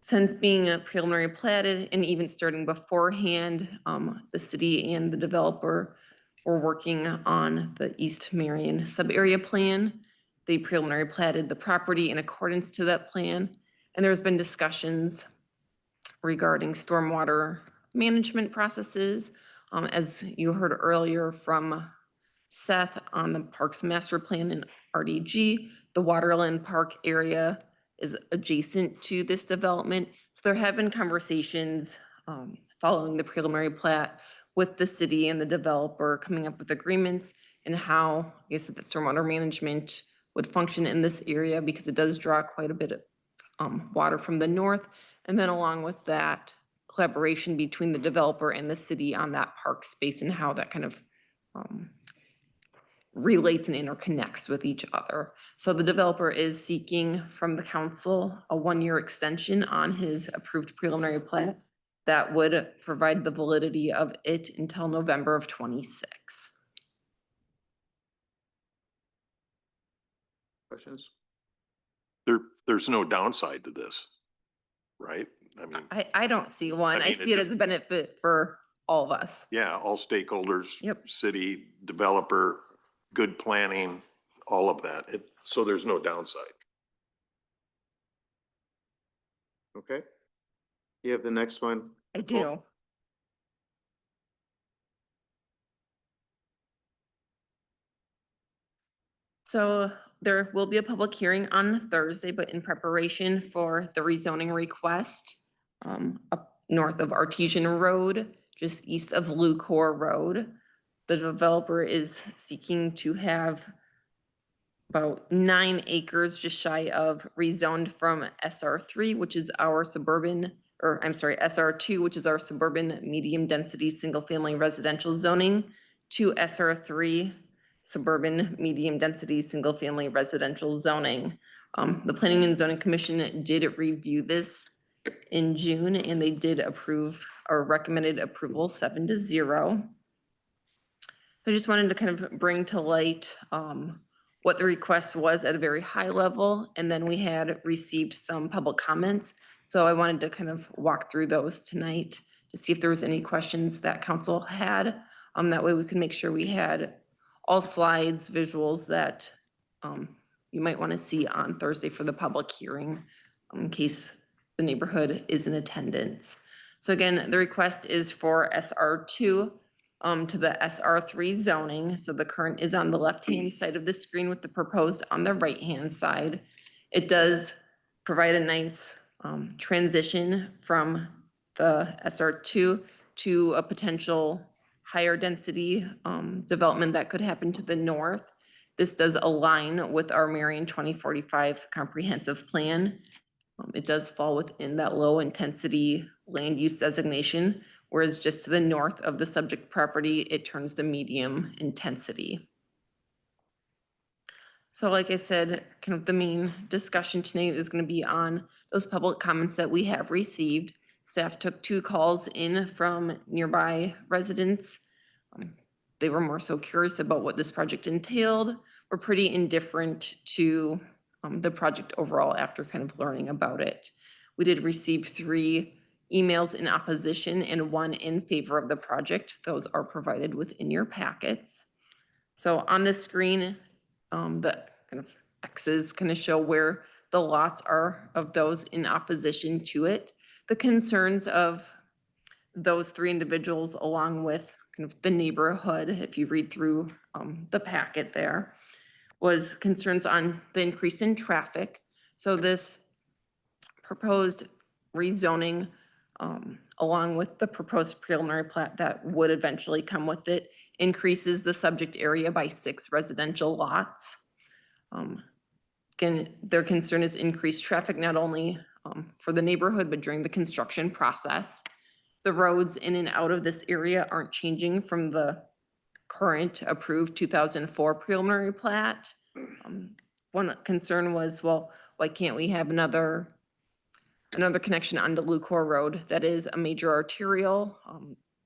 Since being a preliminary platted and even starting beforehand, the city and the developer were working on the East Marion sub-area plan. They preliminary platted the property in accordance to that plan. And there's been discussions regarding stormwater management processes. As you heard earlier from Seth on the Parks Master Plan in RDG, the Waterland Park area is adjacent to this development. So there have been conversations following the preliminary plat with the city and the developer coming up with agreements and how, I guess, the stormwater management would function in this area, because it does draw quite a bit of water from the north. And then along with that, collaboration between the developer and the city on that park space and how that kind of relates and interconnects with each other. So the developer is seeking from the council a 1-year extension on his approved preliminary plat that would provide the validity of it until November of 26. Questions? There's no downside to this, right? I mean, I don't see one. I I mean, see it as a benefit for all of us. yeah, all stakeholders. Yep. City, developer, good planning, all of that. So there's no downside. Okay. You have the next one. I do. So there will be a public hearing on Thursday, but in preparation for the rezoning request up north of Artesian Road, just east of Lucor Road, the developer is seeking to have about 9 acres just shy of rezoned from SR3, which is our suburban, or I'm sorry, SR2, which is our suburban medium density single family residential zoning, to SR3, suburban medium density single family residential zoning. The Planning and Zoning Commission did review this in June, and they did approve or recommended approval 7-0. I just wanted to kind of bring to light what the request was at a very high level, and then we had received some public comments. So I wanted to kind of walk through those tonight to see if there was any questions that council had. That way we can make sure we had all slides, visuals that you might want to see on Thursday for the public hearing in case the neighborhood is in attendance. So again, the request is for SR2. to the SR3 zoning. So the current is on the left-hand side of the screen with the proposed on the right-hand side. It does provide a nice transition from the SR2 to a potential higher density development that could happen to the north. This does align with our Marion 2045 comprehensive plan. It does fall within that low intensity land use designation, whereas just to the north of the subject property, it turns to medium intensity. So like I said, kind of the main discussion tonight is going to be on those public comments that we have received. Staff took 2 calls in from nearby residents. They were more so curious about what this project entailed. We're pretty indifferent to the project overall after kind of learning about it. We did receive 3 emails in opposition and 1 in favor of the project. Those are provided within your packets. So on the screen, the kind of X's kind of show where the lots are of those in opposition to it. The concerns of those 3 individuals, along with kind of the neighborhood, if you read through the packet there, was concerns on the increase in traffic. So this proposed rezoning, along with the proposed preliminary plat that would eventually come with it, increases the subject area by 6 residential lots. Again, their concern is increased traffic, not only for the neighborhood, but during the construction process. The roads in and out of this area aren't changing from the current approved 2004 preliminary plat. One concern was, well, why can't we have another connection onto Lucor Road? That is a major arterial.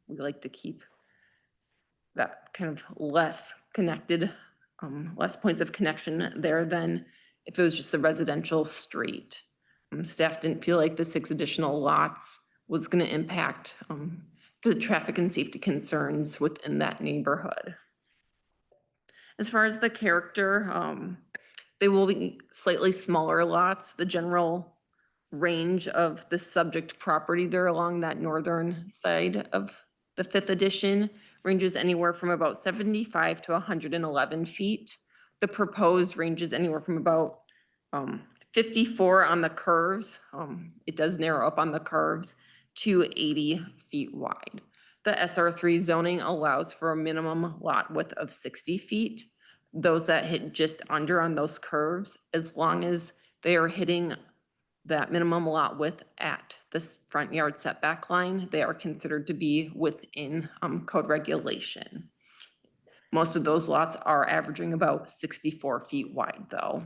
We like to keep that kind of less connected, less points of connection there than if it was just the residential street. Staff didn't feel like the 6 additional lots was going to impact the traffic and safety concerns within that neighborhood. As far as the character, they will be slightly smaller lots. The general range of the subject property there along that northern side of the 5th edition ranges anywhere from about 75 to 111 feet. The proposed ranges anywhere from about 54 on the curves. It does narrow up on the curves to 80 feet wide. The SR3 zoning allows for a minimum lot width of 60 feet. Those that hit just under on those curves, as long as they are hitting that minimum lot width at the front yard setback line, they are considered to be within code regulation. Most of those lots are averaging about 64 feet wide though.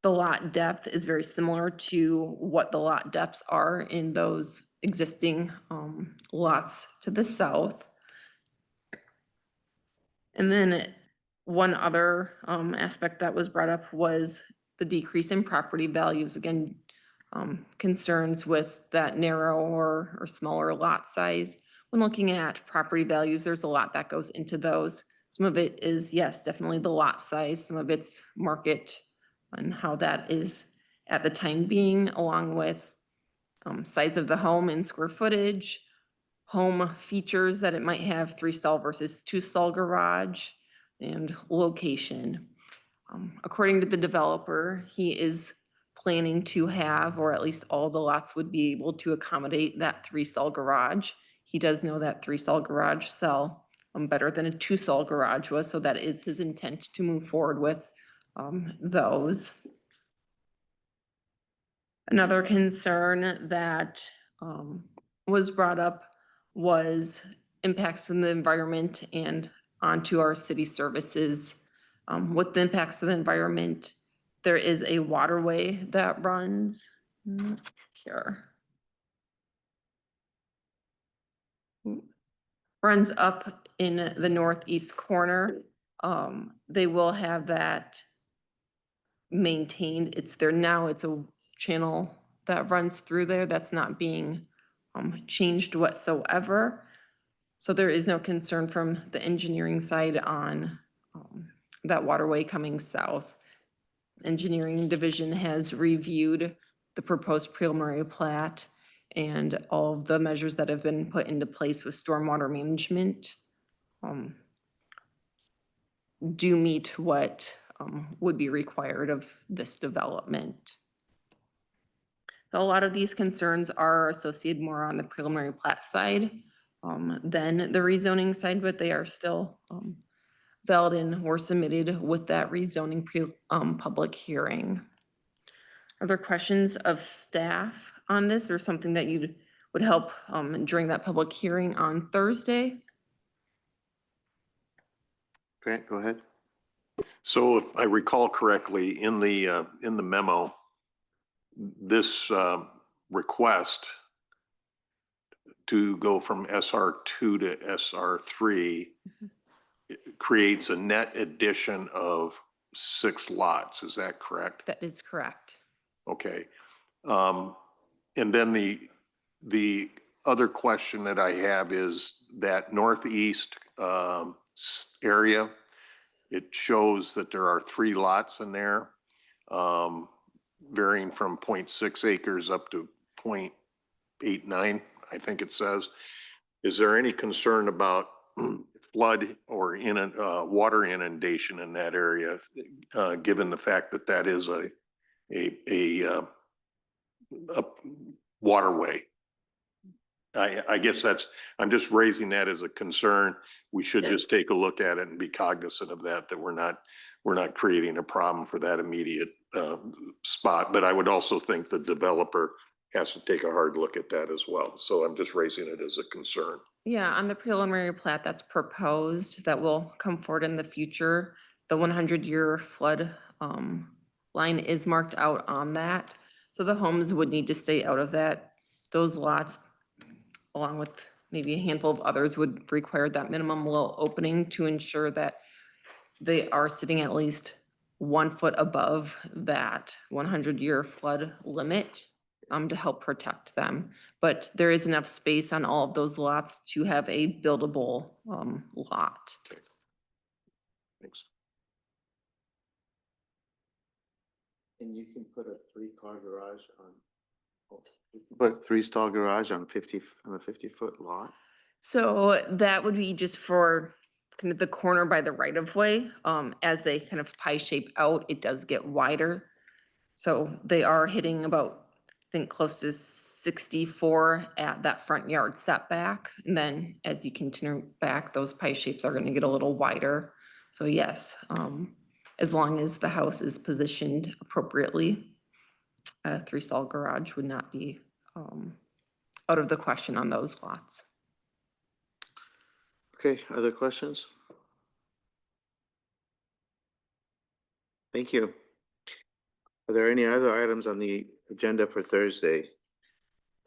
The lot depth is very similar to what the lot depths are in those existing lots to the south. And then one other aspect that was brought up was the decrease in property values. Again, concerns with that narrower or smaller lot size. When looking at property values, there's a lot that goes into those. Some of it is, yes, definitely the lot size. Some of it's market and how that is at the time being, along with size of the home and square footage, home features that it might have, 3-stall versus 2-stall garage, and location. According to the developer, he is planning to have, or at least all the lots would be able to accommodate that 3-stall garage. He does know that 3-stall garage sell better than a 2-stall garage was, so that is his intent to move forward with those. Another concern that was brought up was impacts from the environment and onto our city services. With the impacts to the environment, there is a waterway that runs here. Runs up in the northeast corner. They will have that maintained. It's there now. It's a channel that runs through there that's not being changed whatsoever. So there is no concern from the engineering side on that waterway coming south. Engineering division has reviewed the proposed preliminary plat and all of the measures that have been put into place with stormwater management do meet what would be required of this development. So a lot of these concerns are associated more on the preliminary plat side than the rezoning side, but they are still valid and were submitted with that rezoning public hearing. Are there questions of staff on this or something that you would help during that public hearing on Thursday? Grant, go ahead. So if I recall correctly, in the memo, this request to go from SR2 to SR3 creates a net addition of 6 lots. Is that correct? That is correct. Okay. And then the other question that I have is that northeast area, it shows that there are 3 lots in there, varying from 0.6 acres up to 0.89, I think it says. Is there any concern about flood or water inundation in that area, given the fact that that is a waterway? I guess I'm just raising that as a concern. We should just take a look at it and be cognizant of that we're not creating a problem for that immediate spot. But I would also think the developer has to take a hard look at that as well. So I'm just raising it as a concern. Yeah, on the preliminary plat that's proposed that will come forward in the future, the 100-year flood line is marked out on that. So the homes would need to stay out of that. Those lots, along with maybe a handful of others, would require that minimum low opening to ensure that they are sitting at least 1 foot above that 100-year flood limit to help protect them. But there is enough space on all of those lots to have a buildable lot. Okay. Thanks. And you can put a 3-car garage on. But 3-stall garage on a 50-foot lot? So that would be just for kind of the corner by the right of way. As they kind of pie shape out, it does get wider. So they are hitting about, I think, close to 64 at that front yard setback. And then as you continue back, those pie shapes are going to get a little wider. So yes, as long as the house is positioned appropriately, a 3-stall garage would not be out of the question on those lots. Okay, other questions? Thank you. Are there any other items on the agenda for Thursday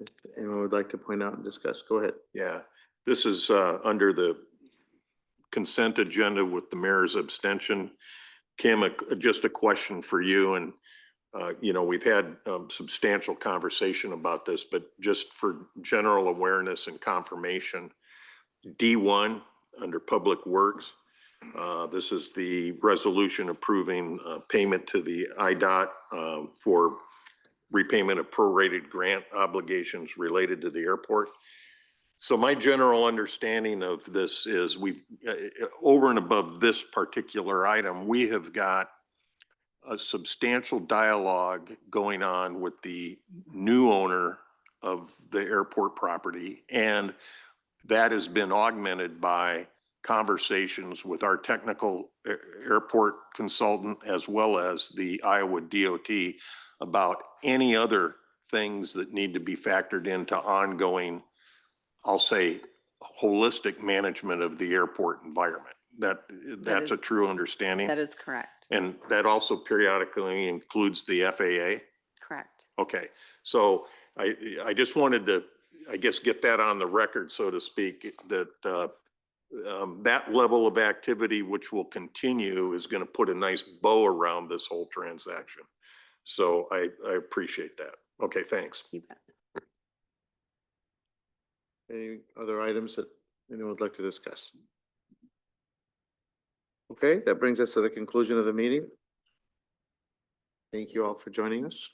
that anyone would like to point out and discuss? Go ahead. Yeah, this is under the consent agenda with the mayor's abstention. Kim, just a question for you. And, we've had substantial conversation about this, but just for general awareness and confirmation, D1 under Public Works, this is the resolution approving payment to the IDOT for repayment of prorated grant obligations related to the airport. So my general understanding of this is we've, over and above this particular item, we have got a substantial dialogue going on with the new owner of the airport property, and that has been augmented by conversations with our technical airport consultant as well as the Iowa DOT about any other things that need to be factored into ongoing, I'll say, holistic management of the airport environment. That's a true understanding? That is correct. And that also periodically includes the FAA? Correct. Okay, so I just wanted to, I guess, get that on the record, so to speak, that that level of activity, which will continue, is going to put a nice bow around this whole transaction. So I appreciate that. Okay, thanks. You bet. Any other items that anyone would like to discuss? Okay, that brings us to the conclusion of the meeting. Thank you all for joining us.